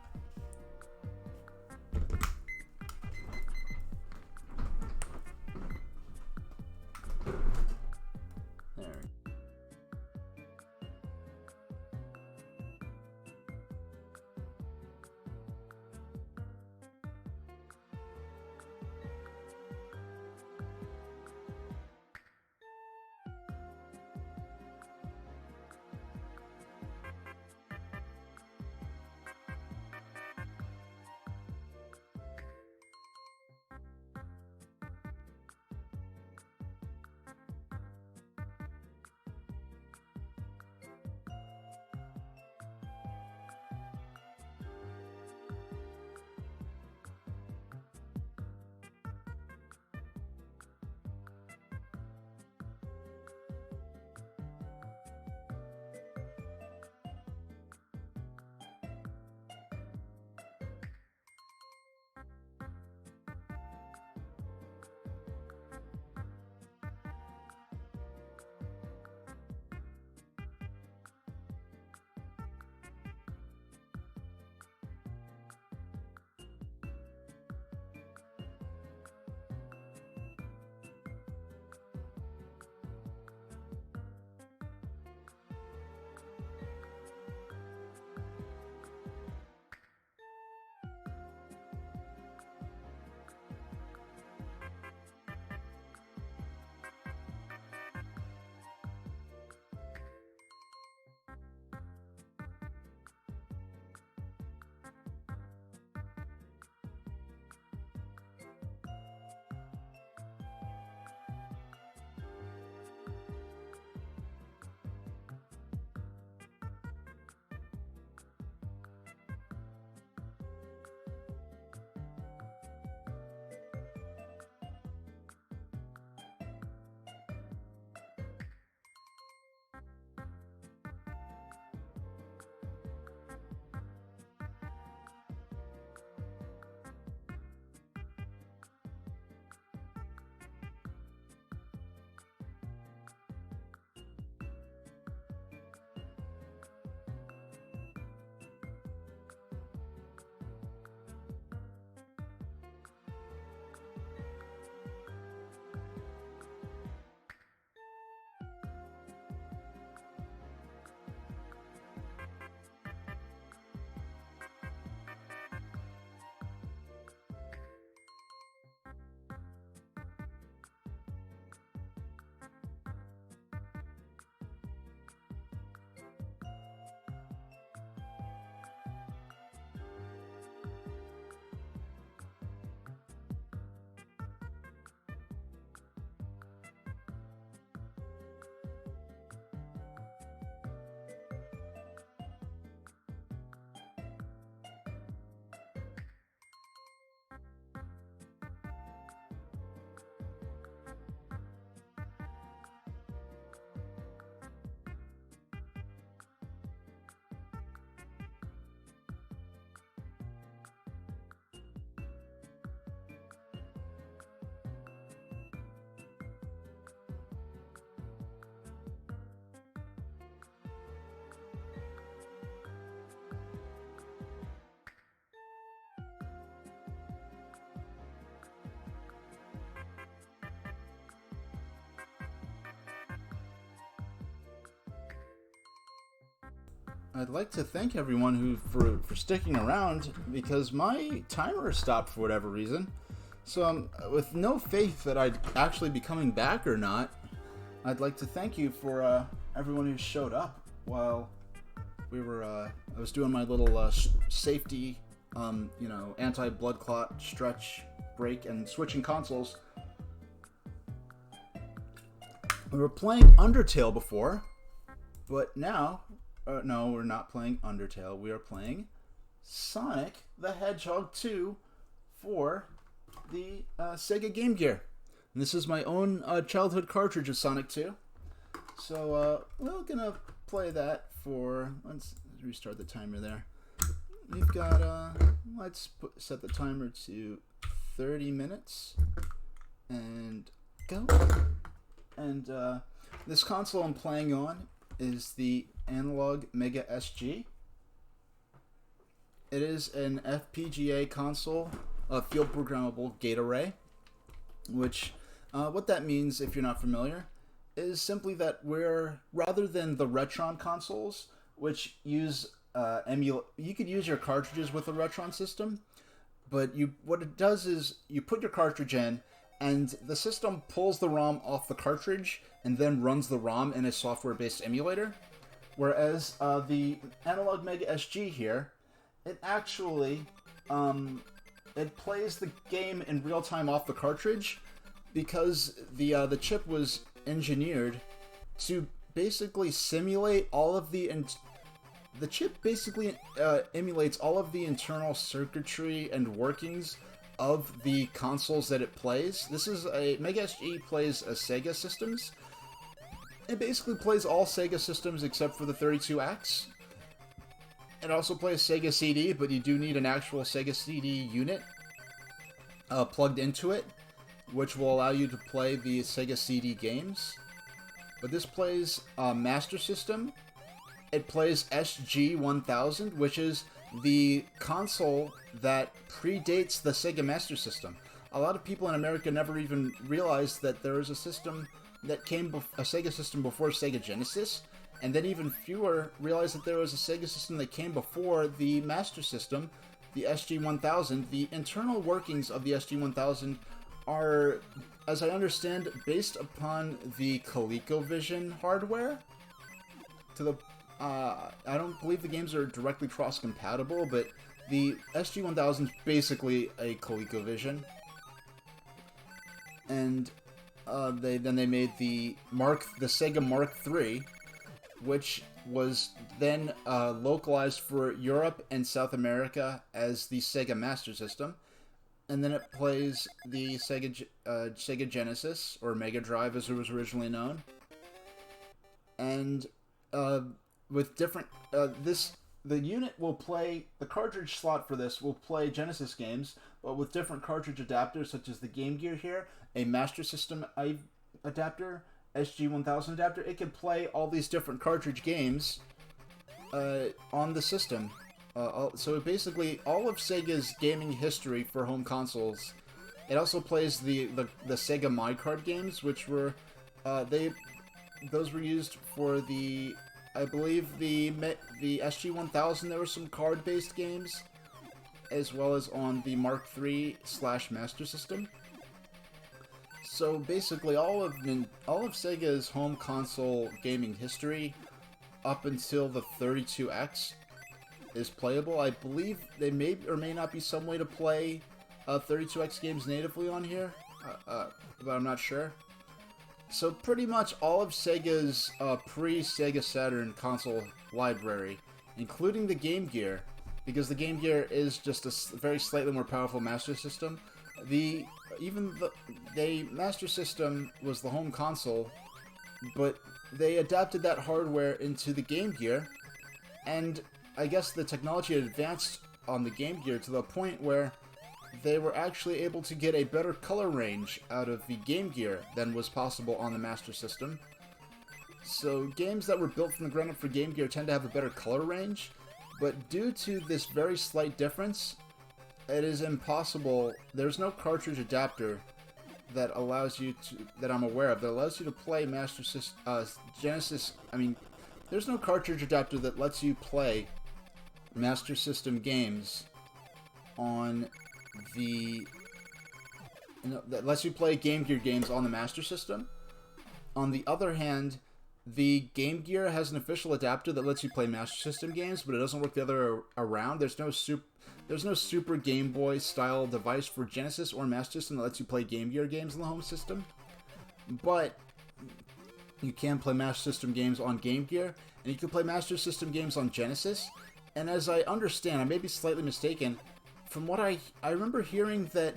I'd like to thank everyone for sticking around, because my timer stopped for whatever reason. So with no faith that I'd actually be coming back or not, I'd like to thank you for everyone who showed up while I was doing my little safety, anti-blood clot stretch break and switching consoles. We were playing Undertale before, but now, no, we're not playing Undertale. We are playing Sonic the Hedgehog 2 for the Sega Game Gear. And this is my own childhood cartridge of Sonic 2. So we're gonna play that for. Let's restart the timer there. We've got. Let's set the timer to 30 minutes and go. And this console I'm playing on is the Analog Mega SG. It is an FPGA console, a field programmable gate array, which what that means, if you're not familiar, is simply that rather than the Retron consoles, which use you could use your cartridges with a Retron system, but what it does is you put your cartridge in, and the system pulls the ROM off the cartridge and then runs the ROM in a software-based emulator. Whereas the Analog Mega SG here, it actually it plays the game in real time off the cartridge, because the chip was engineered to basically simulate all of the chip basically emulates all of the internal circuitry and workings of the consoles that it plays. This is a Mega SG plays a Sega systems. It basically plays all Sega systems except for the 32X. It also plays Sega CD, but you do need an actual Sega CD unit plugged into it, which will allow you to play the Sega CD games. But this plays Master System. It plays SG-1000, which is the console that predates the Sega Master System. A lot of people in America never even realized that there was a system that a Sega system before Sega Genesis, and then even fewer realized that there was a Sega system that came before the Master System, the SG-1000. The internal workings of the SG-1000 are, as I understand, based upon the ColecoVision hardware. I don't believe the games are directly cross-compatible, but the SG-1000 is basically a ColecoVision. And they made the Sega Mark III, which was then localized for Europe and South America as the Sega Master System. And then it plays the Sega Genesis, or Mega Drive as it was originally known. And with different the unit will play, the cartridge slot for this will play Genesis games, but with different cartridge adapters, such as the Game Gear here, a Master System adapter, SG-1000 adapter. It can play all these different cartridge games on the system. So basically all of Sega's gaming history for home consoles. It also plays the Sega My Card games, which were those were used for the, I believe, the SG-1000. There were some card-based games, as well as on the Mark III / Master System. So basically, all of Sega's home console gaming history, up until the 32X, is playable. I believe they may or may not be some way to play 32X games natively on here, but I'm not sure. So pretty much all of Sega's pre-Sega Saturn console library, including the Game Gear, because the Game Gear is just a very slightly more powerful Master System. The Master System was the home console, but they adapted that hardware into the Game Gear, and I guess the technology had advanced on the Game Gear to the point where they were actually able to get a better color range out of the Game Gear than was possible on the Master System. So games that were built from the ground up for Game Gear tend to have a better color range, but due to this very slight difference, it is impossible. There's no cartridge adapter that allows you to, that I'm aware of, that allows you to play Master System, there's no cartridge adapter that lets you play Master System games on the... that lets you play Game Gear games on the Master System. On the other hand, the Game Gear has an official adapter that lets you play Master System games, but it doesn't work the other around. There's no Super Game Boy style device for Genesis or Master System that lets you play Game Gear games on the home system. But you can play Master System games on Game Gear, and you can play Master System games on Genesis. And as I understand, I may be slightly mistaken, from what I remember hearing that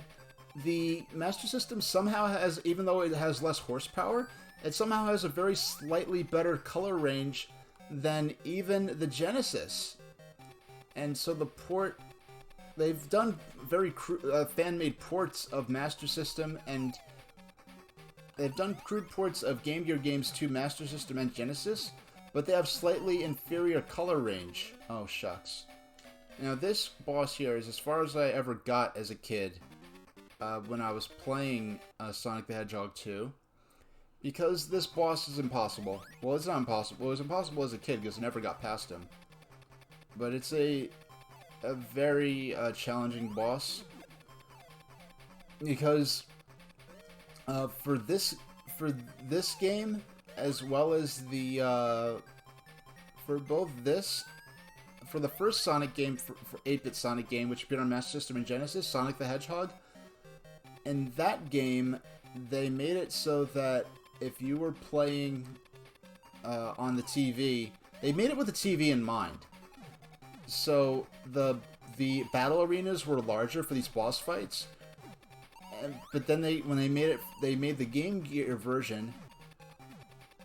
the Master System somehow has, even though it has less horsepower, it somehow has a very slightly better color range than even the Genesis. And so the port, they've done very fan-made ports of Master System, and they've done crude ports of Game Gear games to Master System and Genesis, but they have slightly inferior color range. Oh, shucks. Now, this boss here is as far as I ever got as a kid when I was playing Sonic the Hedgehog 2, because this boss is impossible. Well, it's not impossible. It was impossible as a kid because I never got past him. But it's a very challenging boss, because for this game, as well as the for the first Sonic game, for 8-bit Sonic game, which appeared on Master System and Genesis, Sonic the Hedgehog, in that game they made it so that if you were playing on the TV, they made it with the TV in mind. So the battle arenas were larger for these boss fights, but then when they made the Game Gear version,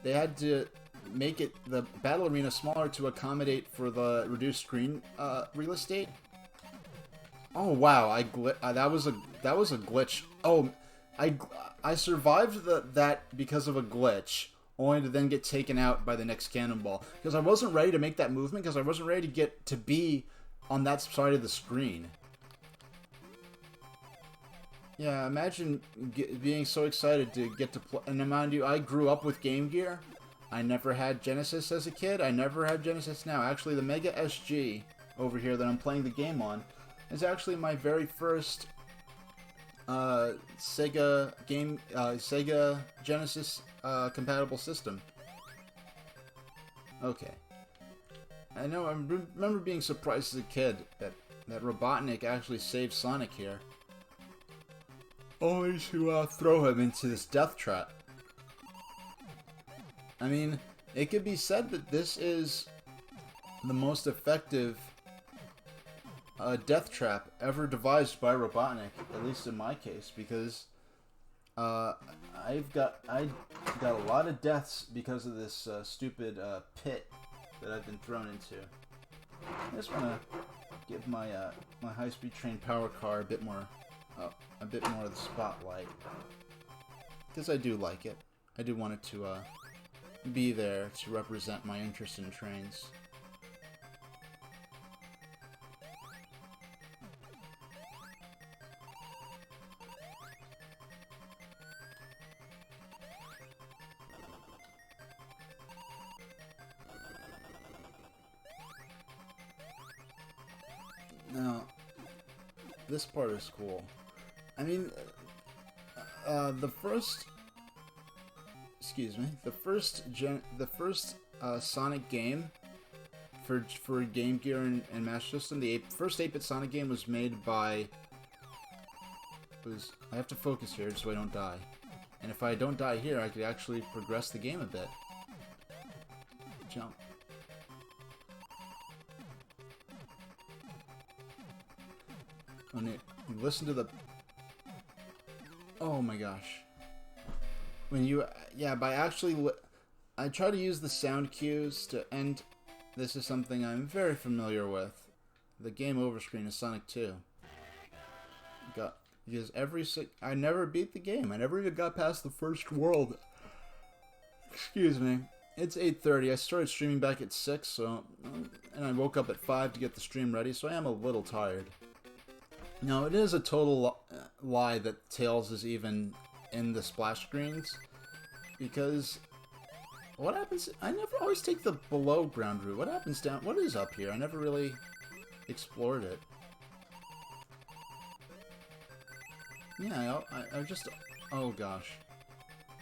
they had to make the battle arena smaller to accommodate for the reduced screen real estate. Oh wow, that was a glitch. Oh, I survived that because of a glitch, only to then get taken out by the next cannonball. Because I wasn't ready to make that movement, because I wasn't ready to get to be on that side of the screen. Yeah, imagine being so excited to get to play. And mind you, I grew up with Game Gear. I never had Genesis as a kid. I never have Genesis now. Actually, the Mega SG over here that I'm playing the game on is actually my very first Sega Genesis compatible system. Okay. I know, I remember being surprised as a kid that Robotnik actually saved Sonic here, only to throw him into this death trap. I mean, it could be said that this is the most effective death trap ever devised by Robotnik, at least in my case, because I've got a lot of deaths because of this stupid pit that I've been thrown into. I just want to give my my high-speed train power car a bit more of the spotlight, because I do like it. I do want it to be there to represent my interest in trains. Now, this part is cool. I mean, the first Sonic game for Game Gear and Master System, the first 8-bit Sonic game was made by... I have to focus here so I don't die. And if I don't die here, I could actually progress the game a bit. Jump. When you listen to the... Oh my gosh. When you... Yeah, by actually... I try to use the sound cues to end... This is something I'm very familiar with. The game over screen is Sonic 2. Because I never beat the game. I never even got past the first world. Excuse me. It's 8:30. I started streaming back at 6, so... And I woke up at 5 to get the stream ready, so I am a little tired. Now, it is a total lie that Tails is even in the splash screens, because, What happens? I never always take the below ground route. What happens down? What is up here? I never really explored it. Yeah, I just... Oh, gosh.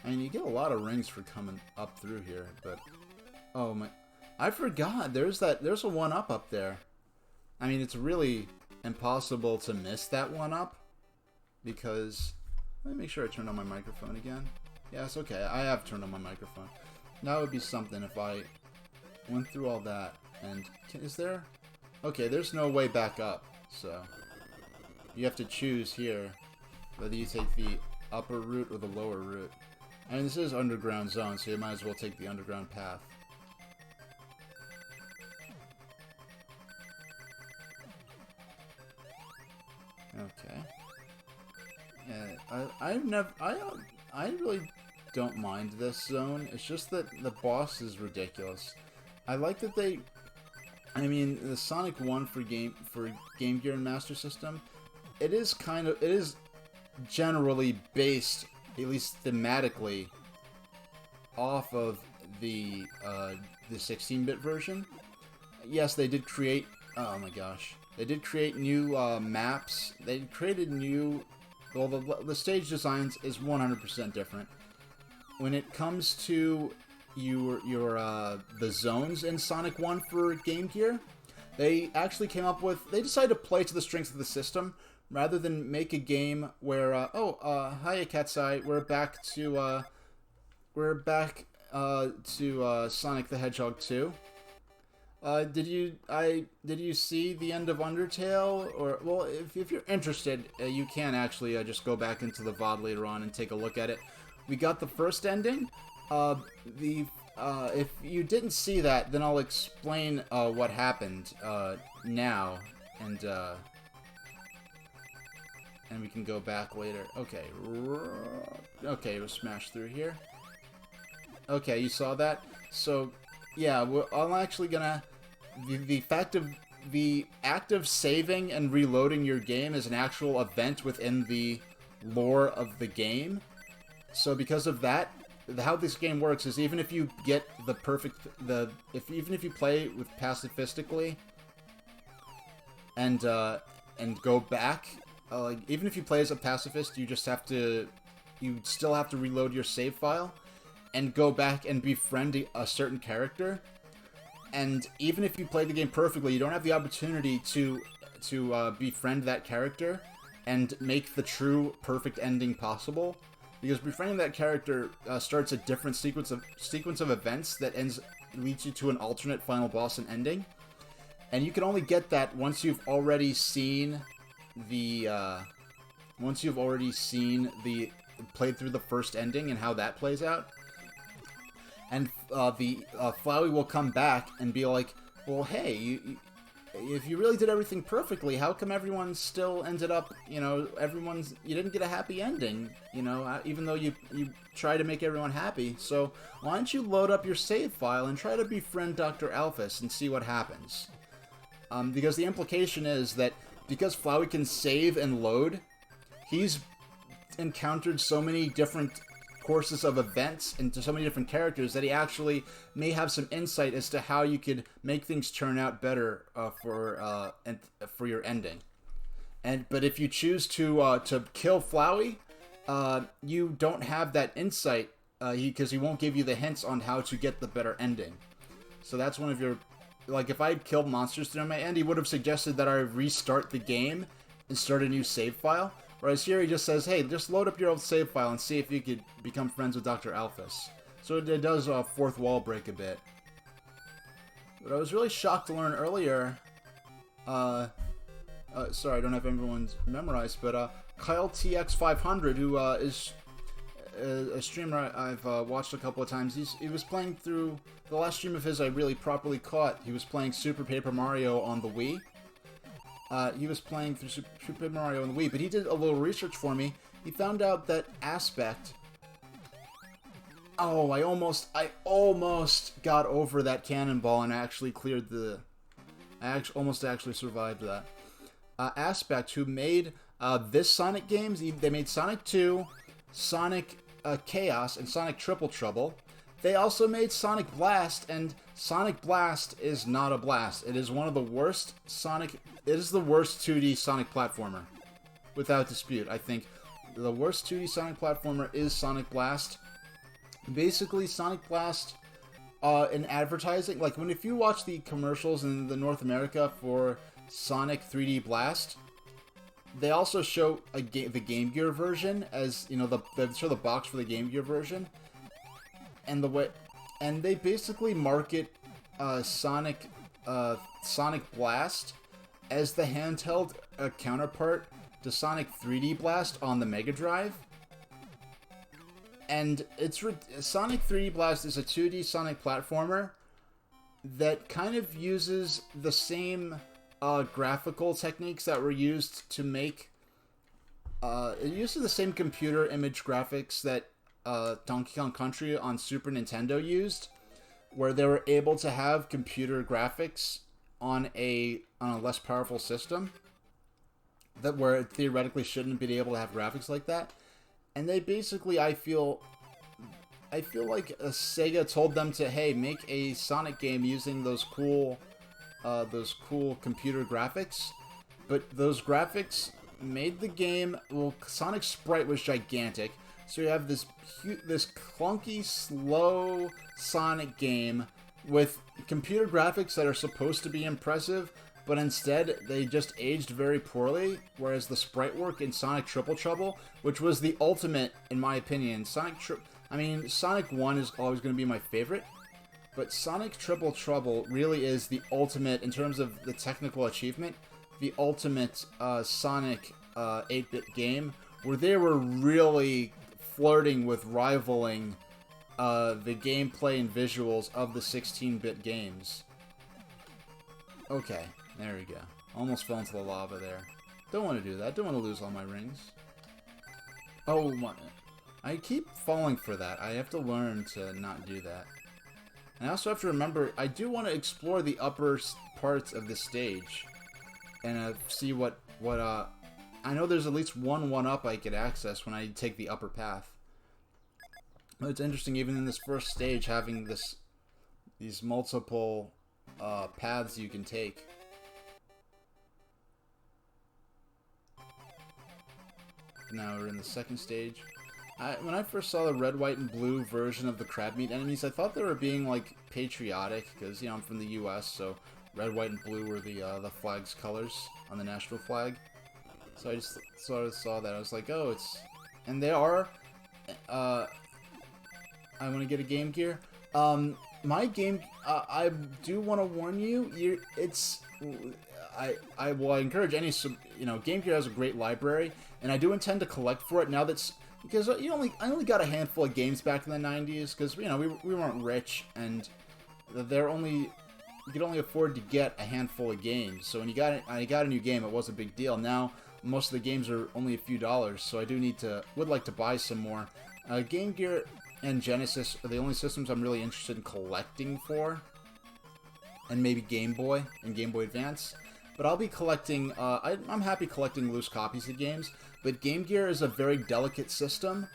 I mean, you get a lot of rings for coming up through here, but... Oh, my... I forgot. There's a 1-up up there. I mean, it's really impossible to miss that 1-up. Because... Let me make sure I turned on my microphone again. Yeah, it's okay. I have turned on my microphone. That would be something if I went through all that. And... Is there... Okay, there's no way back up. So... You have to choose here whether you take the upper route or the lower route. I mean, this is underground zone, so you might as well take the underground path. Okay. Yeah, I really don't mind this zone. It's just that the boss is ridiculous. I like that they... I mean, the Sonic 1 for Game Gear and Master System, it is generally based, at least thematically, off of the 16-bit version. Yes, they did create... Oh my gosh. They did create new maps. They created new... Well, the stage designs is 100% different. When it comes to the zones in Sonic 1 for Game Gear, they actually came up with... They decided to play to the strengths of the system, rather than make a game where, hiya Katsai, we're back to Sonic the Hedgehog 2. Did you see the end of Undertale? Or, well, if you're interested, you can actually just go back into the VOD later on and take a look at it. We got the first ending. If you didn't see that, then I'll explain what happened now, and we can go back later. Okay. Okay, we'll smash through here. Okay, you saw that? So, yeah, I'm actually gonna... The fact of the act of saving and reloading your game is an actual event within the lore of the game. So because of that, how this game works is even if you get the perfect... even if you play with pacifistically and go back... even if you play as a pacifist, you still have to reload your save file and go back and befriend a certain character. And even if you play the game perfectly, you don't have the opportunity to befriend that character and make the true perfect ending possible, because befriending that character starts a different sequence of events that leads you to an alternate final boss and ending. And you can only get that once you've already seen played through the first ending and how that plays out. And Flowey will come back and be like, well, hey, if you really did everything perfectly, how come everyone still ended up, you didn't get a happy ending, even though you try to make everyone happy. So why don't you load up your save file and try to befriend Dr. Alphys and see what happens? Because the implication is that because Flowey can save and load, he's encountered so many different courses of events and to so many different characters that he actually may have some insight as to how you could make things turn out better for your ending. But if you choose to kill Flowey, you don't have that insight because he won't give you the hints on how to get the better ending. So that's one of your... Like, if I had killed monsters during my end, he would have suggested that I restart the game and start a new save file. Whereas here he just says, hey, just load up your old save file and see if you could become friends with Dr. Alphys. So it does fourth wall break a bit. But I was really shocked to learn earlier... sorry, I don't have everyone's memorized, but Kyle TX500, who is a streamer I've watched a couple of times, he was playing through... The last stream of his I really properly caught, he was playing Super Paper Mario on the Wii. He was playing through Super Paper Mario on the Wii, but he did a little research for me. He found out that Aspect... Oh, I almost got over that cannonball and actually cleared the... almost actually survived that. Aspect, who made this Sonic games, they made Sonic 2, Sonic Chaos, and Sonic Triple Trouble. they also made Sonic Blast, and Sonic Blast is not a blast. It is one of the worst It is the worst 2D Sonic platformer, without dispute. I think the worst 2D Sonic platformer is Sonic Blast. Basically, Sonic Blast, in advertising, like if you watch the commercials in the North America for Sonic 3D Blast, they also show the Game Gear version as, they show the box for the Game Gear version. And they basically market Sonic Blast as the handheld counterpart to Sonic 3D Blast on the Mega Drive. And Sonic 3D Blast is a 2D Sonic platformer that kind of uses the same graphical techniques that were used to make. It uses the same computer image graphics that Donkey Kong Country on Super Nintendo used, where they were able to have computer graphics on a less powerful system, where it theoretically shouldn't be able to have graphics like that. And they basically, I feel like Sega told them to, hey, make a Sonic game using those cool computer graphics, but those graphics made the game. Well, Sonic's sprite was gigantic. So you have this clunky, slow Sonic game with computer graphics that are supposed to be impressive, but instead they just aged very poorly, whereas the sprite work in Sonic Triple Trouble, which was the ultimate, in my opinion, Sonic 1 is always going to be my favorite, but Sonic Triple Trouble really is the ultimate, in terms of the technical achievement, the ultimate Sonic 8-bit game, where they were really flirting with rivaling the gameplay and visuals of the 16-bit games. Okay, there we go. Almost fell into the lava there. Don't want to do that. Don't want to lose all my rings. Oh, I keep falling for that. I have to learn to not do that. And I also have to remember, I do want to explore the upper parts of the stage and see what I know there's at least one up I could access when I take the upper path. But it's interesting, even in this first stage, having these multiple paths you can take. Now we're in the second stage. When I first saw the red, white, and blue version of the crab meat enemies, I thought they were being like patriotic, because I'm from the U.S., so red, white, and blue were the flag's colors on the national flag. So I just sort of saw that. I was like, oh, and they are. I want to get a Game Gear. My game. I do want to warn you. I encourage any. Game Gear has a great library, and I do intend to collect for it now. Because I only got a handful of games back in the 90s, because we weren't rich, and you could only afford to get a handful of games. So when I got a new game, it was a big deal. Now most of the games are only a few dollars, so I would like to buy some more. Game Gear and Genesis are the only systems I'm really interested in collecting for, and maybe Game Boy and Game Boy Advance. But I'll be collecting. I'm happy collecting loose copies of games. But Game Gear is a very delicate system.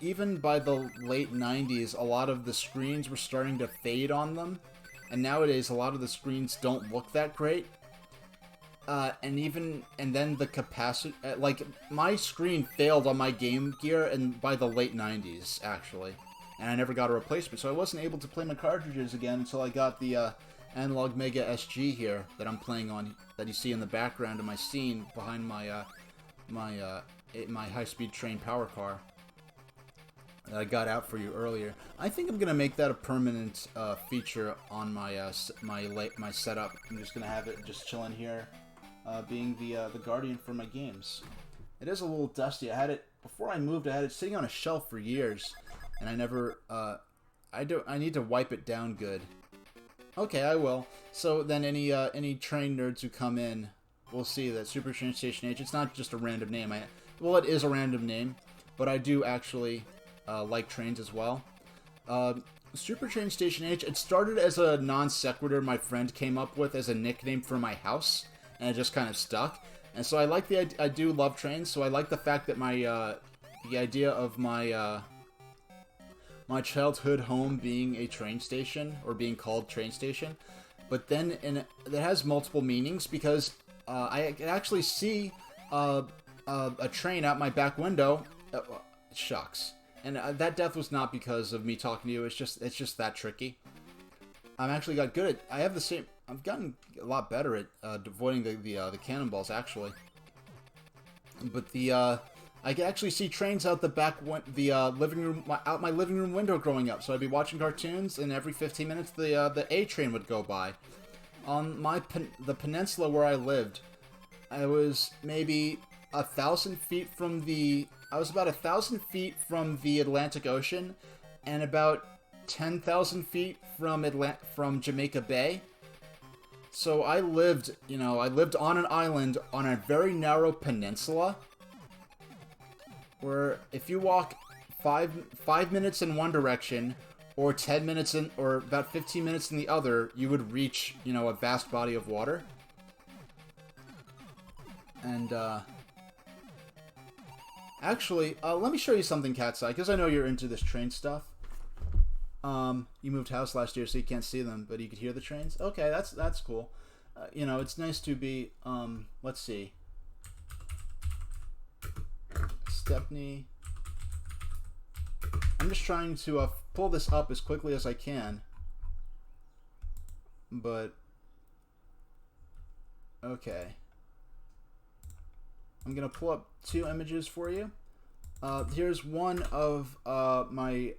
Even by the late 90s, a lot of the screens were starting to fade on them. And nowadays, a lot of the screens don't look that great. And then the capacity... like, my screen failed on my Game Gear by the late 90s, actually. And I never got a replacement, so I wasn't able to play my cartridges again until I got the Analog Mega SG here that I'm playing on, that you see in the background of my scene behind my my high-speed train power car that I got out for you earlier. I think I'm gonna make that a permanent feature on my my setup. I'm just gonna have it just chilling here, being the guardian for my games. It is a little dusty. I had it before I moved. I had it sitting on a shelf for years, and I never. I need to wipe it down good. Okay, I will. So then, any train nerds who come in will see that Super Train Station H. It's not just a random name. Well, it is a random name, but I do actually like trains as well. Super Train Station H. It started as a non sequitur my friend came up with as a nickname for my house, and it just kind of stuck. And so I do love trains. So I like the fact that my the idea of my my childhood home being a train station, or being called train station. But then it has multiple meanings, because I can actually see a train out my back window. Shucks. And that death was not because of me talking to you. It's just that tricky. I've actually got good at. I've gotten a lot better at avoiding the cannonballs, actually. But I could actually see trains out the back living room, out my living room window growing up. So I'd be watching cartoons, and every 15 minutes the A train would go by. On the peninsula where I lived, I was maybe 1,000 feet from the. I was about 1,000 feet from the Atlantic Ocean, and about 10,000 feet from Jamaica Bay. So I lived on an island on a very narrow peninsula, where if you walk five minutes in one direction, or 10 minutes in, or about 15 minutes in the other, you would reach, a vast body of water. And, actually, let me show you something, Cat's Eye, because I know you're into this train stuff. You moved house last year, so you can't see them, but you could hear the trains? Okay, that's cool. It's nice to be, let's see. Stepney. I'm just trying to pull this up as quickly as I can. But, okay. I'm going to pull up 2 images for you. Here's one of my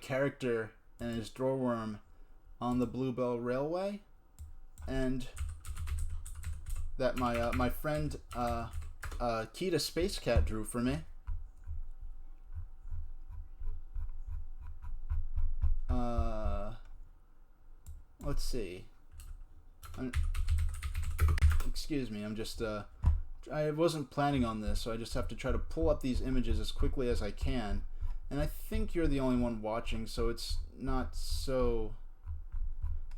character and his doorworm on the Bluebell Railway, and that my friend Kita Space Cat drew for me. Let's see. Excuse me, I'm just I wasn't planning on this, so I just have to try to pull up these images as quickly as I can. And I think you're the only one watching, so it's not so...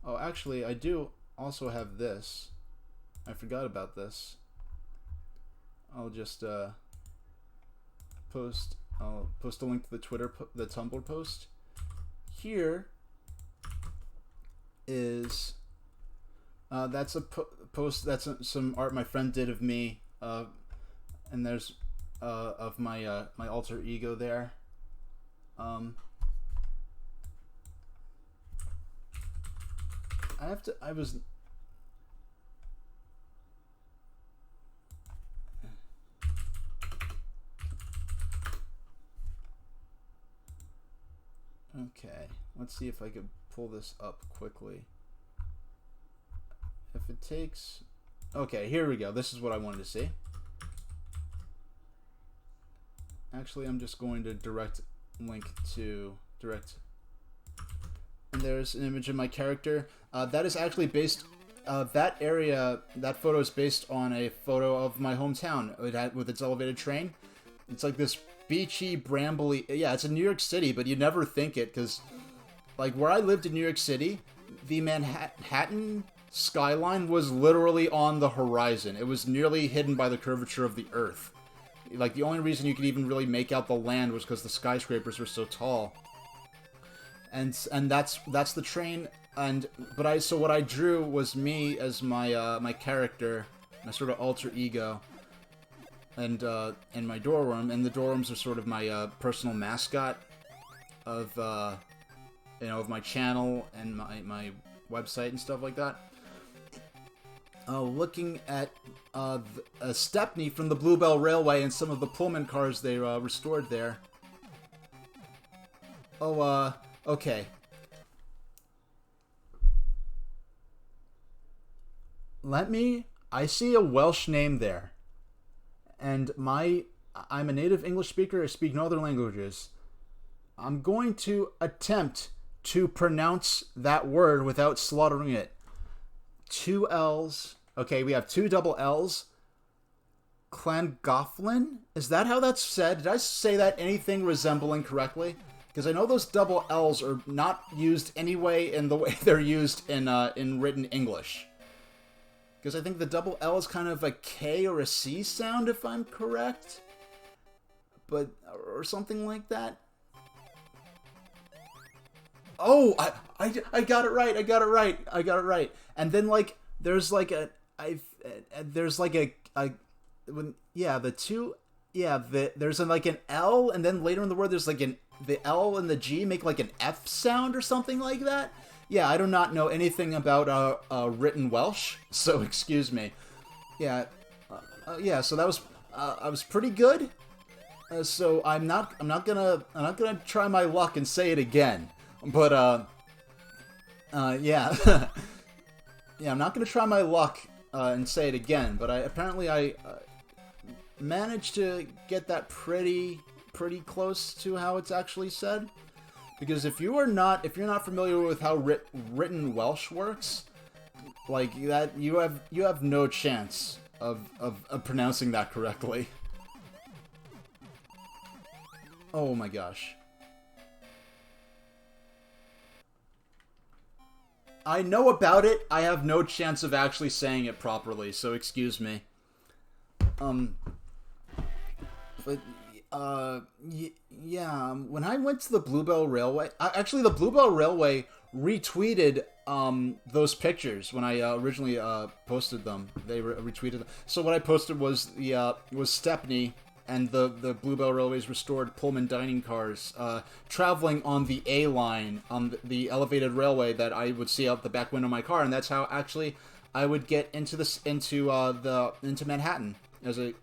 Oh, actually, I do also have this. I forgot about this. I'll just post a link to the Tumblr post. Here is that's a post, that's some art my friend did of me, and there's of my my alter ego there. I was okay, let's see if I could pull this up quickly. If it takes... Okay, here we go. This is what I wanted to see. Actually, I'm just going to direct link to direct. And there's an image of my character. That is actually based... that photo is based on a photo of my hometown with its elevated train. It's like this beachy, brambly... Yeah, it's in New York City, but you never think it, because... Like, where I lived in New York City, the Manhattan skyline was literally on the horizon. It was nearly hidden by the curvature of the earth. Like, the only reason you could even really make out the land was because the skyscrapers were so tall. And that's the train. So what I drew was me as my my character, my sort of alter ego, and my doorworm. And the doorworms are sort of my personal mascot of of my channel and my website and stuff like that. Looking at Stepney from the Bluebell Railway and some of the Pullman cars they restored there. Oh, okay. I see a Welsh name there. And I'm a native English speaker, I speak no other languages. I'm going to attempt to pronounce that word without slaughtering it. 2 L's. Okay, we have 2 double L's. Llangollen? Is that how that's said? Did I say that anything resembling correctly? Because I know those double L's are not used anyway in the way they're used in written English. Because I think the double L is kind of a K or a C sound, if I'm correct. Or something like that. Oh, I got it right. I got it right. I got it right. And then like there's like there's like a when the two there's like an L, and then later in the word there's like the L and the G make like an F sound or something like that. Yeah, I do not know anything about written Welsh, so excuse me. Yeah, so that was I was pretty good. So I'm not gonna try my luck and say it again. But yeah, yeah, I'm not gonna try my luck and say it again. But I managed to get that pretty close to how it's actually said. Because if you're not familiar with how written Welsh works, like that, you have no chance of pronouncing that correctly. Oh my gosh. I know about it. I have no chance of actually saying it properly, so excuse me. But yeah, when I went to the Bluebell Railway, actually the Bluebell Railway retweeted those pictures when I originally posted them. They retweeted them. So what I posted was was Stepney and the Bluebell Railway's restored Pullman dining cars traveling on the A line on the elevated railway that I would see out the back window of my car, and that's how actually I would get into Manhattan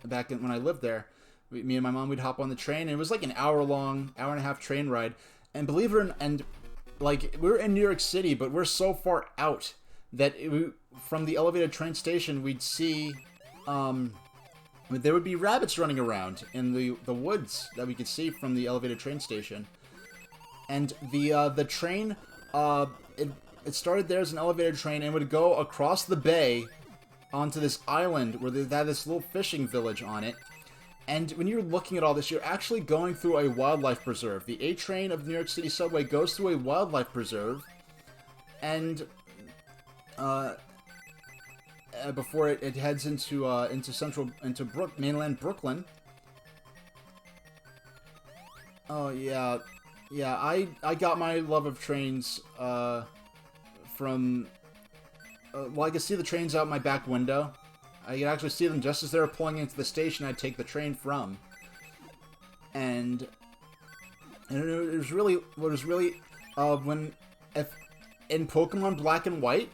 back when I lived there. Me and my mom would hop on the train, and it was like an hour and a half train ride. And believe it or not, and like we're in New York City, but we're so far out that from the elevated train station we'd see there would be rabbits running around in the woods that we could see from the elevated train station. And the train it started there as an elevated train and would go across the bay onto this island where they had this little fishing village on it. And when you're looking at all this, you're actually going through a wildlife preserve. The A train of the New York City subway goes through a wildlife preserve, and before it heads into mainland Brooklyn. Oh yeah, I got my love of trains from. Well, I could see the trains out my back window. I could actually see them just as they were pulling into the station I'd take the train from. And it was really, if in Pokemon Black and White,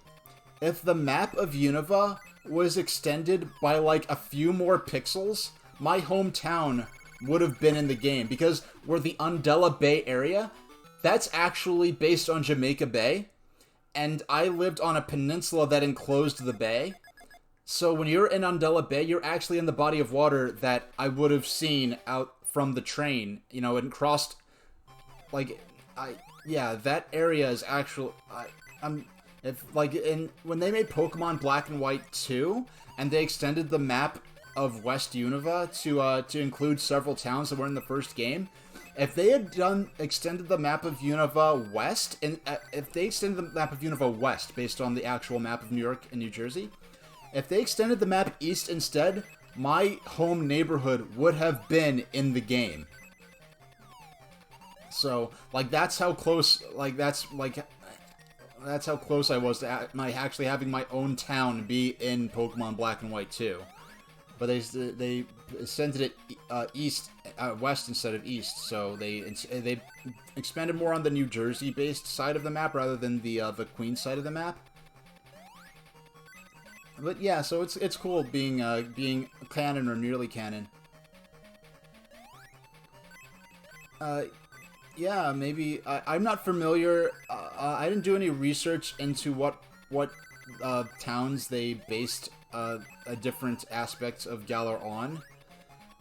if the map of Unova was extended by like a few more pixels, my hometown would have been in the game. Because we're the Undella Bay area, that's actually based on Jamaica Bay. And I lived on a peninsula that enclosed the bay. So when you're in Undella Bay, you're actually in the body of water that I would have seen out from the train. You know, and crossed, like, that area is actually, when they made Pokemon Black and White 2, and they extended the map of West Unova to include several towns that were in the first game, if they had extended the map of Unova West, and if they extended the map of Unova West based on the actual map of New York and New Jersey, if they extended the map east instead, my home neighborhood would have been in the game. So, like, that's how close, that's how close I was to actually having my own town be in Pokemon Black and White 2. But they extended it west instead of east, so they expanded more on the New Jersey-based side of the map rather than the Queens side of the map. But yeah, so it's cool being canon or nearly canon. Yeah, maybe I'm not familiar. I didn't do any research into what towns they based different aspects of Galar on.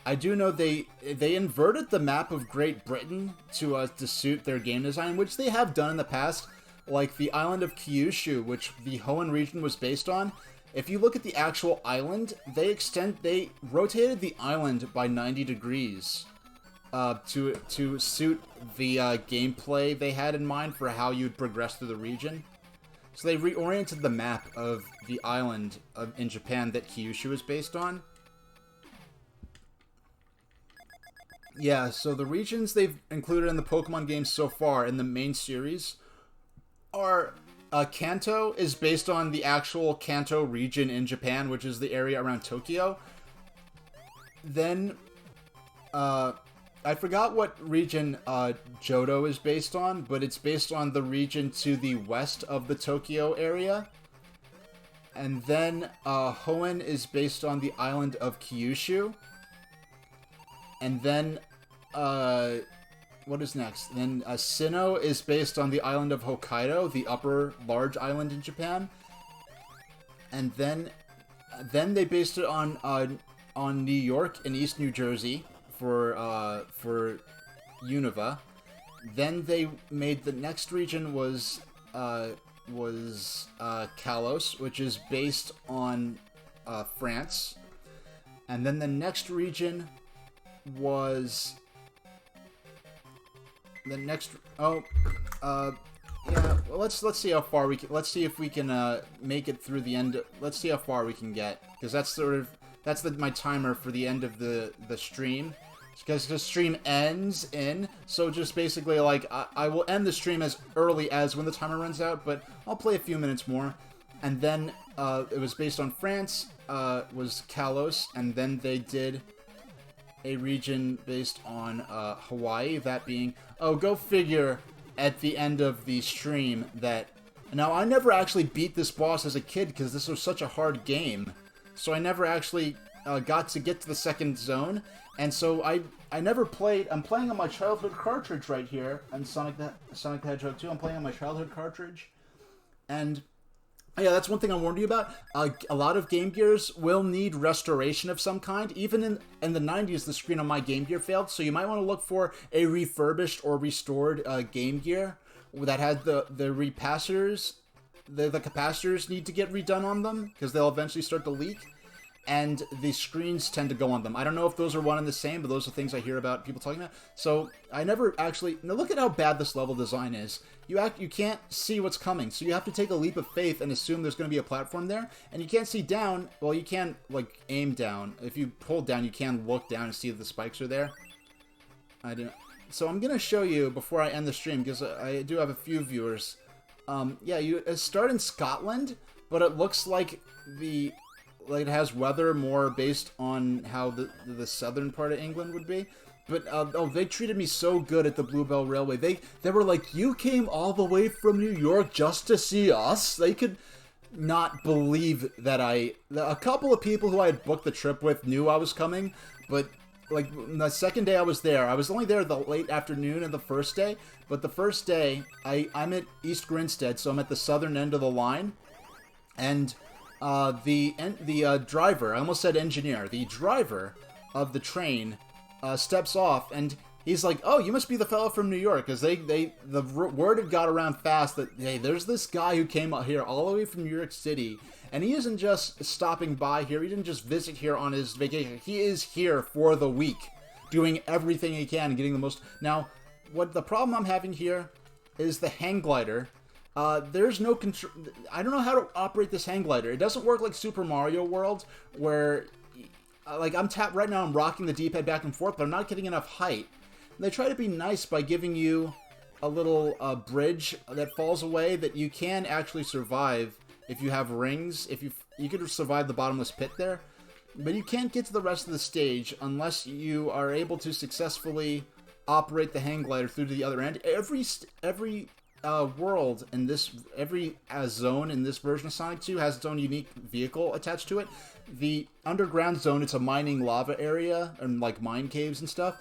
I do know they inverted the map of Great Britain to suit their game design, which they have done in the past, like the island of Kyushu, which the Hoenn region was based on. If you look at the actual island, they rotated the island by 90 degrees to suit the gameplay they had in mind for how you'd progress through the region. So they reoriented the map of the island in Japan that Kyushu is based on. Yeah, so the regions they've included in the Pokemon games so far in the main series are Kanto is based on the actual Kanto region in Japan, which is the area around Tokyo. Then, I forgot what region Johto is based on, but it's based on the region to the west of the Tokyo area. And then Hoenn is based on the island of Kyushu. And then, what is next? Then Sinnoh is based on the island of Hokkaido, the upper large island in Japan. And then they based it on New York and East New Jersey for Unova. Then they made the next region was Kalos, which is based on France. And then the next region was the next. Yeah. Well, let's see how far we can. Let's see if we can make it through the end. Let's see how far we can get, because that's my timer for the end of the stream. Because the stream ends in, so just basically, like, I will end the stream as early as when the timer runs out, but I'll play a few minutes more. And then, it was based on France, was Kalos, and then they did a region based on, Hawaii, that being, oh, go figure, at the end of the stream, that, now, I never actually beat this boss as a kid, because this was such a hard game, so I never actually, got to get to the second zone. And so I never played. I'm playing on my childhood cartridge right here, and Sonic the Hedgehog 2. I'm playing on my childhood cartridge, and yeah, that's one thing I warned you about. A lot of Game Gears will need restoration of some kind. Even in the 90s, the screen on my Game Gear failed, so you might want to look for a refurbished or restored Game Gear that had the capacitors. The capacitors need to get redone on them because they'll eventually start to leak. And the screens tend to go on them. I don't know if those are one and the same, but those are things I hear about people talking about. So I never actually... Now look at how bad this level design is. You can't see what's coming, so you have to take a leap of faith and assume there's going to be a platform there. And you can't see down. Well, you can, like, aim down. If you pull down, you can look down and see that the spikes are there. I don't... So I'm going to show you before I end the stream, because I do have a few viewers. Yeah, you start in Scotland, but it looks like it has weather more based on how the southern part of England would be. But, oh, they treated me so good at the Bluebell Railway. They were like, you came all the way from New York just to see us? They could not believe that a couple of people who I had booked the trip with knew I was coming, but, like, the second day I was there, I was only there the late afternoon of the first day, but the first day, I'm at East Grinstead, so I'm at the southern end of the line, and... the driver, I almost said engineer, the driver of the train, steps off, and he's like, oh, you must be the fellow from New York, because the word had got around fast that, hey, there's this guy who came out here all the way from New York City, and he isn't just stopping by here, he didn't just visit here on his vacation, he is here for the week, doing everything he can, and getting the most. Now, what the problem I'm having here is the hang glider. There's no control. I don't know how to operate this hang glider. It doesn't work like Super Mario World, where, like, right now I'm rocking the D-pad back and forth, but I'm not getting enough height. And they try to be nice by giving you a little bridge that falls away that you can actually survive if you have rings. If you could survive the bottomless pit there, but you can't get to the rest of the stage unless you are able to successfully operate the hang glider through to the other end. Every world in this, every zone in this version of Sonic 2 has its own unique vehicle attached to it. The underground zone, it's a mining lava area, and like mine caves and stuff.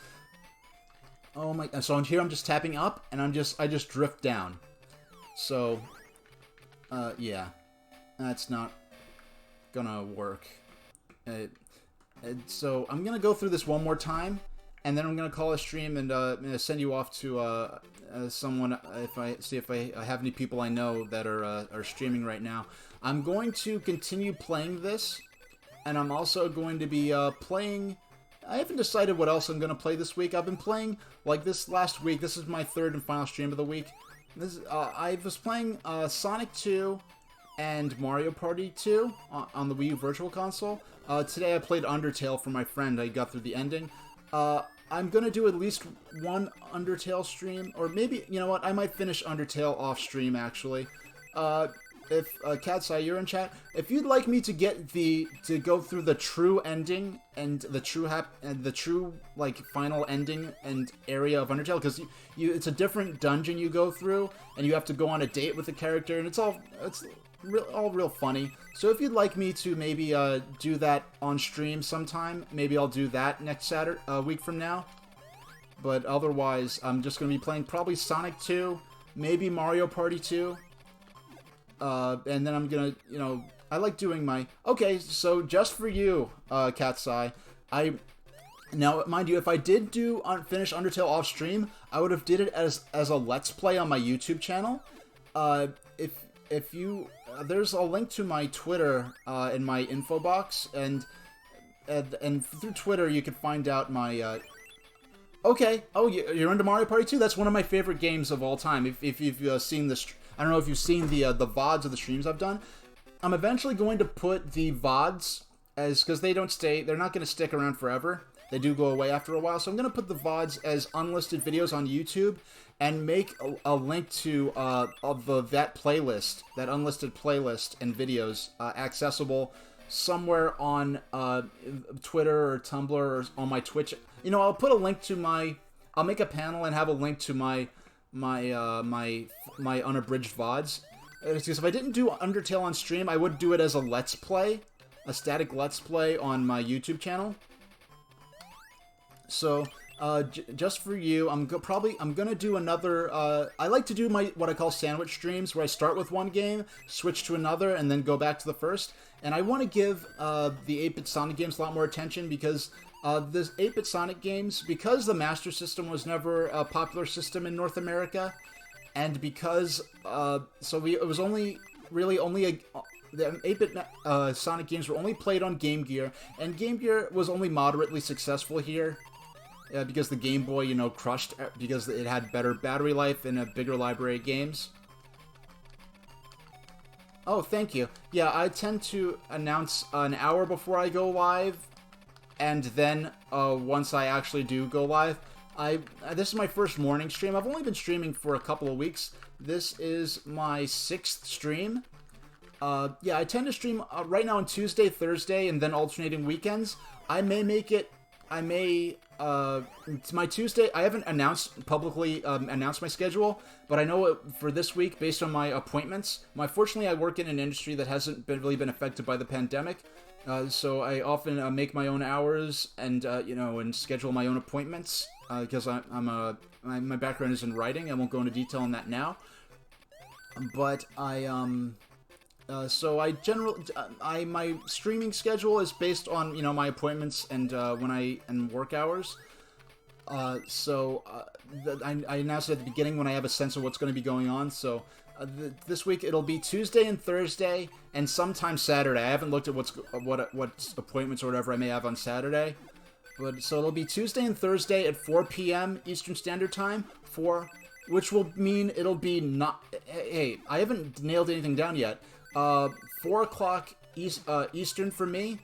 Oh my, so here I'm just tapping up, and I just drift down. So, yeah, that's not gonna work. So I'm gonna go through this one more time, and then I'm gonna call a stream and send you off to someone, if I have any people I know that are streaming right now. I'm going to continue playing this, and I'm also going to be playing. I haven't decided what else I'm going to play this week. I've been playing, like, this last week. This is my third and final stream of the week. I was playing Sonic 2 and Mario Party 2 on the Wii U Virtual Console. Today I played Undertale for my friend. I got through the ending. I'm gonna do at least one Undertale stream, or maybe, you know what, I might finish Undertale off stream, actually. If, Cat's Eye, you're in chat, if you'd like me to go through the true ending, and the true, like, final ending and area of Undertale, because it's a different dungeon you go through, and you have to go on a date with the character, and it's all real funny. So if you'd like me to maybe do that on stream sometime, maybe I'll do that next Saturday, a week from now. But otherwise, I'm just going to be playing probably Sonic 2, maybe Mario Party 2. And then I'm going to, you know, I like doing my... Okay, so just for you, Cat's Eye, now, mind you, if I did finish Undertale off stream, I would have did it as a Let's Play on my YouTube channel. If you... there's a link to my Twitter in my info box, and through Twitter you can find out my... Okay, oh, you're into Mario Party 2? That's one of my favorite games of all time. If you've seen the... I don't know if you've seen the VODs of the streams I've done. I'm eventually going to put the VODs because they're not going to stick around forever. They do go away after a while, so I'm going to put the VODs as unlisted videos on YouTube and make a link to that playlist, that unlisted playlist and videos accessible somewhere on Twitter or Tumblr or on my Twitch. You know, I'll put a link to I'll make a panel and have a link to my unabridged VODs. Because if I didn't do Undertale on stream, I would do it as a Let's Play, a static Let's Play on my YouTube channel. So, just for you, I'm gonna do another, I like to do what I call sandwich streams, where I start with one game, switch to another, and then go back to the first. And I want to give, the 8-bit Sonic games a lot more attention, because, the 8-bit Sonic games, because the Master System was never a popular system in North America, and because, it was only the 8-bit Sonic games were only played on Game Gear, and Game Gear was only moderately successful here. Because the Game Boy, you know, crushed because it had better battery life and a bigger library of games. Oh, thank you. Yeah, I tend to announce an hour before I go live, and then once I actually do go live, this is my first morning stream. I've only been streaming for a couple of weeks. This is my 6th stream. Yeah, I tend to stream right now on Tuesday, Thursday, and then alternating weekends. It's my Tuesday. I haven't publicly announced my schedule, but I know for this week, based on my appointments. Fortunately, I work in an industry that hasn't really been affected by the pandemic, so I often make my own hours and and schedule my own appointments because my background is in writing. I won't go into detail on that now, but so my streaming schedule is based on, my appointments and work hours. I announced it at the beginning when I have a sense of what's going to be going on. So this week it'll be Tuesday and Thursday and sometimes Saturday. I haven't looked at what appointments or whatever I may have on Saturday. But so it'll be Tuesday and Thursday at 4 p.m. Eastern Standard Time, which will mean it'll be hey, I haven't nailed anything down yet. 4 o'clock Eastern for me.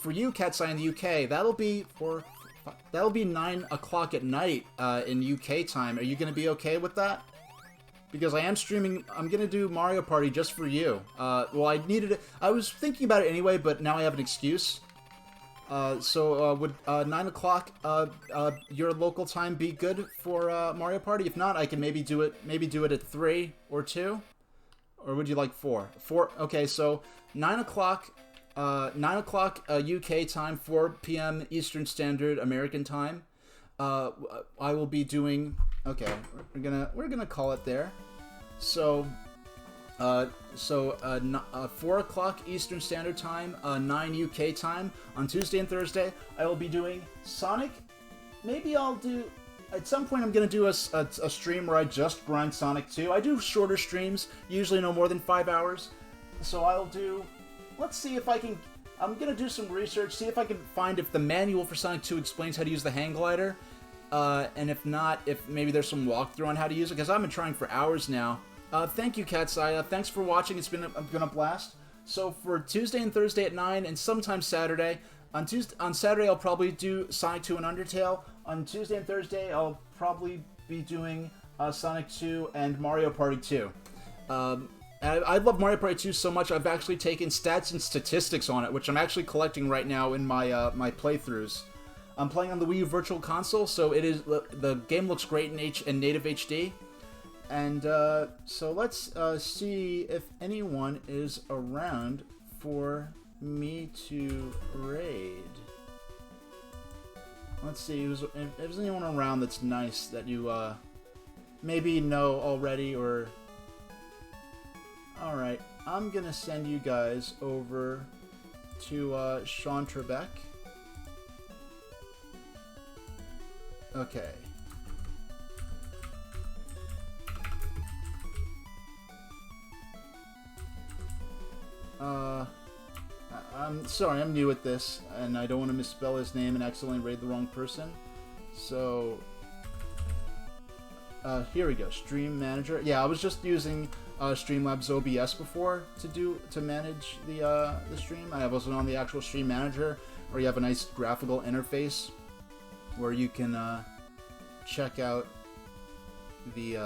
For you, Cat's Eye in the UK, that'll be 9 o'clock at night in UK time. Are you gonna be okay with that? Because I am streaming. I'm gonna do Mario Party just for you. Well, I needed it. I was thinking about it anyway, but now I have an excuse. Would 9 o'clock your local time be good for Mario Party? If not, I can maybe do it at 3 or 2. Or would you like 4? 4. Okay, so 9 o'clock UK time, 4 p.m. Eastern Standard American time. I will be doing. Okay, we're gonna call it there. So 4 o'clock Eastern Standard Time, 9 UK time on Tuesday and Thursday. I will be doing Sonic. Maybe I'll do. At some point, I'm going to do a stream where I just grind Sonic 2. I do shorter streams, usually no more than 5 hours. So I'll do... Let's see if I can... I'm going to do some research, see if I can find if the manual for Sonic 2 explains how to use the hang glider. And if not, if maybe there's some walkthrough on how to use it, because I've been trying for hours now. Thank you, Cat's Eye. Thanks for watching. It's been a blast. So for Tuesday and Thursday at 9, and sometimes Saturday... On Saturday, I'll probably do Sonic 2 and Undertale. on Tuesday and Thursday, I'll probably be doing Sonic 2 and Mario Party 2. I love Mario Party 2 so much, I've actually taken stats and statistics on it, which I'm actually collecting right now in my my playthroughs. I'm playing on the Wii U Virtual Console, so the game looks great in native HD. And so let's see if anyone is around for me to raid. Let's see if there's anyone around that's nice that you maybe know already or... Alright, I'm gonna send you guys over to Sean Trebek. Okay. I'm sorry, I'm new at this, and I don't want to misspell his name and accidentally raid the wrong person. So, here we go, Stream Manager. Yeah, I was just using Streamlabs OBS before to manage the stream. I wasn't on the actual Stream Manager, where you have a nice graphical interface where you can check out the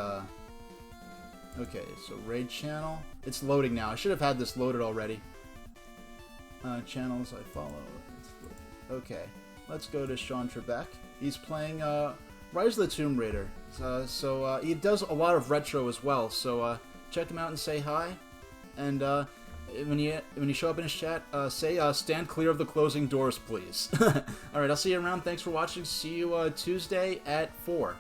okay, so raid channel. It's loading now. I should have had this loaded already. Channels I follow. Okay, let's go to Sean Trebek. He's playing Rise of the Tomb Raider. So he does a lot of retro as well. So check him out and say hi. And when you show up in his chat, say stand clear of the closing doors, please. All right, I'll see you around. Thanks for watching. See you Tuesday at 4.